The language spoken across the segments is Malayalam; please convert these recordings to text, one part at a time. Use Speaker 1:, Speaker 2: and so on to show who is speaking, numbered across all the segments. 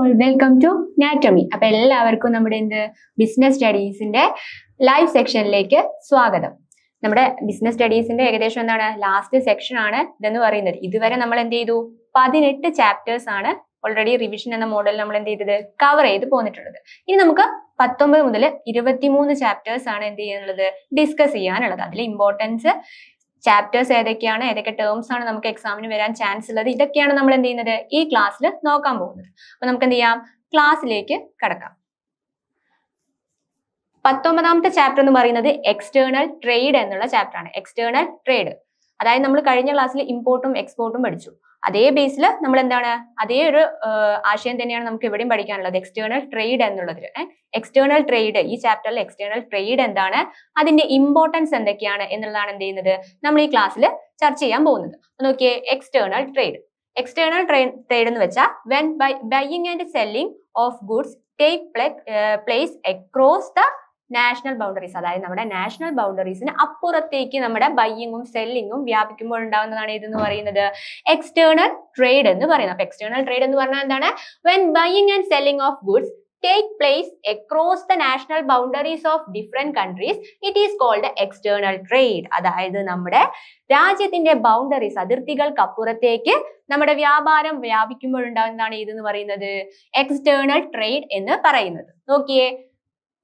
Speaker 1: All welcome to നാറ്റമി. അപ്പൊ എല്ലാവർക്കും നമ്മുടെ ബിസിനസ് സ്റ്റഡീസിന്റെ ലൈവ് സെക്ഷനിലേക്ക് സ്വാഗതം. നമ്മുടെ ബിസിനസ് സ്റ്റഡീസിന്റെ ഏകദേശം എന്താണ് ലാസ്റ്റ് സെക്ഷൻ ആണ് ഇതെന്ന് പറയുന്നത്. ഇതുവരെ നമ്മൾ എന്ത് ചെയ്തു 18 ചാപ്റ്റേഴ്സ് ആണ് ഓൾറെഡി റിവിഷൻ എന്ന മോഡൽ നമ്മൾ എന്ത് ചെയ്തത് കവർ ചെയ്ത് പോന്നിട്ടുള്ളത്. ഇനി നമുക്ക് 19 മുതൽ 23 ചാപ്റ്റേഴ്സ് ആണ് എന്ത് ചെയ്യാനുള്ളത് ഡിസ്കസ് ചെയ്യാനുള്ളത്. അതിൽ ഇമ്പോർട്ടൻസ് ചാപ്റ്റേഴ്സ് ഏതൊക്കെയാണ്, ഏതൊക്കെ ടേംസ് ആണ് നമുക്ക് എക്സാമിന് വരാൻ ചാൻസ് ഉള്ളത്, ഇതൊക്കെയാണ് നമ്മൾ എന്ത് ചെയ്യുന്നത് ഈ ക്ലാസ്സിൽ നോക്കാൻ പോകുന്നത്. അപ്പൊ നമുക്ക് എന്ത് ചെയ്യാം, ക്ലാസ്സിലേക്ക് കടക്കാം. 19ാമത്തെ ചാപ്റ്റർ എന്ന് പറയുന്നത് എക്സ്റ്റേണൽ ട്രേഡ് എന്നുള്ള ചാപ്റ്റർ ആണ്. എക്സ്റ്റേണൽ ട്രേഡ് അതായത് നമ്മൾ കഴിഞ്ഞ ക്ലാസ്സിൽ ഇമ്പോർട്ടും എക്സ്പോർട്ടും പഠിച്ചു. അതേ ബേസിൽ നമ്മൾ എന്താണ് അതേ ഒരു ആശയം തന്നെയാണ് നമുക്ക് ഇവിടെയും പഠിക്കാനുള്ളത്, എക്സ്റ്റേണൽ ട്രേഡ് എന്നുള്ളതിൽ. എക്സ്റ്റേണൽ ട്രേഡ് ഈ ചാപ്റ്ററിൽ എക്സ്റ്റേണൽ ട്രേഡ് എന്താണ്, അതിന്റെ ഇമ്പോർട്ടൻസ് എന്തൊക്കെയാണ് എന്നുള്ളതാണ് എന്ത് ചെയ്യുന്നത് നമ്മൾ ഈ ക്ലാസ്സിൽ ചർച്ച ചെയ്യാൻ പോകുന്നത്. നോക്കിയേ, എക്സ്റ്റേണൽ ട്രേഡ്. എക്സ്റ്റേണൽ ട്രേഡ് എന്ന് വെച്ചാൽ when buying and selling of goods take place across the national boundaries. അതായത് നമ്മുടെ നാഷണൽ ബൗണ്ടറീസിന് അപ്പുറത്തേക്ക് നമ്മുടെ ബൈയിങ്ങും സെല്ലിങ്ങും വ്യാപിക്കുമ്പോൾ ഉണ്ടാകുന്നതാണ് ഇതെന്ന് പറയുന്നത് എക്സ്റ്റേണൽ ട്രേഡ് എന്ന് പറയുന്നത്. അപ്പൊ എക്സ്റ്റേണൽ ട്രേഡ് എന്ന് പറഞ്ഞാൽ എന്താണ്, when buying and selling of goods take place across the national boundaries of different countries, it is called external trade. അതായത് നമ്മുടെ രാജ്യത്തിന്റെ ബൗണ്ടറീസ് അതിർത്തികൾക്ക് അപ്പുറത്തേക്ക് നമ്മുടെ വ്യാപാരം വ്യാപിക്കുമ്പോഴുണ്ടാകുന്നതാണ് ഇതെന്ന് പറയുന്നത് എക്സ്റ്റേണൽ ട്രേഡ് എന്ന് പറയുന്നത്. നോക്കിയേ,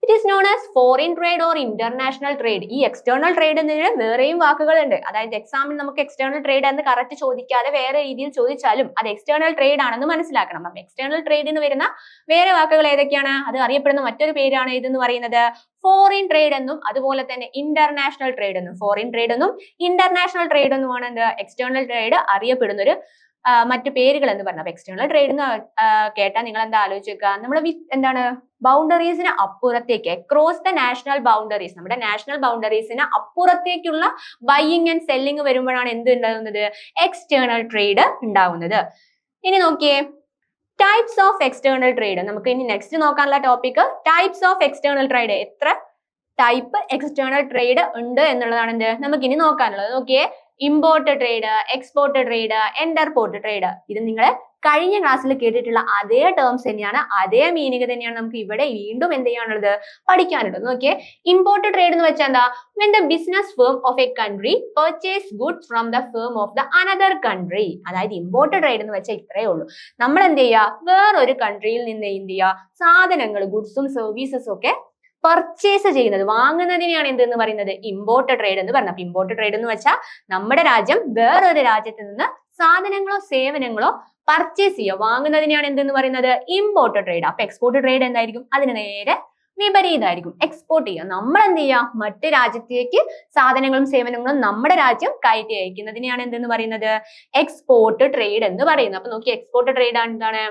Speaker 1: it is known as foreign trade or international trade. ഈ എക്സ്റ്റേണൽ ട്രേഡ് എന്നതിന് വേറെയും വാക്കുകളുണ്ട്. അതായത് എക്സാമിൽ നമുക്ക് എക്സ്റ്റേണൽ ട്രേഡ് എന്ന് കറക്റ്റ് ചോദിക്കാതെ വേറെ രീതിയിൽ ചോദിച്ചാലും അത് എക്സ്റ്റേണൽ ട്രേഡ് ആണെന്ന് മനസ്സിലാക്കണം. അപ്പം എക്സ്റ്റേണൽ ട്രേഡിന് വരുന്ന വേറെ വാക്കുകൾ ഏതൊക്കെയാണ്, അത് അറിയപ്പെടുന്ന മറ്റൊരു പേരാണ് ഇതെന്ന് പറയുന്നത് ഫോറിൻ ട്രേഡ് എന്നും അതുപോലെ തന്നെ ഇന്റർനാഷണൽ ട്രേഡ് എന്നും. ഫോറിൻ ട്രേഡ് എന്നും ഇന്റർനാഷണൽ ട്രേഡ് എന്നുമാണ് എന്ത് എക്സ്റ്റേണൽ ട്രേഡ് അറിയപ്പെടുന്ന ഒരു മറ്റു പേരുകൾ എന്ന് പറഞ്ഞത്. അപ്പൊ എക്സ്റ്റേണൽ ട്രേഡ് എന്ന് കേട്ടാൽ നിങ്ങൾ എന്താ ആലോചിക്കുക, നമ്മൾ എന്താണ് ബൗണ്ടറീസിന് അപ്പുറത്തേക്ക് അക്രോസ് ദ നാഷണൽ ബൗണ്ടറീസ്, നമ്മുടെ നാഷണൽ ബൗണ്ടറീസിന് അപ്പുറത്തേക്കുള്ള ബൈയിങ് ആൻഡ് സെല്ലിങ് വരുമ്പോഴാണ് എന്ത് ഉണ്ടാകുന്നത് എക്സ്റ്റേണൽ ട്രേഡ് ഉണ്ടാവുന്നത്. ഇനി നോക്കിയേ, ടൈപ്സ് ഓഫ് എക്സ്റ്റേണൽ ട്രേഡ്. നമുക്ക് ഇനി നെക്സ്റ്റ് നോക്കാനുള്ള topic types of external trade. എത്ര ടൈപ്പ് എക്സ്റ്റേണൽ ട്രേഡ് ഉണ്ട് എന്നുള്ളതാണ് എന്ത് നമുക്ക് ഇനി നോക്കാനുള്ളത്. നോക്കിയേ, import trade, export trade, entrepot trade. ഇത് നിങ്ങൾ കഴിഞ്ഞ ക്ലാസ്സിൽ കേട്ടിട്ടുള്ള അതേ ടേംസ് തന്നെയാണ്, അതേ മീനിങ് തന്നെയാണ് നമുക്ക് ഇവിടെ വീണ്ടും എന്ത് ചെയ്യാനുള്ളത് പഠിക്കാനുള്ളത്. നോക്കിയേ, ഇമ്പോർട്ട് ട്രേഡ് എന്ന് വെച്ചാൽ എന്താ, when the business firm of a country purchase goods from the firm of the another country. അതായത് ഇമ്പോർട്ട് ട്രേഡ് എന്ന് വെച്ചാൽ ഇത്രയേ ഉള്ളൂ, നമ്മൾ എന്ത് ചെയ്യുക വേറൊരു കൺട്രിയിൽ നിന്ന് എന്ത് ചെയ്യുക സാധനങ്ങൾ ഗുഡ്സും സർവീസസും ഒക്കെ പർച്ചേസ് ചെയ്യുന്നത്, വാങ്ങുന്നതിനെയാണ് എന്തെന്ന് പറയുന്നത് ഇമ്പോർട്ട് ട്രേഡ് എന്ന് പറഞ്ഞത്. അപ്പൊ ഇമ്പോർട്ട് ട്രേഡ് എന്ന് വെച്ചാൽ നമ്മുടെ രാജ്യം വേറൊരു രാജ്യത്ത് നിന്ന് സാധനങ്ങളോ സേവനങ്ങളോ പർച്ചേസ് ചെയ്യുക, വാങ്ങുന്നതിനെയാണ് എന്തെന്ന് പറയുന്നത് ഇമ്പോർട്ട് ട്രേഡ്. അപ്പൊ എക്സ്പോർട്ട് ട്രേഡ് എന്തായിരിക്കും, അതിന് നേരെ വിപരീതമായിരിക്കും. എക്സ്പോർട്ട് ചെയ്യുക, നമ്മൾ എന്ത് ചെയ്യുക മറ്റു രാജ്യത്തേക്ക് സാധനങ്ങളും സേവനങ്ങളും നമ്മുടെ രാജ്യം കയറ്റി അയക്കുന്നതിനെയാണ് എന്തെന്ന് പറയുന്നത് എക്സ്പോർട്ട് ട്രേഡ് എന്ന് പറയുന്നത്. അപ്പൊ നോക്കി, എക്സ്പോർട്ട് ട്രേഡ് എന്താണ്,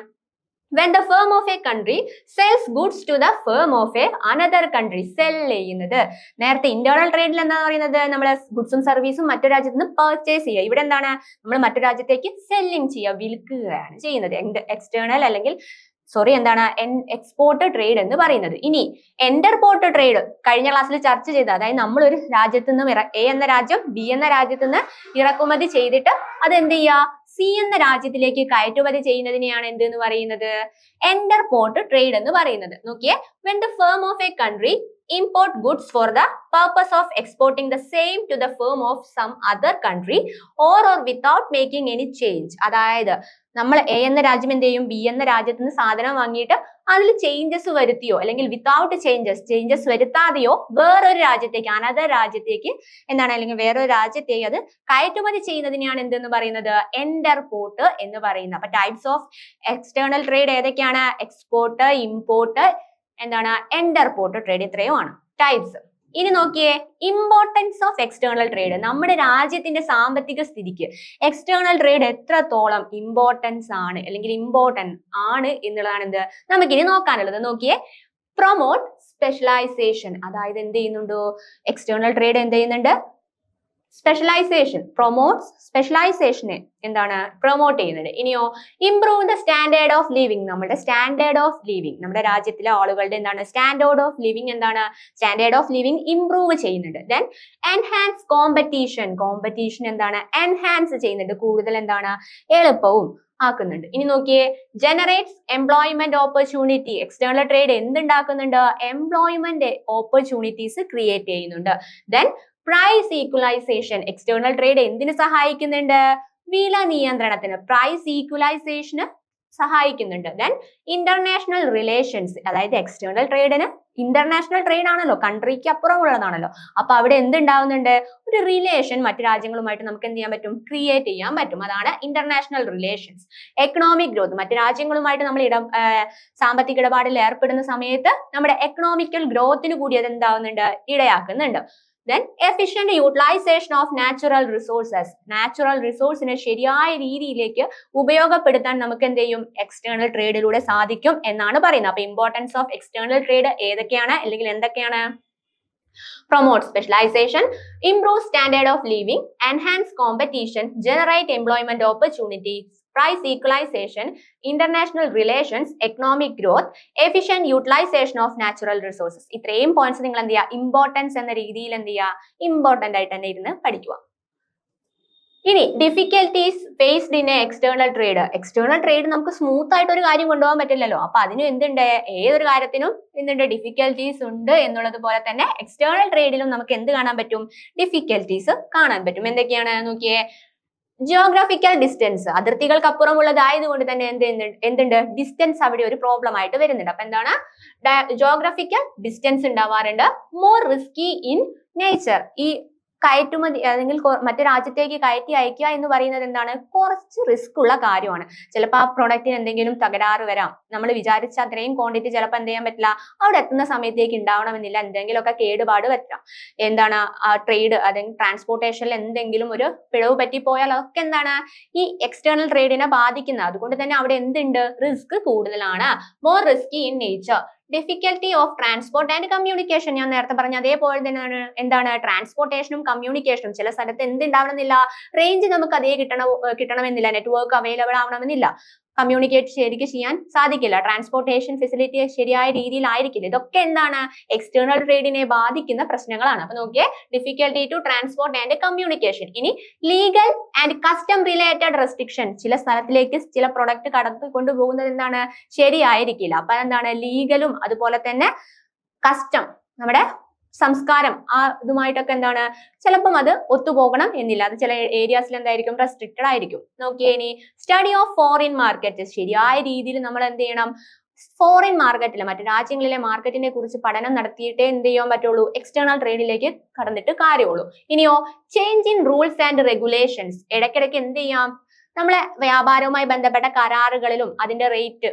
Speaker 1: when the firm of a country sells goods to the firm of a another country. Cell ചെയ്യുന്നത്. നേരത്തെ ഇന്റേണൽ ട്രേഡിൽ എന്താ പറയുന്നത്, നമ്മൾ ഗുഡ്സും സർവീസും മറ്റു രാജ്യത്ത് നിന്ന് പർച്ചേസ് ചെയ്യുക. ഇവിടെ എന്താണ്, നമ്മൾ മറ്റു രാജ്യത്തേക്ക് സെല്ലിങ് ചെയ്യുക, വിൽക്കുകയാണ് ചെയ്യുന്നത്. എക്സ്റ്റേണൽ അല്ലെങ്കിൽ എന്താണ് എക്സ്പോർട്ട് ട്രേഡ് എന്ന് പറയുന്നത്. ഇനി എന്റർപോർട്ട് ട്രേഡ് കഴിഞ്ഞ ക്ലാസ്സിൽ ചർച്ച ചെയ്ത, അതായത് നമ്മൾ ഒരു രാജ്യത്ത് നിന്ന് എ എന്ന രാജ്യം ബി എന്ന രാജ്യത്ത് നിന്ന് ഇറക്കുമതി ചെയ്തിട്ട് അത് എന്ത് ചെയ്യുക സി എന്ന രാജ്യത്തിലേക്ക് കയറ്റുമതി ചെയ്യുന്നതിനെയാണ് എന്തെന്ന് പറയുന്നത് എന്റർപോർട്ട് ട്രേഡ് എന്ന് പറയുന്നത്. നോക്കിയേ, when the firm of a country import goods for the purpose of exporting the same to the firm of some other country or without making any change. അതായത് നമ്മൾ എ എന്ന രാജ്യം എന്ത് ചെയ്യും, ബി എന്ന രാജ്യത്ത് നിന്ന് സാധനം വാങ്ങിയിട്ട് അതിൽ ചേഞ്ചസ് വരുത്തിയോ അല്ലെങ്കിൽ വിത്തൗട്ട് ചേഞ്ചസ് വരുത്താതെയോ വേറൊരു രാജ്യത്തേക്ക് അനദർ രാജ്യത്തേക്ക് എന്താണ് അല്ലെങ്കിൽ വേറൊരു രാജ്യത്തേക്ക് അത് കയറ്റുമതി ചെയ്യുന്നതിനെയാണ് എന്തെന്ന് പറയുന്നത് എന്റർപോർട്ട് എന്ന് പറയുന്നത്. അപ്പൊ ടൈപ്സ് ഓഫ് എക്സ്റ്റേണൽ ട്രേഡ് ഏതൊക്കെയാണ്, എക്സ്പോർട്ട്, ഇമ്പോർട്ട്, എന്താണ് എന്റർപോർട്ട് ട്രേഡ്, ഇത്രയുമാണ് ടൈപ്സ്. ഇനി നോക്കിയേ, ഇമ്പോർട്ടൻസ് ഓഫ് എക്സ്റ്റേണൽ ട്രേഡ്. നമ്മുടെ രാജ്യത്തിന്റെ സാമ്പത്തിക സ്ഥിതിക്ക് എക്സ്റ്റേണൽ ട്രേഡ് എത്രത്തോളം ഇമ്പോർട്ടൻസ് ആണ് അല്ലെങ്കിൽ ഇമ്പോർട്ടന്റ് ആണ് എന്നുള്ളതാണ് എന്ത് നമുക്കിനി നോക്കാനുള്ളത്. നോക്കിയേ, പ്രൊമോട്ട് സ്പെഷ്യലൈസേഷൻ. അതായത് എന്ത് ചെയ്യുന്നുണ്ടോ എക്സ്റ്റേണൽ ട്രേഡ് എന്ത് ചെയ്യുന്നുണ്ട്, സ്പെഷ്യലൈസേഷൻ, പ്രൊമോട്ട്സ് സ്പെഷ്യലൈസേഷനെ എന്താണ് പ്രൊമോട്ട് ചെയ്യുന്നത്. ഇനിയോ improve the standard of living. നമ്മുടെ സ്റ്റാൻഡേർഡ് ഓഫ് ലിവിങ്, നമ്മുടെ രാജ്യത്തിലെ ആളുകളുടെ എന്താണ് സ്റ്റാൻഡേർഡ് ഓഫ് ലിവിങ്, എന്താണ് സ്റ്റാൻഡേർഡ് ഓഫ് ലിവിങ് ഇംപ്രൂവ് ചെയ്യുന്നുണ്ട്. Then enhance competition. കോമ്പറ്റീഷൻ എന്താണ് എൻഹാൻസ് ചെയ്യുന്നുണ്ട്, കൂടുതൽ എന്താണ് എളുപ്പവും ആക്കുന്നുണ്ട്. ഇനി നോക്കിയേ, generates employment opportunity. External trade എന്തുണ്ടാക്കുന്നുണ്ട്? എംപ്ലോയ്മെന്റ് ഓപ്പർച്യൂണിറ്റീസ് ക്രിയേറ്റ് ചെയ്യുന്നുണ്ട്. Then price equalization. External trade എന്തിനു സഹായിക്കുന്നുണ്ട്? വില നിയന്ത്രണത്തിന്, പ്രൈസ് ഈക്വലൈസേഷന് സഹായിക്കുന്നുണ്ട്. ദെൻ ഇന്റർനാഷണൽ റിലേഷൻസ്, അതായത് എക്സ്റ്റേണൽ ട്രേഡിന് ഇന്റർനാഷണൽ ട്രേഡ് ആണല്ലോ, കൺട്രിക്ക് അപ്പുറമുള്ളതാണല്ലോ. അപ്പൊ അവിടെ എന്തുണ്ടാവുന്നുണ്ട്? ഒരു റിലേഷൻ മറ്റു രാജ്യങ്ങളുമായിട്ട് നമുക്ക് എന്ത് ചെയ്യാൻ പറ്റും? ക്രിയേറ്റ് ചെയ്യാൻ പറ്റും. അതാണ് ഇന്റർനാഷണൽ റിലേഷൻസ്. എക്കണോമിക് ഗ്രോത്ത്, മറ്റു രാജ്യങ്ങളുമായിട്ട് നമ്മൾ സാമ്പത്തിക ഇടപാടിൽ ഏർപ്പെടുന്ന സമയത്ത് നമ്മുടെ എക്കണോമിക്കൽ ഗ്രോത്തിന് കൂടി അത് എന്താവുന്നുണ്ട്? ഇടയാക്കുന്നുണ്ട്. Then efficient utilization of natural resources. Natural റിസോഴ്സിനെ ശരിയായ രീതിയിലേക്ക് ഉപയോഗപ്പെടുത്താൻ നമുക്ക് എന്ത് ചെയ്യും? എക്സ്റ്റേണൽ ട്രേഡിലൂടെ സാധിക്കും എന്നാണ് പറയുന്നത്. അപ്പൊ ഇമ്പോർട്ടൻസ് ഓഫ് എക്സ്റ്റേണൽ ട്രേഡ് ഏതൊക്കെയാണ് അല്ലെങ്കിൽ എന്തൊക്കെയാണ്? Promote specialization, improve standard of living, enhance competition, generate employment opportunities, price equalization, international relations, economic growth, efficient utilization of natural resources. ഇത്രയും പോയിന്റ്സ് നിങ്ങൾ എന്ത് ചെയ്യുക? ഇമ്പോർട്ടൻസ് എന്ന രീതിയിൽ എന്ത് ചെയ്യുക? ഇമ്പോർട്ടന്റ് ആയിട്ട് തന്നെ ഇരുന്ന് പഠിക്കുക. ഇനി difficulties faced in external trade. External trade നമുക്ക് സ്മൂത്ത് ആയിട്ട് ഒരു കാര്യം കൊണ്ടുപോകാൻ പറ്റില്ലല്ലോ. അപ്പൊ അതിനും എന്തുണ്ട്? ഏതൊരു കാര്യത്തിനും എന്തുണ്ട്? ഡിഫിക്കൽട്ടീസ് ഉണ്ട് എന്നുള്ളത് പോലെ തന്നെ എക്സ്റ്റേണൽ ട്രേഡിലും നമുക്ക് എന്ത് കാണാൻ പറ്റും? ഡിഫിക്കൽട്ടീസ് കാണാൻ പറ്റും. എന്തൊക്കെയാണ് നോക്കിയേ? ജിയോഗ്രാഫിക്കൽ ഡിസ്റ്റൻസ്, അതിർത്തികൾക്കപ്പുറമുള്ളതായതുകൊണ്ട് തന്നെ എന്തുണ്ട്? ഡിസ്റ്റൻസ് അവിടെ ഒരു പ്രോബ്ലം ആയിട്ട് വരുന്നുണ്ട്. അപ്പൊ എന്താണ്? ജിയോഗ്രാഫിക്കൽ ഡിസ്റ്റൻസ് ഉണ്ടാവാറുണ്ട്. More risky in nature. ഈ കയറ്റുമതി അല്ലെങ്കിൽ മറ്റു രാജ്യത്തേക്ക് കയറ്റി അയക്കുക എന്ന് പറയുന്നത് എന്താണ്? കുറച്ച് റിസ്ക് ഉള്ള കാര്യമാണ്. ചിലപ്പോൾ ആ പ്രൊഡക്റ്റിന് എന്തെങ്കിലും തകരാറ് വരാം. നമ്മൾ വിചാരിച്ച അത്രയും ക്വാണ്ടിറ്റി ചിലപ്പോൾ എന്ത് ചെയ്യാൻ പറ്റില്ല, അവിടെ എത്തുന്ന സമയത്തേക്ക് ഉണ്ടാവണമെന്നില്ല. എന്തെങ്കിലുമൊക്കെ കേടുപാട് പറ്റാം. എന്താണ് ആ ട്രേഡ് അല്ലെങ്കിൽ ട്രാൻസ്പോർട്ടേഷനിൽ എന്തെങ്കിലും ഒരു പിഴവ് പറ്റിപ്പോയാൽ അതൊക്കെ എന്താണ്? ഈ എക്സ്റ്റേണൽ ട്രേഡിനെ ബാധിക്കുന്നത്. അതുകൊണ്ട് തന്നെ അവിടെ എന്തുണ്ട്? റിസ്ക് കൂടുതലാണ്. More risky in nature. Difficulty of transport and communication. ഞാൻ നേരത്തെ പറഞ്ഞ അതേപോലെ തന്നെയാണ് എന്താണ്? ട്രാൻസ്പോർട്ടേഷനും കമ്മ്യൂണിക്കേഷനും. ചില സ്ഥലത്ത് എന്തുണ്ടാവണമെന്നില്ല? റേഞ്ച് നമുക്ക് അതേ കിട്ടണമെന്നില്ല. നെറ്റ്വർക്ക് അവൈലബിൾ ആവണമെന്നില്ല. കമ്മ്യൂണിക്കേറ്റ് ശരിക്കും ചെയ്യാൻ സാധിക്കില്ല. ട്രാൻസ്പോർട്ടേഷൻ ഫെസിലിറ്റി ശരിയായ രീതിയിലായിരിക്കില്ല. ഇതൊക്കെ എന്താണ്? എക്സ്റ്റേണൽ ട്രേഡിനെ ബാധിക്കുന്ന പ്രശ്നങ്ങളാണ്. അപ്പൊ നോക്കിയേ, difficulty to transport and communication. ഇനി legal and custom related restriction. ചില സ്ഥലത്തിലേക്ക് ചില പ്രൊഡക്റ്റ് കടത്തി കൊണ്ടുപോകുന്നത് എന്താണ്? ശരിയായിരിക്കില്ല. അപ്പൊ എന്താണ്? ലീഗലും അതുപോലെ തന്നെ കസ്റ്റം, നമ്മുടെ സംസ്കാരം, ആ ഇതുമായിട്ടൊക്കെ എന്താണ്? ചിലപ്പം അത് ഒത്തുപോകണം എന്നില്ല. അത് ചില ഏരിയാസിൽ എന്തായിരിക്കും? റെസ്ട്രിക്റ്റഡ് ആയിരിക്കും. നോക്കിയേ, ഇനി സ്റ്റഡി ഓഫ് ഫോറിൻ മാർക്കറ്റ്. ശരിയായ രീതിയിൽ നമ്മൾ എന്ത് ചെയ്യണം? ഫോറിൻ മാർക്കറ്റിലെ മറ്റു രാജ്യങ്ങളിലെ മാർക്കറ്റിനെ കുറിച്ച് പഠനം നടത്തിയിട്ടേ എന്ത് ചെയ്യാൻ പറ്റുള്ളൂ? എക്സ്റ്റേണൽ ട്രേഡിലേക്ക് കടന്നിട്ട് കാര്യമുള്ളൂ. ഇനിയോ, change in rules and regulations. ഇടയ്ക്കിടയ്ക്ക് എന്ത് ചെയ്യാം? നമ്മളെ വ്യാപാരവുമായി ബന്ധപ്പെട്ട കരാറുകളിലും അതിന്റെ റേറ്റ്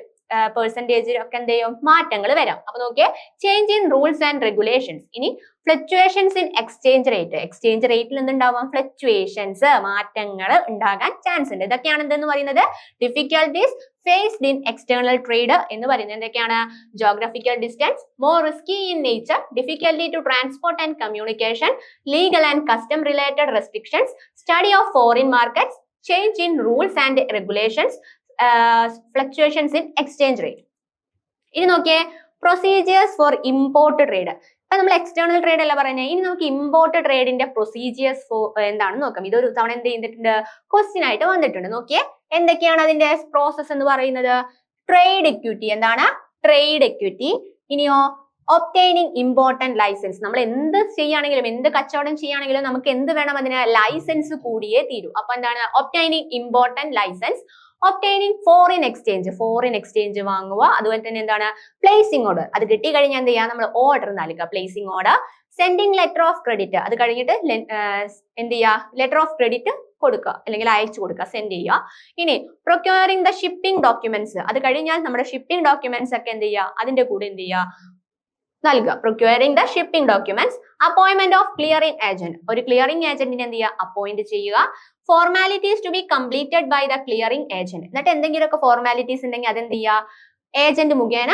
Speaker 1: പെർസെന്റേജിലും ഒക്കെ എന്ത് ചെയ്യും? മാറ്റങ്ങൾ വരാം. അപ്പൊ നോക്കിയേ, change in rules and regulations. ഇനി fluctuations in exchange rate. Exchange റേറ്റിൽ എന്തുണ്ടാവാം? ഫ്ലക്ച്വേഷൻസ്, മാറ്റങ്ങൾ ഉണ്ടാകാൻ ചാൻസ് ഉണ്ട്. ഇതൊക്കെയാണ് എന്തെന്ന് പറയുന്നത്? Difficulties faced in external trade എന്ന് പറയുന്നത്. എന്തൊക്കെയാണ്? Geographical distance, more risky in nature, difficulty to transport and communication, legal and custom related restrictions, study of foreign markets, change in rules and regulations, fluctuations in exchange rate. ഇനി നോക്കിയേ, പ്രൊസീജിയേഴ്സ് ഫോർ ഇമ്പോർട്ട് ട്രേഡ്. അപ്പൊ നമ്മൾ എക്സ്റ്റേണൽ ട്രേഡ് അല്ല പറയുന്നത്. ഇനി നമുക്ക് ഇമ്പോർട്ട് ട്രേഡിന്റെ പ്രൊസീജിയേഴ്സ് എന്താണെന്ന് നോക്കാം. ഇതൊരു തവണ എന്ത് ചെയ്തിട്ടുണ്ട്? ക്വസ്റ്റ്യൻ ആയിട്ട് വന്നിട്ടുണ്ട്. നോക്കിയേ, എന്തൊക്കെയാണ് അതിന്റെ പ്രോസസ് എന്ന് പറയുന്നത്? Trade equity. എന്താണ്? Trade equity. ഇനിയോ, ഒബ്റ്റൈനിങ് ഇമ്പോർട്ടന്റ് ലൈസൻസ്. നമ്മൾ എന്ത് ചെയ്യുകയാണെങ്കിലും, എന്ത് കച്ചവടം ചെയ്യുകയാണെങ്കിലും നമുക്ക് എന്ത് വേണം? അതിന് ലൈസൻസ് കൂടിയേ തീരൂ. അപ്പൊ എന്താണ്? Obtaining important licence. Obtaining foreign exchange. Foreign exchange വാങ്ങുക. അതുപോലെ തന്നെ എന്താണ്? Placing order. അത് കിട്ടി കഴിഞ്ഞാൽ എന്ത് ചെയ്യാം? നമ്മൾ ഓർഡർ നൽകുക, placing order. Sending letter of credit. അത് കഴിഞ്ഞിട്ട് എന്ത് ചെയ്യുക? ലെറ്റർ ഓഫ് ക്രെഡിറ്റ് കൊടുക്കുക, അല്ലെങ്കിൽ അയച്ചു കൊടുക്കുക, സെൻഡ് ചെയ്യുക. ഇനി പ്രൊക്യൂറിംഗ് ദ ഷിപ്പിംഗ് ഡോക്യുമെന്റ്സ്. അത് കഴിഞ്ഞാൽ നമ്മുടെ ഷിപ്പിംഗ് ഡോക്യുമെന്റ്സ് ഒക്കെ എന്ത് ചെയ്യുക? അതിന്റെ കൂടെ എന്ത് ചെയ്യുക? നൽകുക. Procuring the shipping documents. Appointment of clearing agent. ഒരു ക്ലിയറിംഗ് ഏജന്റിനെ എന്ത് ചെയ്യുക? അപ്പോയിന്റ് ചെയ്യുക. Formalities to be completed by the clearing agent. എന്നിട്ട് എന്തെങ്കിലുമൊക്കെ ഫോർമാലിറ്റീസ് ഉണ്ടെങ്കിൽ അതെന്ത് ചെയ്യുക? ഏജന്റ് മുഖേന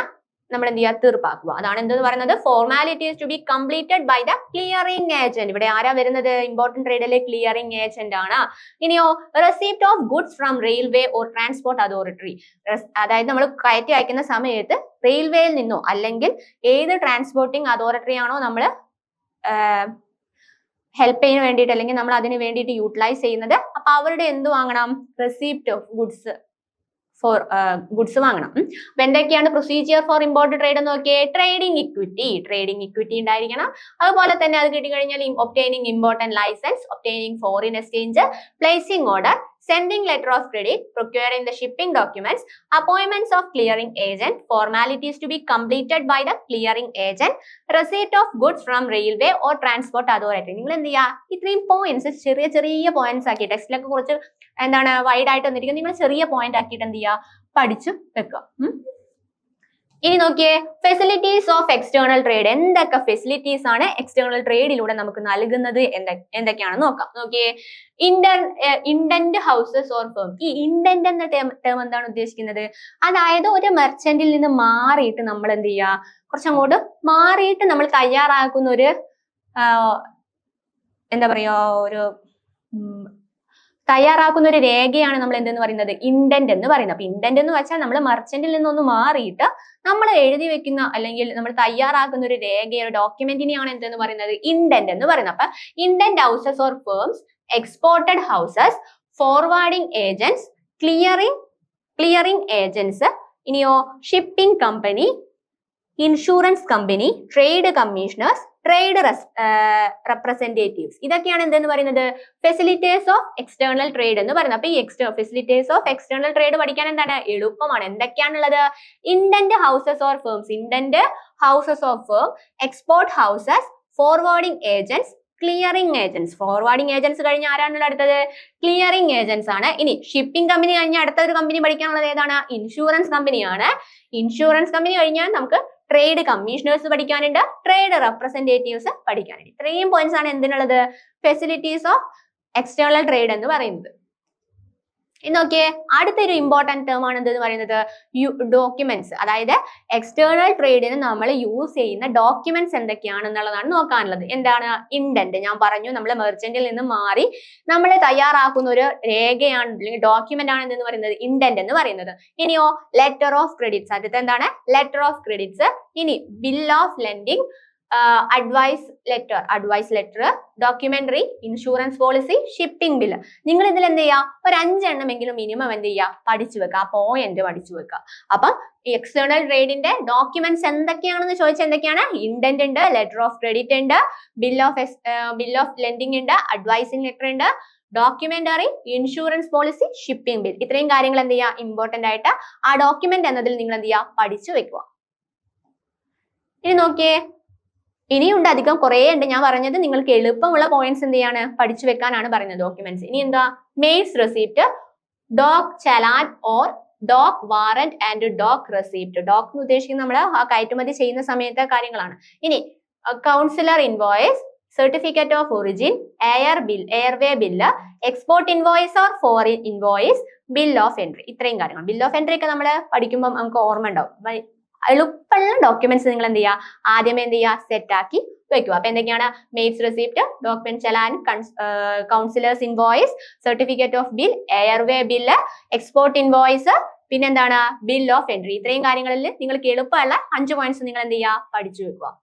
Speaker 1: നമ്മൾ എന്ത് ചെയ്യുക? തീർപ്പാക്കുക. അതാണ് എന്തെന്ന് പറയുന്നത്? Formalities to be completed by the clearing agent. ഇവിടെ ആരാ വരുന്നത്? ഇമ്പോർട്ടന്റ് ട്രേഡിലെ ക്ലിയറിംഗ് ഏജന്റ് ആണ്. ഇനിയോ, receipt of goods from railway or transport authority. അതായത് നമ്മൾ കയറ്റി അയക്കുന്ന സമയത്ത് റെയിൽവേയിൽ നിന്നോ അല്ലെങ്കിൽ ഏത് ട്രാൻസ്പോർട്ടിംഗ് അതോറിറ്റി ആണോ നമ്മൾ ഹെൽപ്പ് ചെയ്യാൻ വേണ്ടിയിട്ട് അല്ലെങ്കിൽ നമ്മൾ അതിന് വേണ്ടിയിട്ട് യൂട്ടിലൈസ് ചെയ്യുന്നത്, അപ്പൊ അവരുടെ എന്ത് വാങ്ങണം? റെസിപ്റ്റ് ഓഫ് ഗുഡ്സ് ഗുഡ്സ് വാങ്ങണം. അപ്പൊ എന്തൊക്കെയാണ് പ്രൊസീജിയർ ഫോർ ഇമ്പോർട്ട് ട്രേഡ് എന്ന് നോക്കിയേ? ട്രേഡിംഗ് ഇക്വിറ്റി ഉണ്ടായിരിക്കണം. അതുപോലെ തന്നെ അത് കിട്ടിക്കഴിഞ്ഞാൽ obtaining important licence, obtaining foreign exchange, placing order, sending letter of credit, procuring the shipping documents, appointments of clearing agent, formalities to be completed by the clearing agent, receipt of goods from railway or transport authority. നിങ്ങൾ എന്ത് ചെയ്യുക? ഇത്രയും പോയിന്റ്സ് ചെറിയ ചെറിയ പോയിന്റ്സ് ആക്കി ടെക്സ്റ്റിലൊക്കെ കുറച്ച് എന്താണ് വൈഡ് ആയിട്ട് വന്നിരിക്കുന്നത്, നിങ്ങൾ ചെറിയ പോയിന്റ് ആക്കിയിട്ട് എന്ത് ചെയ്യുക? പഠിച്ചു വെക്കുക. ഇനി നോക്കിയേ, ഫെസിലിറ്റീസ് ഓഫ് എക്സ്റ്റേണൽ ട്രേഡ്. എന്തൊക്കെ ഫെസിലിറ്റീസ് ആണ് എക്സ്റ്റേണൽ ട്രേഡിലൂടെ നമുക്ക് നൽകുന്നത് എന്തൊക്കെയാണെന്ന് നോക്കാം. നോക്കിയേ, ഇൻഡന്റ് ഹൗസസ് ഓർ ഫേം. ഈ ഇൻഡന്റ് എന്ന ടേം എന്താണ് ഉദ്ദേശിക്കുന്നത്? അതായത് ഒരു മെർച്ചന്റിൽ നിന്ന് മാറിയിട്ട് നമ്മൾ എന്ത് ചെയ്യുക? കുറച്ചങ്ങോട്ട് മാറിയിട്ട് നമ്മൾ തയ്യാറാക്കുന്ന ഒരു എന്താ പറയാ, തയ്യാറാക്കുന്ന ഒരു രേഖയാണ് നമ്മൾ എന്തെന്ന് പറയുന്നത്? ഇൻഡന്റ് എന്ന് പറയുന്നത്. അപ്പൊ ഇൻഡന്റ് എന്ന് വെച്ചാൽ നമ്മൾ മെർച്ചന്റിൽ നിന്നൊന്ന് മാറിയിട്ട് നമ്മൾ എഴുതി വെക്കുന്ന അല്ലെങ്കിൽ നമ്മൾ തയ്യാറാക്കുന്ന ഒരു രേഖയോ ഡോക്യുമെന്റിനെയാണ് എന്തെന്ന് പറയുന്നത്? ഇൻഡന്റ് എന്ന് പറയുന്നത്. അപ്പൊ indent houses or firms, exported houses, forwarding agents, clearing agents, ഇനിയോ shipping company, insurance company, trade commissioners, trade representatives. ഇതൊക്കെയാണ് എന്തെന്ന് പറയുന്നത്? ഫെസിലിറ്റീസ് ഓഫ് എക്സ്റ്റേണൽ ട്രേഡ് എന്ന് പറയുന്നത്. അപ്പൊ ഈ ഫെസിലിറ്റീസ് ഓഫ് എക്സ്റ്റേണൽ ട്രേഡ് പഠിക്കാൻ എന്താണ്? എളുപ്പമാണ്. എന്തൊക്കെയാണുള്ളത്? Indent houses or firms, indent houses of firm, export houses, forwarding agents, clearing agents. Forwarding agents കഴിഞ്ഞ ആരാണുള്ളത്? അടുത്തത് ക്ലിയറിംഗ് ഏജന്റ്സ് ആണ്. ഇനി ഷിപ്പിംഗ് കമ്പനി കഴിഞ്ഞ അടുത്ത ഒരു കമ്പനി പഠിക്കാനുള്ളത് ഏതാണ്? ഇൻഷുറൻസ് കമ്പനിയാണ്. ഇൻഷുറൻസ് കമ്പനി കഴിഞ്ഞാൽ നമുക്ക് ട്രേഡ് കമ്മീഷണേഴ്സ് പഠിക്കാനുണ്ട്, ട്രേഡ് റെപ്രസെന്റേറ്റീവ്സ് പഠിക്കാനുണ്ട്. ഇത്രയും പോയിന്റ്സ് ആണ് എന്തിനുള്ളത്? ഫെസിലിറ്റീസ് ഓഫ് എക്സ്റ്റേണൽ ട്രേഡ് എന്ന് പറയുന്നത്. ഇനി നോക്കിയേ, അടുത്തൊരു ഇമ്പോർട്ടന്റ് ടേം ആണ് എന്തെന്ന് പറയുന്നത്? ഡോക്യുമെന്റ്സ്. അതായത് എക്സ്റ്റേണൽ ട്രേഡിന് നമ്മൾ യൂസ് ചെയ്യുന്ന ഡോക്യുമെന്റ്സ് എന്തൊക്കെയാണെന്നുള്ളതാണ് നോക്കാനുള്ളത്. എന്താണ്? ഇൻഡന്റ്. ഞാൻ പറഞ്ഞു, നമ്മൾ മെർച്ചന്റിൽ നിന്ന് മാറി നമ്മൾ തയ്യാറാക്കുന്ന ഒരു രേഖയാണ് അല്ലെങ്കിൽ ഡോക്യുമെന്റ് ആണ് എന്തെന്ന് പറയുന്നത്? ഇൻഡന്റ് എന്ന് പറയുന്നത്. ഇനിയോ ലെറ്റർ ഓഫ് ക്രെഡിറ്റ്സ്. അടുത്ത എന്താണ്? Letter of credits. ഇനി bill of lending, advice letter, documentary, insurance policy, shipping bill. നിങ്ങൾ ഇതിൽ എന്ത് ചെയ്യുക? ഒരു 5 എണ്ണമെങ്കിലും മിനിമം എന്ത് ചെയ്യുക? പഠിച്ചു വെക്കുക. ആ പോയിന്റ് പഠിച്ചു വെക്കുക. അപ്പം ഈ എക്സ്റ്റേണൽ ട്രേഡിന്റെ ഡോക്യുമെന്റ്സ് എന്തൊക്കെയാണെന്ന് ചോദിച്ചാൽ എന്തൊക്കെയാണ്? ഇൻഡന്റ് ഉണ്ട്, ലെറ്റർ ഓഫ് ക്രെഡിറ്റ് ഉണ്ട്, ബിൽ ഓഫ് ലെൻഡിങ് ഉണ്ട്, അഡ്വൈസിംഗ് ലെറ്റർ ഉണ്ട്, documentary, insurance policy, shipping bill. ഇത്രയും കാര്യങ്ങൾ എന്ത് ചെയ്യുക? ഇമ്പോർട്ടന്റ് ആയിട്ട് ആ ഡോക്യുമെന്റ് എന്നതിൽ നിങ്ങൾ എന്ത് ചെയ്യുക? പഠിച്ചു വെക്കുക. ഇനി നോക്കിയേ, ഇനിയുണ്ട്, അധികം കുറേ ഉണ്ട്. ഞാൻ പറഞ്ഞത് നിങ്ങൾക്ക് എളുപ്പമുള്ള പോയിന്റ്സ് എന്ത് ചെയ്യാണ്? പഠിച്ചു വെക്കാനാണ് പറയുന്നത്. ഡോക്യുമെന്റ്സ്. ഇനി എന്താ? Mails receipt, dock challan or dock warrant and dock receipt. Dock എന്ന് ഉദ്ദേശിക്കുന്നത് നമ്മൾ ആ കയറ്റുമതി ചെയ്യുന്ന സമയത്തെ കാര്യങ്ങളാണ്. ഇനി councillor invoice, certificate of origin, airway bill, export invoice or foreign invoice, bill of entry. ഇത്രയും കാര്യങ്ങൾ. ബിൽ ഓഫ് എൻട്രി ഒക്കെ നമ്മൾ പഠിക്കുമ്പോൾ നമുക്ക് ഓർമ്മ ഉണ്ടാവും. എളുപ്പമുള്ള ഡോക്യുമെന്റ്സ് നിങ്ങൾ എന്ത് ചെയ്യുക? ആദ്യമേ എന്ത് ചെയ്യുക? സെറ്റ് ആക്കി വെക്കുക. അപ്പൊ എന്തൊക്കെയാണ്? Mate's receipt, document challan, consular's invoice, certificate of bill, airway bill, export invoice, പിന്നെ എന്താണ്? Bill of entry. ഇത്രയും കാര്യങ്ങളിൽ നിങ്ങൾക്ക് എളുപ്പമുള്ള 5 പോയിന്റ്സ് നിങ്ങൾ എന്ത് ചെയ്യുക? പഠിച്ചു വെക്കുക.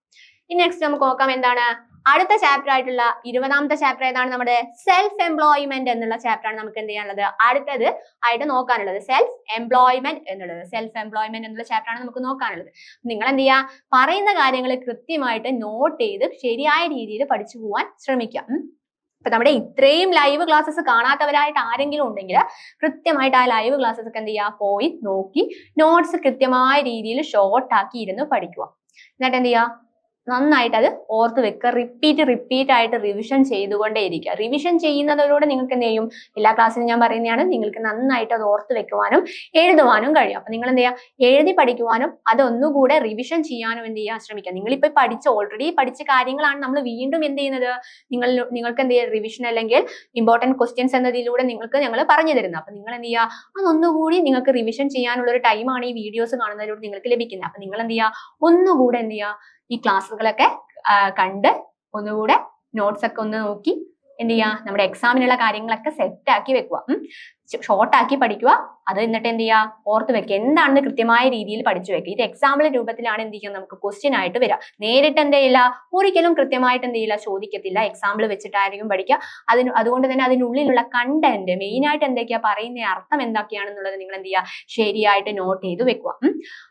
Speaker 1: ഇനി നെക്സ്റ്റ് നമുക്ക് നോക്കാം എന്താണ്? അടുത്ത ചാപ്റ്റർ ആയിട്ടുള്ള 20ാമത്തെ ചാപ്റ്റർ ഏതാണ്? നമ്മുടെ സെൽഫ് എംപ്ലോയ്മെന്റ് എന്നുള്ള ചാപ്റ്റർ ആണ് നമുക്ക് എന്ത് ചെയ്യാനുള്ളത്? അടുത്തത് ആയിട്ട് നോക്കാനുള്ളത് സെൽഫ് എംപ്ലോയ്മെന്റ് എന്നുള്ളത്. സെൽഫ് എംപ്ലോയ്മെന്റ് എന്നുള്ള ചാപ്റ്റർ ആണ് നമുക്ക് നോക്കാനുള്ളത്. നിങ്ങൾ എന്ത് ചെയ്യുക? പറയുന്ന കാര്യങ്ങൾ കൃത്യമായിട്ട് നോട്ട് ചെയ്ത് ശരിയായ രീതിയിൽ പഠിച്ചു പോകാൻ ശ്രമിക്കുക. അപ്പൊ നമ്മുടെ ഇത്രയും ലൈവ് ക്ലാസ്സസ് കാണാത്തവരായിട്ട് ആരെങ്കിലും ഉണ്ടെങ്കിൽ കൃത്യമായിട്ട് ആ ലൈവ് ക്ലാസ്സസ് ഒക്കെ എന്ത് ചെയ്യുക? പോയി നോക്കി നോട്ട്സ് കൃത്യമായ രീതിയിൽ ഷോർട്ട് ആക്കി ഇരുന്ന് പഠിക്കുക. എന്നിട്ട് എന്ത് ചെയ്യുക? നന്നായിട്ട് അത് ഓർത്ത് വെക്കുക. റിപ്പീറ്റ് ആയിട്ട് റിവിഷൻ ചെയ്തുകൊണ്ടേയിരിക്കുക. റിവിഷൻ ചെയ്യുന്നതിലൂടെ നിങ്ങൾക്ക് എന്ത് ചെയ്യും? എല്ലാ ക്ലാസ്സിലും ഞാൻ പറയുന്നതാണ്, നിങ്ങൾക്ക് നന്നായിട്ട് അത് ഓർത്ത് വെക്കുവാനും എഴുതുവാനും കഴിയും. അപ്പൊ നിങ്ങൾ എന്ത് ചെയ്യുക? എഴുതി പഠിക്കുവാനും അതൊന്നുകൂടെ റിവിഷൻ ചെയ്യാനും എന്ത് ചെയ്യുക? ശ്രമിക്കുക. നിങ്ങളിപ്പോ ഓൾറെഡി പഠിച്ച കാര്യങ്ങളാണ് നമ്മൾ വീണ്ടും എന്ത് ചെയ്യുന്നത്? നിങ്ങൾക്ക് എന്ത് ചെയ്യുക? റിവിഷൻ അല്ലെങ്കിൽ ഇമ്പോർട്ടന്റ് ക്വസ്റ്റ്യൻസ് എന്നതിലൂടെ ഞങ്ങൾ പറഞ്ഞു തരുന്നത്. അപ്പൊ നിങ്ങൾ എന്ത് ചെയ്യുക? അതൊന്നുകൂടി നിങ്ങൾക്ക് റിവിഷൻ ചെയ്യാനുള്ള ഒരു ടൈമാണ് ഈ വീഡിയോസ് കാണുന്നതിലൂടെ നിങ്ങൾക്ക് ലഭിക്കുന്നത്. അപ്പൊ നിങ്ങൾ എന്ത് ചെയ്യുക? ഒന്നുകൂടെ എന്ത് ചെയ്യുക? ഈ ക്ലാസ്സുകളൊക്കെ കണ്ട് ഒന്നുകൂടെ നോട്ട്സ് ഒക്കെ ഒന്ന് നോക്കി എന്ത് ചെയ്യുക, നമ്മുടെ എക്സാമിനുള്ള കാര്യങ്ങളൊക്കെ സെറ്റ് ആക്കി വെക്കുക, ഷോർട്ട് ആക്കി പഠിക്കുക. അത് എന്നിട്ട് എന്ത് ചെയ്യുക, ഓർത്ത് വെക്കുക, എന്താണെന്ന് കൃത്യമായ രീതിയിൽ പഠിച്ചു വെക്കുക. ഇത് എക്സാമ്പിൾ രൂപത്തിലാണ് എന്ത് ചെയ്യുക, നമുക്ക് ക്വസ്റ്റ്യൻ ആയിട്ട് വരിക. നേരിട്ട് എന്ത് ചെയ്യില്ല, ഒരിക്കലും കൃത്യമായിട്ട് എന്ത് ചെയ്യില്ല, ചോദിക്കത്തില്ല. എക്സാമ്പിൾ വെച്ചിട്ടായിരിക്കും പഠിക്കുക. അതുകൊണ്ട് തന്നെ അതിനുള്ളിലുള്ള കണ്ടന്റ്, മെയിൻ ആയിട്ട് എന്തൊക്കെയാ പറയുന്ന അർത്ഥം എന്തൊക്കെയാണെന്നുള്ളത് നിങ്ങൾ എന്ത് ചെയ്യുക, ശരിയായിട്ട് നോട്ട് ചെയ്ത് വെക്കുക.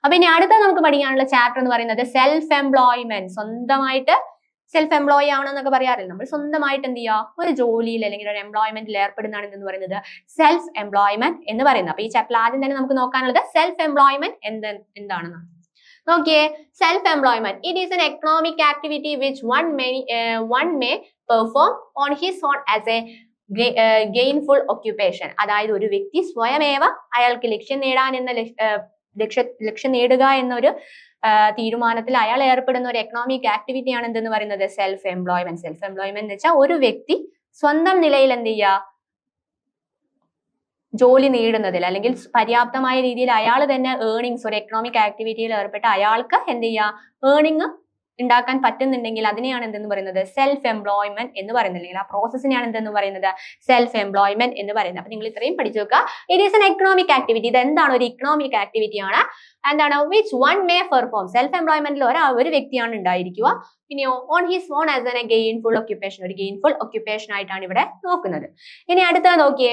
Speaker 1: അപ്പൊ ഇനി അടുത്ത നമുക്ക് പഠിക്കാനുള്ള ചാപ്റ്റർ എന്ന് പറയുന്നത് സെൽഫ് എംപ്ലോയ്മെന്റ്. സ്വന്തമായിട്ട് സെൽഫ് എംപ്ലോയി ആവണമെന്നൊക്കെ പറയാറില്ല. നമ്മൾ സ്വന്തമായിട്ട് എന്ത് ചെയ്യുക, ഒരു ജോലിയിൽ അല്ലെങ്കിൽ ഒരു എംപ്ലോയ്മെന്റിൽ ഏർപ്പെടുന്നതാണ് എന്ന് പറയുന്നത് സെൽഫ് എംപ്ലോയ്മെന്റ് എന്ന് പറയുന്നത്. അപ്പൊ ഈ ചാപ്റ്റർ ആദ്യം തന്നെ നമുക്ക് നോക്കാനുള്ളത് സെൽഫ് എംപ്ലോയ്മെന്റ് എന്താണെന്ന് നോക്കിയേ. Self employment, it is an economic activity which one may perform on his own as a gainful occupation. അതായത് ഒരു വ്യക്തി സ്വയമേവ അയാൾക്ക് ലക്ഷ്യം നേടുക എന്നൊരു തീരുമാനത്തിൽ അയാൾ ഏർപ്പെടുന്ന ഒരു എക്കണോമിക് ആക്ടിവിറ്റി ആണ് എന്തെന്ന് പറയുന്നത് സെൽഫ് എംപ്ലോയ്മെന്റ്. സെൽഫ് എംപ്ലോയ്മെന്റ് എന്ന് വെച്ചാൽ ഒരു വ്യക്തി സ്വന്തം നിലയിൽ എന്ത് ചെയ്യുക, ജോലി നേടുന്നതിൽ അല്ലെങ്കിൽ പര്യാപ്തമായ രീതിയിൽ അയാൾ തന്നെ ഏർണിങ്സ്, ഒരു എക്കണോമിക് ആക്ടിവിറ്റിയിൽ ഏർപ്പെട്ട് അയാൾക്ക് എന്ത് ചെയ്യുക, ഏർണിംഗ് ഉണ്ടാക്കാൻ പറ്റുന്നുണ്ടെങ്കിൽ അതിനെയാണ് എന്തെന്ന് പറയുന്നത് സെൽഫ് എംപ്ലോയ്മെന്റ് എന്ന് പറയുന്നത്. അല്ലെങ്കിൽ ആ പ്രോസസ്സിനെയാണ് എന്തെന്ന് പറയുന്നത് സെൽഫ് എംപ്ലോയ്മെന്റ് എന്ന് പറയുന്നത്. അപ്പൊ നിങ്ങൾ ഇത്രയും പഠിച്ചു വെക്കുക. It is an economic activity. ഇത് എന്താണ്, ഒരു ഇക്കണോമിക് ആക്ടിവിറ്റി ആണ്. എന്താണ്, which one may perform. Self എംപ്ലോയ്മെന്റിൽ ഒരു വ്യക്തിയാണ് ഉണ്ടായിരിക്കുക. ഇനിയോ on his own as an gainful occupation. ഒരു ഗെയിൻഫുൾ ഒക്യുപ്പേഷൻ ആയിട്ടാണ് ഇവിടെ നോക്കുന്നത്. ഇനി അടുത്ത നോക്കിയേ,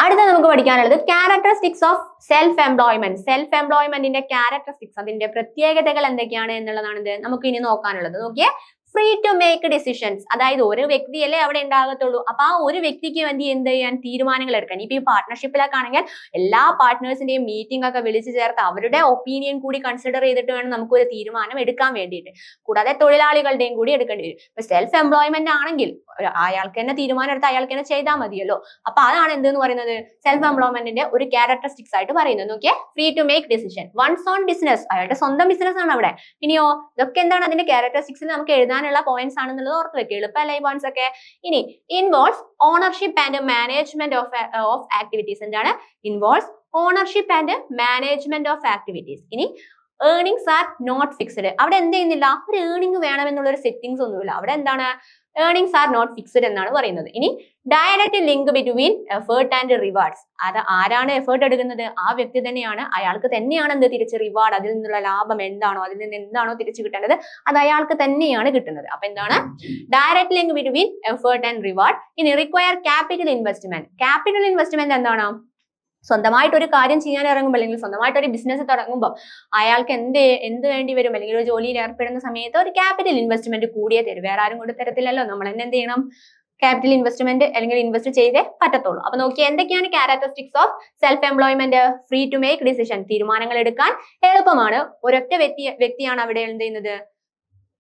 Speaker 1: അടുത്ത നമുക്ക് പഠിക്കാനുള്ളത് characteristics of self employment. Self എംപ്ലോയ്മെന്റിന്റെ ക്യാരക്ടറിസ്റ്റിക്സ്, അതിന്റെ പ്രത്യേകതകൾ എന്തൊക്കെയാണ് എന്നുള്ളതാണ് ഇത് നമുക്ക് ഇനി നോക്കാനുള്ളത്. നോക്കിയേ, ഫ്രീ ടു മേക്ക് ഡിസിഷൻസ്. അതായത് ഒരു വ്യക്തിയല്ലേ അവിടെ ഉണ്ടാകത്തുള്ളൂ. അപ്പൊ ആ ഒരു വ്യക്തിക്ക് വേണ്ടി എന്ത് ചെയ്യാൻ, തീരുമാനങ്ങൾ എടുക്കാൻ. ഇപ്പൊ ഈ പാർട്ട്ണർഷിപ്പിലൊക്കെ ആണെങ്കിൽ എല്ലാ പാർട്ട്നേഴ്സിന്റെയും മീറ്റിംഗ് ഒക്കെ വിളിച്ചു ചേർത്ത് അവരുടെ ഒപ്പീനിയൻ കൂടി കൺസിഡർ ചെയ്തിട്ട് വേണം നമുക്കൊരു തീരുമാനം എടുക്കാൻ വേണ്ടിയിട്ട്. കൂടാതെ തൊഴിലാളികളുടെയും കൂടി എടുക്കേണ്ടി വരും. ഇപ്പൊ സെൽഫ് എംപ്ലോയ്മെന്റ് ആണെങ്കിൽ അയാൾക്ക് തന്നെ തീരുമാനം എടുത്ത് അയാൾക്ക് തന്നെ ചെയ്താൽ മതിയല്ലോ. അപ്പൊ അതാണ് എന്തെന്ന് പറയുന്നത് സെൽഫ് എംപ്ലോയ്മെന്റിന്റെ ഒരു ക്യാരക്ടറിസ്റ്റിക്സ് ആയിട്ട് പറയുന്നത്. നോക്കിയേ, free to make decision, one's own business. അയാളുടെ സ്വന്തം ബിസിനസ് ആണ് അവിടെ. ഇനിയോ ഇതൊക്കെ എന്താണ് അതിന്റെ ക്യാരക്ടറിസ്റ്റിക്സിൽ നമുക്ക് എഴുതാനുള്ള പോയിന്റ്സ് ആണെന്നുള്ളത് ഓർത്ത് വെക്കുക. എളുപ്പമല്ല ഈ പോയിന്റ്സ് ഒക്കെ. ഇനി involves ownership and management of activities. എന്താണ് involves ownership and management of activities. ഇനി ഏർണിങ്സ് ആർ നോട്ട് ഫിക്സ്ഡ്. അവിടെ എന്ത് ചെയ്യുന്നില്ല, ഒരു ഏർണിംഗ് വേണമെന്നുള്ള ഒരു സെറ്റിംഗ്സ് ഒന്നുമില്ല. അവിടെ എന്താണ്, ഏർണിങ്സ് ആർ നോട്ട് ഫിക്സ്ഡ് എന്നാണ് പറയുന്നത്. ഇനി direct link between effort and rewards. അത് ആരാണ് എഫേർട്ട് എടുക്കുന്നത്, ആ വ്യക്തി തന്നെയാണ്. അയാൾക്ക് തന്നെയാണ് എന്ത് തിരിച്ച് റിവാർഡ്, അതിൽ നിന്നുള്ള ലാഭം എന്താണോ, അതിൽ നിന്ന് എന്താണോ തിരിച്ചു കിട്ടേണ്ടത് അത് അയാൾക്ക് തന്നെയാണ് കിട്ടുന്നത്. അപ്പൊ എന്താണ് direct link between effort and reward. ഇനി require capital investment. Capital investment എന്താണ്, സ്വന്തമായിട്ട് ഒരു കാര്യം ചെയ്യാൻ ഇറങ്ങുമ്പോൾ അല്ലെങ്കിൽ സ്വന്തമായിട്ട് ഒരു ബിസിനസ് തുടങ്ങുമ്പോൾ അയാൾക്ക് എന്ത് വേണ്ടി വരും, അല്ലെങ്കിൽ ഒരു ജോലിയിൽ ഏർപ്പെടുന്ന സമയത്ത് ഒരു ക്യാപിറ്റൽ ഇൻവെസ്റ്റ്മെന്റ് കൂടിയേ തരും. വേറെ ആരും കൊണ്ട് തരത്തില്ലല്ലോ. നമ്മൾ തന്നെ എന്ത് ചെയ്യണം, ക്യാപിറ്റൽ ഇൻവെസ്റ്റ്മെന്റ് അല്ലെങ്കിൽ ഇൻവെസ്റ്റ് ചെയ്തേ പറ്റത്തുള്ളൂ. അപ്പൊ നോക്കിയാൽ എന്തൊക്കെയാണ് characteristics of self employment. Free to make decision, തീരുമാനങ്ങൾ എടുക്കാൻ എളുപ്പമാണ്. ഒരൊറ്റ വ്യക്തിയാണ് അവിടെ എന്ത് ചെയ്യുന്നത്,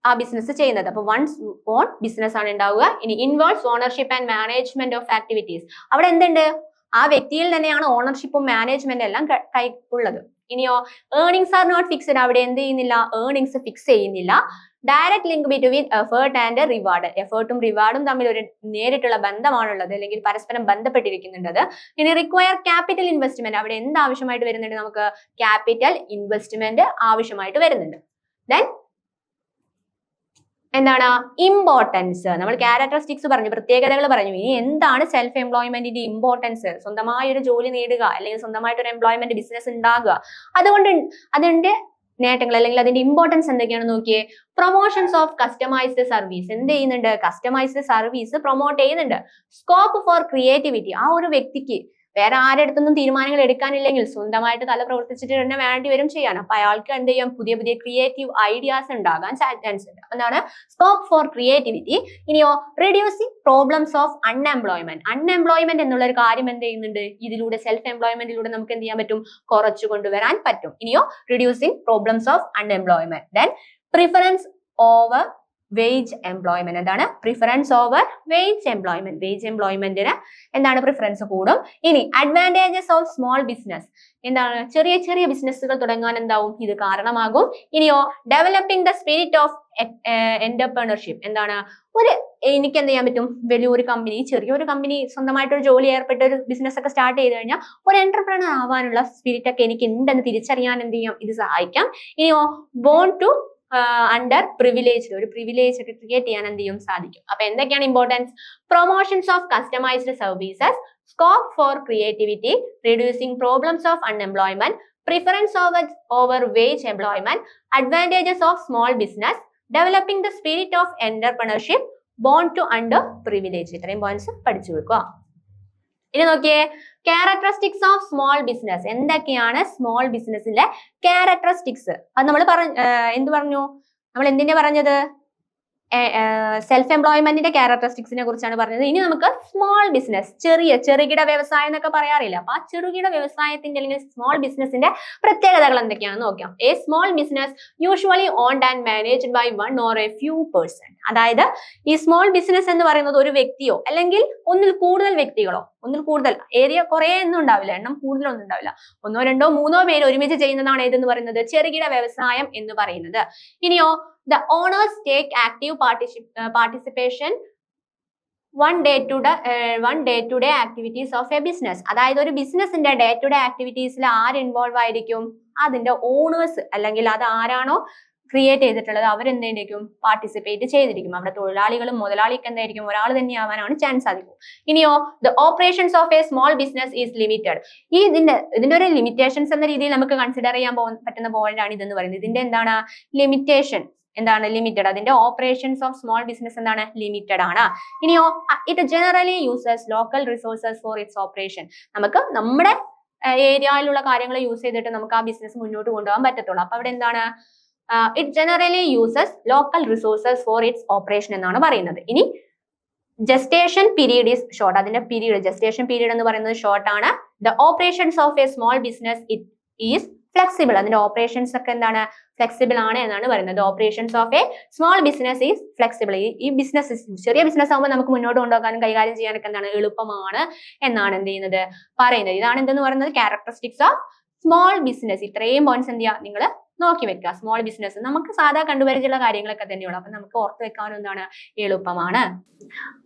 Speaker 1: ആ ബിസിനസ് ചെയ്യുന്നത്. അപ്പൊ വൺസ് ഓൺ ബിസിനസ് ആണ് ഉണ്ടാവുക. ഇനി involves ownership and management of activities. അവിടെ എന്തുണ്ട്, ആ വ്യക്തിയിൽ തന്നെയാണ് ഓണർഷിപ്പും മാനേജ്മെന്റ് എല്ലാം കൈക്കുള്ളത്. ഇനിയോ ഏർണിങ്സ് ആർ നോട്ട് ഫിക്സ്ഡ്. അവിടെ എന്ത് ചെയ്യുന്നില്ല, ഏർണിങ്സ് ഫിക്സ് ചെയ്യുന്നില്ല. Direct link between effort and reward. എഫേർട്ടും റിവാർഡും തമ്മിൽ ഒരു നേരിട്ടുള്ള ബന്ധമാണുള്ളത്, അല്ലെങ്കിൽ പരസ്പരം ബന്ധപ്പെട്ടിരിക്കുന്നുണ്ട്. ഇനി റിക്വയർ ക്യാപിറ്റൽ ഇൻവെസ്റ്റ്മെന്റ്. അവിടെ എന്ത് ആവശ്യമായിട്ട് വരുന്നുണ്ട്, നമുക്ക് ക്യാപിറ്റൽ ഇൻവെസ്റ്റ്മെന്റ് ആവശ്യമായിട്ട് വരുന്നുണ്ട്. ദെൻ എന്താണ് ഇമ്പോർട്ടൻസ്. നമ്മൾ ക്യാരക്ടറിസ്റ്റിക്സ് പറഞ്ഞു, പ്രത്യേകതകൾ പറഞ്ഞു. ഇനി എന്താണ് സെൽഫ് എംപ്ലോയ്മെന്റിന്റെ ഇമ്പോർട്ടൻസ്, സ്വന്തമായ ഒരു ജോലി നേടുക അല്ലെങ്കിൽ സ്വന്തമായിട്ട് ഒരു എംപ്ലോയ്മെന്റ് ബിസിനസ് ഉണ്ടാകുക. അതുകൊണ്ട് അതിന്റെ നേട്ടങ്ങൾ അല്ലെങ്കിൽ അതിന്റെ ഇമ്പോർട്ടൻസ് എന്തൊക്കെയാണെന്ന് നോക്കിയേ. Promotions of customised service. എന്ത് ചെയ്യുന്നുണ്ട്, കസ്റ്റമൈസ്ഡ് സർവീസ് പ്രൊമോട്ട് ചെയ്യുന്നുണ്ട്. Scope for creativity. ആ ഒരു വ്യക്തിക്ക് വേറെ ആരെടുത്തൊന്നും തീരുമാനങ്ങൾ എടുക്കാനില്ലെങ്കിൽ സ്വന്തമായിട്ട് തല പ്രവർത്തിച്ചിട്ട് തന്നെ വേണ്ടി വരും ചെയ്യാൻ. അപ്പൊ അയാൾക്ക് എന്ത് ചെയ്യാം, പുതിയ പുതിയ ക്രിയേറ്റീവ് ഐഡിയാസ് ഉണ്ടാകാൻ ചാൻസ് ഉണ്ട്. എന്താണ് സ്കോപ്പ് ഫോർ ക്രിയേറ്റിവിറ്റി. ഇനിയോ reducing problems of unemployment. Unemployment എന്നുള്ള ഒരു കാര്യം എന്ത് ചെയ്യുന്നുണ്ട്, ഇതിലൂടെ സെൽഫ് എംപ്ലോയ്മെന്റിലൂടെ നമുക്ക് എന്ത് ചെയ്യാൻ പറ്റും, കുറച്ചു കൊണ്ടുവരാൻ പറ്റും. ഇനിയോ reducing problems of unemployment. Then preference over wage employment. എന്താണ് preference over wage employment. Wage എംപ്ലോയ്മെന്റിന് എന്താണ് പ്രിഫറൻസ് കൂടും. ഇനി അഡ്വാൻറ്റേജസ് ഓഫ് സ്മോൾ ബിസിനസ്. എന്താണ് ചെറിയ ചെറിയ ബിസിനസ്സുകൾ തുടങ്ങാൻ എന്താവും ഇത് കാരണമാകും. ഇനിയോ developing the spirit of entrepreneurship. എന്താണ് എനിക്ക് എന്ത് ചെയ്യാൻ പറ്റും, വലിയൊരു കമ്പനി, ചെറിയൊരു കമ്പനി, സ്വന്തമായിട്ടൊരു ജോലി ഏർപ്പെട്ട ഒരു ബിസിനസ് ഒക്കെ സ്റ്റാർട്ട് ചെയ്ത് കഴിഞ്ഞാൽ ഒരു എന്റർപ്രണർ ആവാനുള്ള സ്പിരിറ്റ് ഒക്കെ എനിക്ക് ഉണ്ടെന്ന് തിരിച്ചറിയാൻ എന്ത് ചെയ്യാം, ഇത് സഹായിക്കാം. ഇനിയോ ബോൺ ടു അണ്ടർ പ്രിവിലേജ്ഡ്, ഒരു പ്രിവിലേജ് ഒക്കെ ക്രിയേറ്റ് ചെയ്യാൻ എന്ത് ചെയ്യും സാധിക്കും. അപ്പൊ എന്തൊക്കെയാണ് importance? Promotions of customised services, scope for creativity, reducing problems of unemployment, preference over wage employment, advantages of small business, developing the spirit of entrepreneurship, born to underprivilege. ഇത്രയും പോയിന്റ്സ് പഠിച്ചു വെക്കുക. ഇനി നോക്കിയേ, ക്യാരക്ടറിസ്റ്റിക്സ് ഓഫ് സ്മോൾ ബിസിനസ്. എന്തൊക്കെയാണ് സ്മോൾ ബിസിനസിന്റെ ക്യാരക്ടറിസ്റ്റിക്സ്? അത് നമ്മൾ എന്ത് പറഞ്ഞു? നമ്മൾ എന്തിന്റെ പറഞ്ഞത്? സെൽഫ് എംപ്ലോയ്മെന്റിന്റെ ക്യാരക്ടറിസ്റ്റിക്സിനെ കുറിച്ചാണ് പറഞ്ഞത്. ഇനി നമുക്ക് സ്മോൾ ബിസിനസ്, ചെറുകിട വ്യവസായം എന്നൊക്കെ പറയാറില്ല. അപ്പൊ ആ ചെറുകിട വ്യവസായത്തിന്റെ അല്ലെങ്കിൽ സ്മോൾ ബിസിനസിന്റെ പ്രത്യേകതകൾ എന്തൊക്കെയാണെന്ന് നോക്കാം. A small business usually owned and managed by one or a few person. അതായത് ഈ സ്മോൾ ബിസിനസ് എന്ന് പറയുന്നത് ഒരു വ്യക്തിയോ അല്ലെങ്കിൽ ഒന്നിൽ കൂടുതൽ വ്യക്തികളോ, ഒന്നിൽ കൂടുതൽ ഏരിയ കുറെ ഒന്നും ഉണ്ടാവില്ല, എണ്ണം കൂടുതലൊന്നും ഉണ്ടാവില്ല, ഒന്നോ രണ്ടോ മൂന്നോ പേര് ഒരുമിച്ച് ചെയ്യുന്നതാണ് ഏതെന്ന് പറയുന്നത് ചെറുകിട വ്യവസായം എന്ന് പറയുന്നത്. ഇനിയോ, the owners take active participation one day to day activities of a business. അതായത് ഒരു ബിസിനസിന്റെ ഡേ ടു ഡേ ആക്ടിവിറ്റീസിൽ ആര് ഇൻവോൾവ് ആയിരിക്കും? അതിന്റെ ഓണേഴ്സ്, അല്ലെങ്കിൽ അത് ആരാണോ ക്രിയേറ്റ് ചെയ്തിട്ടുള്ളത് അവരെന്തായിരിക്കും? പാർട്ടിസിപ്പേറ്റ് ചെയ്തിരിക്കും. അവിടെ തൊഴിലാളികളും മുതലാളിക്ക് എന്തായിരിക്കും? ഒരാൾ തന്നെ ആവാനാണ് ചാൻസ് അധികം. ഇനിയോ, the operations of a small business is limited. ഇതിന്റെ ഒരു ലിമിറ്റേഷൻസ് എന്ന രീതിയിൽ നമുക്ക് കൺസിഡർ ചെയ്യാൻ പറ്റുന്ന പോയിന്റ് ആണ് ഇതെന്ന് പറയുന്നത്. ഇതിന്റെ എന്താണ് ലിമിറ്റേഷൻ? എന്താണ് ലിമിറ്റഡ്? അതിന്റെ ഓപ്പറേഷൻസ് ഓഫ് സ്മോൾ ബിസിനസ് എന്താണ്? ലിമിറ്റഡ് ആണ്. ഇനിയോ, it generally uses local resources four it's operation. നമുക്ക് നമ്മുടെ ഏരിയയിലുള്ള കാര്യങ്ങൾ യൂസ് ചെയ്തിട്ട് നമുക്ക് ആ ബിസിനസ് മുന്നോട്ട് കൊണ്ടുപോകാൻ പറ്റത്തുള്ളൂ. അപ്പൊ അവിടെ എന്താണ്? It generally uses local resources four it's operation എന്നാണ് പറയുന്നത്. ഇനി ജസ്റ്റേഷൻ പീരീഡ് ഈസ് ഷോർട്ട്. അതിന്റെ പീരീഡ്, ജസ്റ്റേഷൻ പീരീഡ് എന്ന് പറയുന്നത് ഷോർട്ട് ആണ്. The operations of A small business it is flexible. അതിന്റെ ഓപ്പറേഷൻസ് ഒക്കെ എന്താണ്? ഫ്ലെക്സിബിൾ ആണ് എന്നാണ് പറയുന്നത്. Operations of A small business is flexible. ഈ ബിസിനസ്, ചെറിയ ബിസിനസ് ആകുമ്പോൾ നമുക്ക് മുന്നോട്ട് കൊണ്ടുപോകാനും കൈകാര്യം ചെയ്യാനൊക്കെ എന്താണ്? എളുപ്പമാണ് എന്നാണ് എന്ത് ചെയ്യുന്നത്? പറയുന്നത്. ഇതാണ് എന്തെന്ന് പറയുന്നത്? Characteristics of small business. ഇത്രയും പോയിന്റ്സ് എന്ത് ചെയ്യുക? നിങ്ങൾ നോക്കി വെക്കുക. സ്മോൾ ബിസിനസ് നമുക്ക് സാധാ കണ്ടുപരിചയുള്ള കാര്യങ്ങളൊക്കെ തന്നെയുള്ളൂ. അപ്പൊ നമുക്ക് ഓർത്ത് വെക്കാനും എന്താണ്? എളുപ്പമാണ്.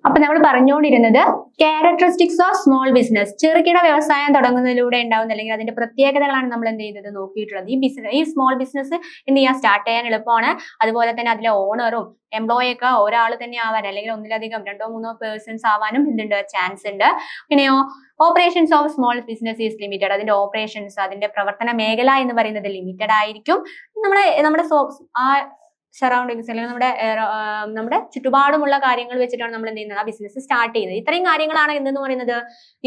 Speaker 1: അപ്പൊ നമ്മൾ പറഞ്ഞുകൊണ്ടിരുന്നത് ക്യാരക്ടറിസ്റ്റിക്സ് ഓഫ് സ്മോൾ ബിസിനസ്, ചെറുകിട വ്യവസായം തുടങ്ങുന്നതിലൂടെ ഉണ്ടാവുന്ന അല്ലെങ്കിൽ അതിന്റെ പ്രത്യേകതകളാണ് നമ്മൾ എന്ത് ചെയ്തത്? നോക്കിയിട്ടുള്ളത്. ഈ സ്മോൾ ബിസിനസ് എന്ത് ചെയ്യാൻ? സ്റ്റാർട്ട് ചെയ്യാൻ എളുപ്പമാണ്. അതുപോലെ തന്നെ അതിലെ ഓണറും എംപ്ലോയി ഒക്കെ ഒരാൾ തന്നെ ആവാൻ, അല്ലെങ്കിൽ ഒന്നിലധികം രണ്ടോ മൂന്നോ പേഴ്സൺസ് ആവാനും എന്തുണ്ട്? ചാൻസ് ഉണ്ട്. പിന്നെയോ, operations of small business is limited. അതിന്റെ ഓപ്പറേഷൻസ്, അതിന്റെ പ്രവർത്തന മേഖല എന്ന് പറയുന്നത് ലിമിറ്റഡ് ആയിരിക്കും. നമ്മുടെ ആ സറൗണ്ടിങ്സ് അല്ലെങ്കിൽ നമ്മുടെ ചുറ്റുപാടുമുള്ള കാര്യങ്ങൾ വെച്ചിട്ടാണ് നമ്മൾ എന്ത് ചെയ്യുന്നത്? ആ ബിസിനസ് സ്റ്റാർട്ട് ചെയ്യുന്നത്. ഇത്രയും കാര്യങ്ങളാണ് എന്തെന്ന് പറയുന്നത്?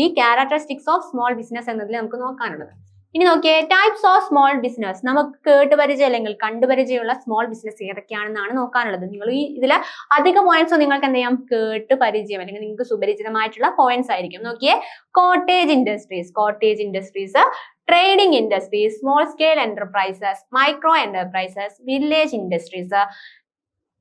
Speaker 1: ഈ ക്യാരക്ടറിസ്റ്റിക്സ് ഓഫ് സ്മോൾ ബിസിനസ് എന്നതിൽ നമുക്ക് നോക്കാനുള്ളത്. ഇനി നോക്കിയേ, ടൈപ്സ് ഓഫ് സ്മോൾ ബിസിനസ്. നമുക്ക് കേട്ടുപരിചയം അല്ലെങ്കിൽ കണ്ടുപരിചയമുള്ള സ്മോൾ ബിസിനസ് ഏതൊക്കെയാണെന്നാണ് നോക്കാനുള്ളത്. നിങ്ങൾ ഈ ഇതിലെ അധിക പോയിന്റ്സ് നിങ്ങൾക്ക് എന്ത് ചെയ്യാം? കേട്ട് പരിചയം അല്ലെങ്കിൽ നിങ്ങൾക്ക് സുപരിചിതമായിട്ടുള്ള പോയിന്റ്സ് ആയിരിക്കും. നോക്കിയേ, cottage industries, trading industries, small scale enterprises, micro enterprises, village industries,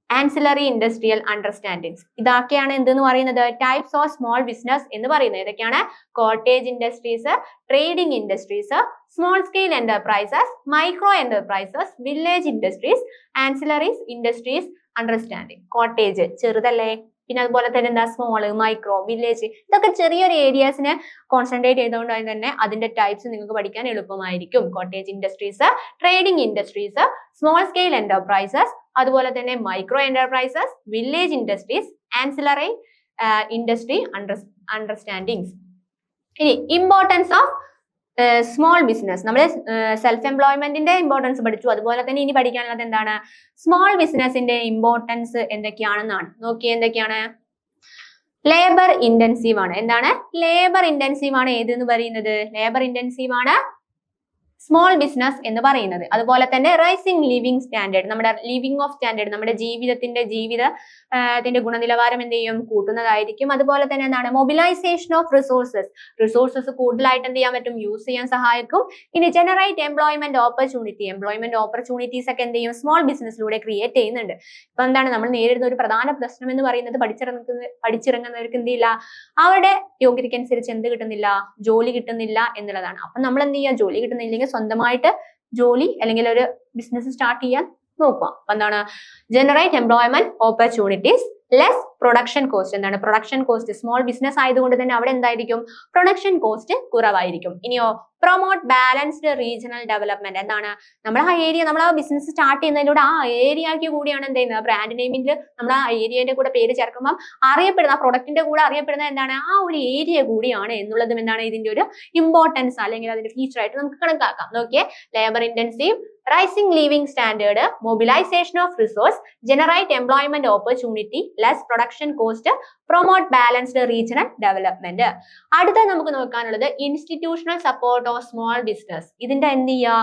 Speaker 1: ancillary industrial understandings. ഇതൊക്കെയാണ് എന്തെന്ന് പറയുന്നത്? ടൈപ്സ് ഓഫ് സ്മോൾ ബിസിനസ് എന്ന് പറയുന്നത്. ഇതൊക്കെയാണ് cottage industries, trading industries, small scale enterprises, micro enterprises, village industries, ancillaries industries understanding. Cottage ചെറുതല്ലേ? പിന്നെ അതുപോലെ തന്നെ എന്താ? സ്മോൾ, മൈക്രോ, വില്ലേജ്, ഇതൊക്കെ ചെറിയൊരു ഏരിയാസിനെ കോൺസെൻട്രേറ്റ് ചെയ്തുകൊണ്ട് തന്നെ അതിന്റെ ടൈപ്സ് നിങ്ങൾക്ക് പഠിക്കാൻ എളുപ്പമായിരിക്കും. Cottage industries, trading industries, small scale enterprises, അതുപോലെ തന്നെ micro enterprises, village industries, ancillary industry understandings. ഇനി ഇമ്പോർട്ടൻസ് ഓഫ് സ്മോൾ ബിസിനസ്. നമ്മൾ സെൽഫ് എംപ്ലോയ്മെന്റിന്റെ ഇമ്പോർട്ടൻസ് പഠിച്ചു. അതുപോലെ തന്നെ ഇനി പഠിക്കാനുള്ളത് എന്താണ്? സ്മോൾ ബിസിനസിന്റെ ഇമ്പോർട്ടൻസ് എന്തൊക്കെയാണെന്നാണ്. നോക്കിയേ, എന്തൊക്കെയാണ്? ലേബർ ഇന്റൻസീവ് ആണ്. എന്താണ്? ലേബർ ഇന്റൻസീവ് ആണ് ഏതെന്ന് പറയുന്നത്? ലേബർ ഇന്റൻസീവ് ആണ് സ്മോൾ ബിസിനസ് എന്ന് പറയുന്നത്. അതുപോലെ തന്നെ റൈസിംഗ് ലിവിംഗ് സ്റ്റാൻഡേർഡ്, നമ്മുടെ ലിവിംഗ് ഓഫ് സ്റ്റാൻഡേർഡ്, നമ്മുടെ ജീവിതത്തിന്റെ ഗുണനിലവാരം എന്ത് ചെയ്യും? കൂട്ടുന്നതായിരിക്കും. അതുപോലെ തന്നെ എന്താണ്? മൊബിലൈസേഷൻ ഓഫ് റിസോഴ്സസ് കൂടുതലായിട്ട് എന്ത് ചെയ്യാൻ പറ്റും? യൂസ് ചെയ്യാൻ സഹായിക്കും. ഇനി ജനറേറ്റ് എംപ്ലോയ്മെന്റ് ഓപ്പർച്യൂണിറ്റീസ് ഒക്കെ എന്ത് ചെയ്യും? സ്മോൾ ബിസിനസ്സിലൂടെ ക്രിയേറ്റ് ചെയ്യുന്നുണ്ട്. ഇപ്പൊ എന്താണ് നമ്മൾ നേരിടുന്ന ഒരു പ്രധാന പ്രശ്നം എന്ന് പറയുന്നത്? പഠിച്ചിറങ്ങുന്നവർക്ക് എന്ത് ചെയ്യില്ല? അവരുടെ യോഗ്യതയ്ക്ക് അനുസരിച്ച് എന്ത് കിട്ടുന്നില്ല? ജോലി കിട്ടുന്നില്ല എന്നുള്ളതാണ്. അപ്പൊ നമ്മൾ എന്ത് ചെയ്യുക? ജോലി കിട്ടുന്നില്ലെങ്കിൽ സ്വന്തമായിട്ട് ജോലി അല്ലെങ്കിൽ ഒരു ബിസിനസ് സ്റ്റാർട്ട് ചെയ്യാൻ നോക്കുക. അപ്പൊ എന്താണ്? Generate employment opportunities, less production cost. എന്താണ് പ്രൊഡക്ഷൻ കോസ്റ്റ്? സ്മോൾ ബിസിനസ് ആയതുകൊണ്ട് തന്നെ അവിടെ എന്തായിരിക്കും? പ്രൊഡക്ഷൻ കോസ്റ്റ് കുറവായിരിക്കും. ഇനിയോ പ്രൊമോട്ട് ബാലൻസ്ഡ് റീജിയണൽ ഡെവലപ്മെന്റ്. എന്താണ് നമ്മൾ ആ ഏരിയ, നമ്മൾ ആ ബിസിനസ് സ്റ്റാർട്ട് ചെയ്യുന്നതിലൂടെ ആ ഏരിയയ്ക്ക് കൂടിയാണ് എന്ത് ചെയ്യുന്നത്? ബ്രാൻഡ് നെയിമിൽ നമ്മൾ ആ ഏരിയയുടെ കൂടെ പേര് ചേർക്കുമ്പോൾ അറിയപ്പെടുന്ന, ആ പ്രൊഡക്റ്റിന്റെ കൂടെ അറിയപ്പെടുന്ന എന്താണ്? ആ ഒരു ഏരിയ കൂടിയാണ് എന്നുള്ളതും എന്താണ് ഇതിന്റെ ഒരു ഇമ്പോർട്ടൻസ് അല്ലെങ്കിൽ അതിന്റെ ഫീച്ചർ ആയിട്ട് നമുക്ക് കണക്കാക്കാം. നോക്കിയേ, labour intensive, rising living standard, mobilisation of resource, generate employment opportunity, less production cost, promote balanced regional development. അടുത്ത നമുക്ക് നോക്കാനുള്ളത് institutional support of small business. ഇതിന്റെ എന്ത് ചെയ്യുക?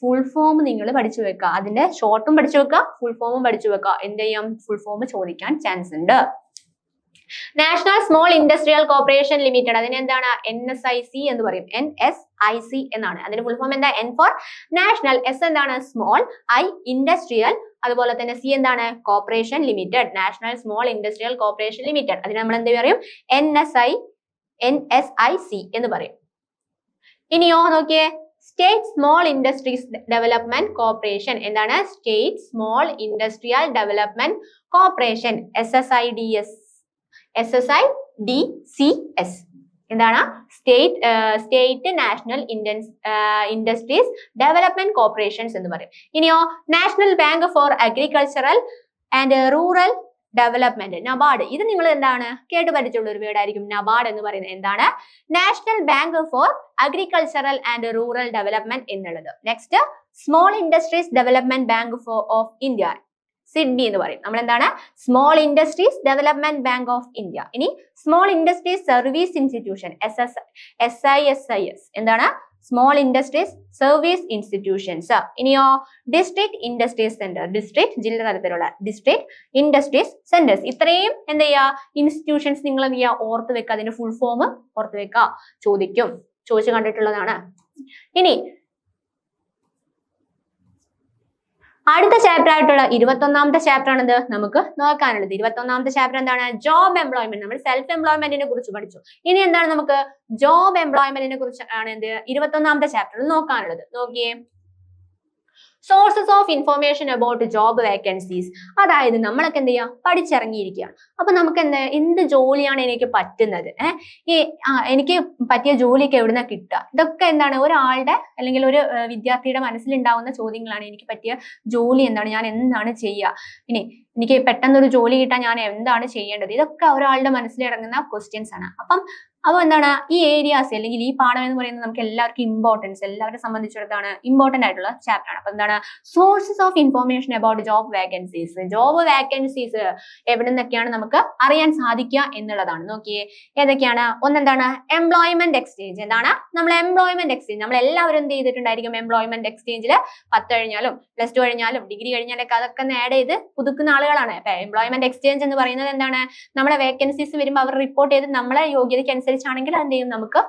Speaker 1: ഫുൾ ഫോം നിങ്ങൾ പഠിച്ചു വെക്കുക. അതിന്റെ ഷോർട്ടും പഠിച്ചു വെക്കുക, ഫുൾ ഫോമും പഠിച്ചു വെക്കുക. എന്ത് ചെയ്യാം? ഫുൾ ഫോം ചോദിക്കാൻ ചാൻസ് ഉണ്ട്. National small industrial corporation limited, അതിന് എന്താണ്? NSIC എന്ന് പറയും. NSIC എന്നാണ്. അതിന്റെ ഫുൾ ഫോം എന്താ? N ഫോർ നാഷണൽ, S എന്താണ്? സ്മോൾ, I ഇൻഡസ്ട്രിയൽ, അതുപോലെ തന്നെ C എന്താണ്? Corporation limited. National small industrial corporation limited. അതിന് നമ്മൾ എന്ത് പറയും? NSIC എന്ന് പറയും. ഇനിയോ നോക്കിയേ, state small industries development corporation. എന്താണ്? State small industrial development corporation, SSIDCS. എന്താണ്? State national industries development corporations എന്ന് പറയും. ഇനിയോ national bank for agricultural and rural development, NABARD. ഇത് നിങ്ങൾ എന്താണ് കേട്ട് പരിചയമുള്ള ഒരു വേർഡായിരിക്കും, നബാർഡ് എന്ന് പറയുന്നത്. എന്താണ്? National bank for agricultural and rural development എന്നുള്ളത്. Next, small industries development bank of India, SIDBI എന്ന് പറയും. നമ്മൾ എന്താണ്? Small industries development bank of India. ഇനി small industries service institution, SISIS. എന്താണ്? Small industries service institutions. ഇനിയോ ഡിസ്ട്രിക്ട് ഇൻഡസ്ട്രീസ് സെന്റർ, ഡിസ്ട്രിക്ട് ജില്ല തലത്തിലുള്ള ഡിസ്ട്രിക്ട് ഇൻഡസ്ട്രീസ് സെന്റേഴ്സ്. ഇത്രയും എന്ത് ചെയ്യുക? ഇൻസ്റ്റിറ്റ്യൂഷൻസ് നിങ്ങൾ എന്ത് ചെയ്യുക? ഓർത്ത് വെക്കുക. അതിന്റെ ഫുൾ ഫോം ഓർത്ത് വെക്കുക. ചോദിച്ചു കണ്ടിട്ടുള്ളതാണ്. ഇനി അടുത്ത ചാപ്റ്റർ ആയിട്ടുള്ള 21ാമത്തെ ചാപ്റ്റർ ആണിത് നമുക്ക് നോക്കാനുള്ളത്. 21ാമത്തെ ചാപ്റ്റർ എന്താണ്? Job employment. നമ്മൾ സെൽഫ് എംപ്ലോയ്മെന്റിനെ കുറിച്ച് പഠിച്ചു. ഇനി എന്താണ് നമുക്ക് ജോബ് എംപ്ലോയ്മെന്റിനെ കുറിച്ച് ആണ് എന്ത് 21ാമത്തെ ചാപ്റ്ററിൽ നോക്കാനുള്ളത്. നോക്കിയേ, sources of information about job vacancies. അതായത് നമ്മളൊക്കെ എന്ത് ചെയ്യുക? പഠിച്ചിറങ്ങിയിരിക്കുകയാണ്. അപ്പൊ നമുക്ക് എന്ത് ജോലിയാണ് എനിക്ക് പറ്റുന്നത്, എനിക്ക് പറ്റിയ ജോലിയൊക്കെ എവിടുന്ന കിട്ടുക, ഇതൊക്കെ എന്താണ് ഒരാളുടെ അല്ലെങ്കിൽ ഒരു വിദ്യാർത്ഥിയുടെ മനസ്സിലുണ്ടാവുന്ന ചോദ്യങ്ങളാണ്. എനിക്ക് പറ്റിയ ജോലി എന്താണ്, ഞാൻ എന്താണ് ചെയ്യുക, ഇനി എനിക്ക് പെട്ടെന്നൊരു ജോലി കിട്ടാൻ ഞാൻ എന്താണ് ചെയ്യേണ്ടത്, ഇതൊക്കെ ഒരാളുടെ മനസ്സിലിറങ്ങുന്ന ക്വസ്റ്റ്യൻസ് ആണ്. അപ്പോൾ എന്താണ് ഈ ഏരിയാസ് അല്ലെങ്കിൽ ഈ പാഠം എന്ന് പറയുന്നത് നമുക്ക് എല്ലാവർക്കും ഇമ്പോർട്ടൻസ്, എല്ലാവരെ സംബന്ധിച്ചിടത്താണ് ഇമ്പോർട്ടന്റ് ആയിട്ടുള്ള ചാപ്റ്റർ ആണ്. അപ്പൊ എന്താണ് sources of information about job vacancies. Job vacancies എവിടെ നിന്നൊക്കെയാണ് നമുക്ക് അറിയാൻ സാധിക്കുക എന്നുള്ളതാണ്. നോക്കിയേ, ഏതൊക്കെയാണ്? ഒന്നെന്താണ്? Employment exchange. എന്താണ്? നമ്മൾ എംപ്ലോയ്മെന്റ് എക്സ്ചേഞ്ച്, നമ്മൾ എല്ലാവരും എന്ത് ചെയ്തിട്ടുണ്ടായിരിക്കും? എംപ്ലോയ്മെന്റ് എക്സ്ചേഞ്ചിൽ 10 കഴിഞ്ഞാലും +2 കഴിഞ്ഞാലും ഡിഗ്രി കഴിഞ്ഞാലൊക്കെ അതൊക്കെ ആഡ് ചെയ്ത് പുതുക്കുന്ന ആളുകളാണ്. അപ്പൊ എംപ്ലോയ്മെന്റ് എക്സ്ചേഞ്ച് എന്ന് പറയുന്നത് എന്താണ്? നമ്മളെ വേക്കൻസീസ് വരുമ്പോൾ അവർ റിപ്പോർട്ട് ചെയ്ത് നമ്മളെ യോഗ്യതയ്ക്ക് അനുസരിച്ചാണെങ്കിൽ എന്ത് ചെയ്യും? നമുക്ക്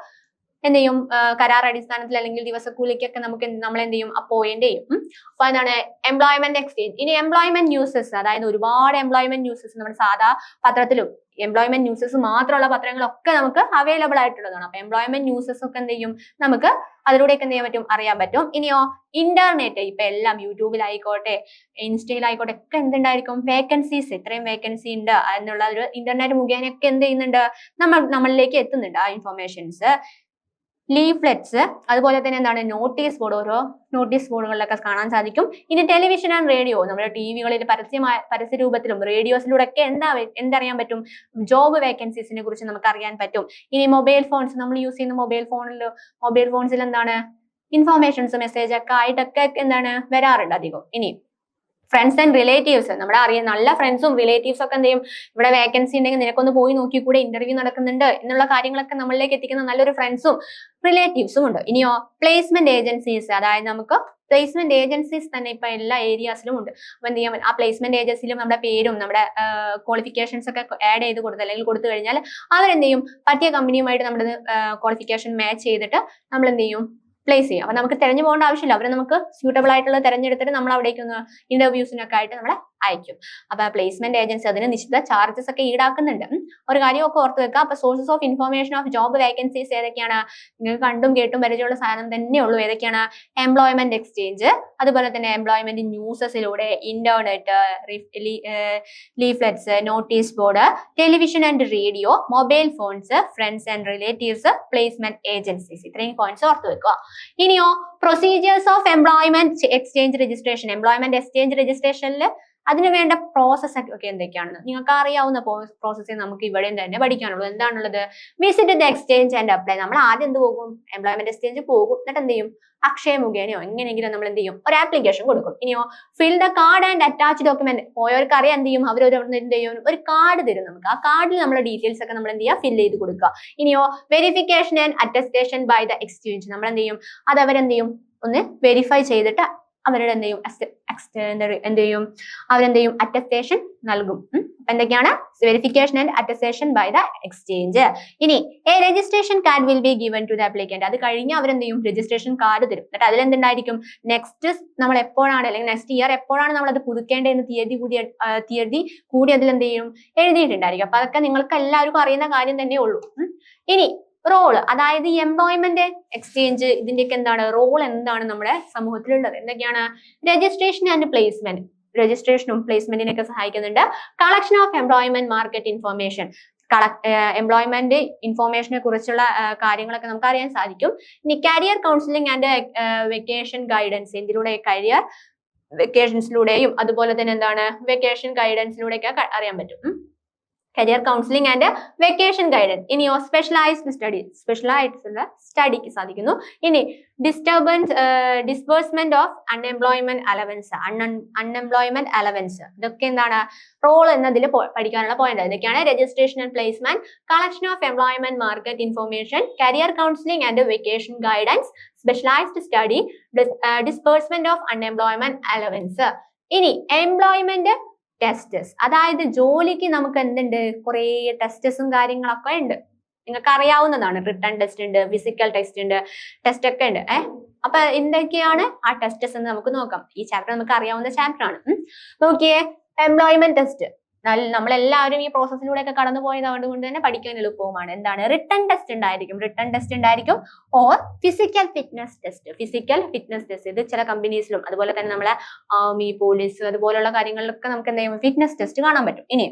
Speaker 1: എന്ത് ചെയ്യും? കരാർ അടിസ്ഥാനത്തിൽ അല്ലെങ്കിൽ ദിവസക്കൂലിക്കൊക്കെ നമുക്ക് നമ്മൾ എന്ത് ചെയ്യും? അപ്പോയിന്റ് ചെയ്യും. അപ്പൊ എന്താണ് എംപ്ലോയ്മെന്റ് എക്സ്ചേഞ്ച്. ഇനി എംപ്ലോയ്മെന്റ് ന്യൂസസ്, അതായത് ഒരുപാട് എംപ്ലോയ്മെന്റ് ന്യൂസസ് നമ്മുടെ സാധാ പത്രത്തിലും എംപ്ലോയ്മെന്റ് ന്യൂസസ് മാത്രമുള്ള പത്രങ്ങളൊക്കെ നമുക്ക് അവൈലബിൾ ആയിട്ടുള്ളതാണ്. അപ്പൊ എംപ്ലോയ്മെന്റ് ന്യൂസസ് ഒക്കെ എന്ത് ചെയ്യും? നമുക്ക് അതിലൂടെയൊക്കെ എന്ത് ചെയ്യാൻ പറ്റും? അറിയാൻ പറ്റും. ഇനിയോ ഇന്റർനെറ്റ്, ഇപ്പൊ എല്ലാം യൂട്യൂബിലായിക്കോട്ടെ ഇൻസ്റ്റയിലായിക്കോട്ടെ ഒക്കെ എന്തുണ്ടായിരിക്കും? വേക്കൻസീസ്, ഇത്രയും വേക്കൻസി ഉണ്ട് എന്നുള്ള ഒരു ഇന്റർനെറ്റ് മുഖേനയൊക്കെ എന്ത് ചെയ്യുന്നുണ്ട്? നമ്മളിലേക്ക് എത്തുന്നുണ്ട് ആ ഇൻഫർമേഷൻസ്. ലീഫ്ലെറ്റ്സ്, അതുപോലെ തന്നെ എന്താണ് നോട്ടീസ് ബോർഡ്, ഓരോ നോട്ടീസ് ബോർഡുകളിലൊക്കെ കാണാൻ സാധിക്കും. ഇനി ടെലിവിഷൻ ആൻഡ് റേഡിയോ, നമ്മുടെ ടിവികളിൽ പരസ്യ രൂപത്തിലും റേഡിയോസിലൂടെ ഒക്കെ എന്തറിയാൻ പറ്റും? ജോബ് വേക്കൻസീസിനെ കുറിച്ച് നമുക്ക് അറിയാൻ പറ്റും. ഇനി മൊബൈൽ ഫോൺസ്, നമ്മൾ യൂസ് ചെയ്യുന്ന മൊബൈൽ ഫോൺസിൽ എന്താണ് ഇൻഫോർമേഷൻസ് മെസ്സേജ് ഒക്കെ ആയിട്ടൊക്കെ എന്താണ് വരാറുണ്ട് അധികം. ഇനി ഫ്രണ്ട്സ് ആൻഡ് റിലേറ്റീവ്സ്, നമ്മുടെ നല്ല ഫ്രണ്ട്സും റിലേറ്റീവ്സും ഒക്കെ എന്ത് ചെയ്യും? ഇവിടെ വേക്കൻസി ഉണ്ടെങ്കിൽ നിനക്കൊന്ന് പോയി നോക്കി കൂടെ, ഇന്റർവ്യൂ നടക്കുന്നുണ്ട് എന്നുള്ള കാര്യങ്ങളൊക്കെ നമ്മളിലേക്ക് എത്തിക്കുന്ന നല്ലൊരു ഫ്രണ്ട്സും റിലേറ്റീവ്സും ഉണ്ട്. ഇനിയോ പ്ലേസ്മെന്റ് ഏജൻസീസ്, അതായത് നമുക്ക് പ്ലേസ്മെന്റ് ഏജൻസീസ് തന്നെ ഇപ്പൊ എല്ലാ ഏരിയാസിലും ഉണ്ട്. അപ്പൊ എന്ത് ചെയ്യാൻ? ആ പ്ലേസ്മെന്റ് ഏജൻസിയിലും നമ്മുടെ പേരും നമ്മുടെ ക്വാളിഫിക്കേഷൻസ് ഒക്കെ ആഡ് ചെയ്ത് കൊടുത്ത് അല്ലെങ്കിൽ കൊടുത്തു കഴിഞ്ഞാൽ അവരെന്ത് ചെയ്യും? പറ്റിയ കമ്പനിയുമായിട്ട് നമ്മുടെ ക്വാളിഫിക്കേഷൻ മാച്ച് ചെയ്തിട്ട് നമ്മൾ എന്ത് ചെയ്യും? പ്ലേസ് ചെയ്യും. അപ്പൊ നമുക്ക് തിരഞ്ഞു പോകേണ്ട ആവശ്യമില്ല. അവരെ നമുക്ക് സ്യൂട്ടബിൾ ആയിട്ടുള്ള തിരഞ്ഞെടുത്തിട്ട് നമ്മൾ അവിടേക്ക് ഒന്ന് ഇന്റർവ്യൂസിനൊക്കെ ആയിട്ട് നമ്മളെ അയക്കും. അപ്പൊ പ്ലേസ്മെന്റ് ഏജൻസി അതിന് നിശ്ചിത ചാർജസ് ഒക്കെ ഈടാക്കുന്നുണ്ട്. ഒരു കാര്യമൊക്കെ ഓർത്ത് വെക്കുക. അപ്പൊ sources of information of job vacancies ഏതൊക്കെയാണ്? നിങ്ങൾക്ക് കണ്ടും കേട്ടും പരിചയമുള്ള സാധനം തന്നെയുള്ളൂ. ഏതൊക്കെയാണ്? എംപ്ലോയ്മെന്റ് എക്സ്ചേഞ്ച്, അതുപോലെ തന്നെ എംപ്ലോയ്മെന്റ് ന്യൂസസിലൂടെ, internet, leaflets, notice board, television and radio, mobile phones, friends and relatives, placement agencies. ഇത്രയും പോയിന്റ്സ് ഓർത്ത് വെക്കുക. ഇനിയോ procedures of employment exchange registration. Employment exchange രജിസ്ട്രേഷനിൽ അതിന് വേണ്ട പ്രോസസ് ഒക്കെ എന്തൊക്കെയാണെന്ന് നിങ്ങൾക്ക് അറിയാവുന്ന പ്രോസസ്സേ നമുക്ക് ഇവിടെയും തന്നെ പഠിക്കാനുള്ളൂ. എന്താണുള്ളത്? Visit the exchange and apply. നമ്മൾ ആദ്യം എന്ത് പോകും? എംപ്ലോയ്മെന്റ് എക്സ്ചേഞ്ച് പോകും. എന്നിട്ട് എന്ത് ചെയ്യും? അക്ഷയ മുഖേനയോ എങ്ങനെയെങ്കിലും നമ്മൾ എന്ത് ചെയ്യും? ഒരു ആപ്ലിക്കേഷൻ കൊടുക്കും. ഇനിയോ fill the card and attach document. പോയവർക്ക് അറിയാം എന്ത് ചെയ്യും? അവർ എന്ത് ചെയ്യും? ഒരു കാർഡ് തരും നമുക്ക്. ആ കാർഡിൽ നമ്മുടെ ഡീറ്റെയിൽസ് ഒക്കെ നമ്മൾ എന്ത് ചെയ്യുക? ഫിൽ ചെയ്ത് കൊടുക്കുക. ഇനിയോ verification and attestation by the exchange. നമ്മൾ എന്ത് ചെയ്യും? അത് അവരെന്ത് ചെയ്യും? ഒന്ന് വെരിഫൈ ചെയ്തിട്ട് അവരുടെ എന്ത് ചെയ്യും? അറ്റസ്റ്റേഷൻ നൽകും. എന്തൊക്കെയാണ്? Verification and attestation by the exchange. ഇനി a registration card will be given to the applicant. അത് കഴിഞ്ഞ് അവരെന്ത് ചെയ്യും? രജിസ്ട്രേഷൻ കാർഡ് തരും. എന്നിട്ട് അതിലെന്തുണ്ടായിരിക്കും? നെക്സ്റ്റ് നമ്മൾ എപ്പോഴാണ് അല്ലെങ്കിൽ നെക്സ്റ്റ് ഇയർ എപ്പോഴാണ് നമ്മൾ അത് പുതുക്കേണ്ടതെന്ന് തീയതി കൂടി അതിൽ എന്ത് ചെയ്യും? എഴുതിയിട്ടുണ്ടായിരിക്കും. അപ്പൊ അതൊക്കെ നിങ്ങൾക്ക് എല്ലാവർക്കും അറിയുന്ന കാര്യം തന്നെ ഉള്ളൂ. ഇനി റോള്, അതായത് ഈ എംപ്ലോയ്മെന്റ് എക്സ്ചേഞ്ച് ഇതിന്റെയൊക്കെ എന്താണ് റോൾ, എന്താണ് നമ്മുടെ സമൂഹത്തിലുള്ളത്? എന്തൊക്കെയാണ്? Registration and placement. രജിസ്ട്രേഷനും പ്ലേസ്മെന്റിനൊക്കെ സഹായിക്കുന്നുണ്ട്. Collection of employment market information. Employment ഇൻഫർമേഷനെ കുറിച്ചുള്ള കാര്യങ്ങളൊക്കെ നമുക്ക് അറിയാൻ സാധിക്കും. ഇനി career counselling and vacation guidance. ഇതിലൂടെ കരിയർ വെക്കേഷൻസിലൂടെയും അതുപോലെ തന്നെ എന്താണ് വെക്കേഷൻ ഗൈഡൻസിലൂടെയൊക്കെ അറിയാൻ പറ്റും. Career counselling and vacation guidance. ഇനിയോ സ്പെഷ്യലൈസ്ഡ് സ്റ്റഡി. സ്പെഷ്യലൈസ്ഡ് സ്റ്റഡിക്ക് സാധിക്കുന്നു. ഇനി disbursement of unemployment allowance. Unemployment allowance. ഇതൊക്കെ എന്താണ് റോൾ എന്നതിൽ പഠിക്കാനുള്ള പോയിന്റ്. ഇതൊക്കെയാണ് registration and placement, collection of employment market information, career counselling and vacation guidance, specialised study, disbursement of unemployment allowance. ഇനി എംപ്ലോയ്മെന്റ് ടെസ്റ്റസ്, അതായത് ജോലിക്ക് നമുക്ക് എന്തുണ്ട്? കുറെ ടെസ്റ്റസും കാര്യങ്ങളൊക്കെ ഉണ്ട്. നിങ്ങൾക്ക് അറിയാവുന്നതാണ്. റിട്ടൺ ടെസ്റ്റ് ഉണ്ട്, ഫിസിക്കൽ ടെസ്റ്റ് ഉണ്ട്, ടെസ്റ്റ് ഒക്കെ ഉണ്ട്. അപ്പൊ എന്തൊക്കെയാണ് ആ ടെസ്റ്റസ് എന്ന് നമുക്ക് നോക്കാം. ഈ ചാപ്റ്റർ നമുക്ക് അറിയാവുന്ന ചാപ്റ്റർ ആണ്. നോക്കിയേ, എംപ്ലോയ്മെന്റ് ടെസ്റ്റ് നമ്മളെല്ലാവരും ഈ പ്രോസസ്സിലൂടെ ഒക്കെ കടന്നു പോയത് അതുകൊണ്ട് തന്നെ പഠിക്കാൻ എളുപ്പവുമാണ്. എന്താണ്? റിട്ടൺ ടെസ്റ്റ് ഉണ്ടായിരിക്കും. Or physical fitness test. ഇത് ചില കമ്പനീസിലും അതുപോലെ തന്നെ നമ്മളെ ആർമി, പോലീസ് അതുപോലുള്ള കാര്യങ്ങളിലൊക്കെ നമുക്ക് എന്ത് ചെയ്യും? ഫിറ്റ്നസ് ടെസ്റ്റ് കാണാൻ പറ്റും. ഇനി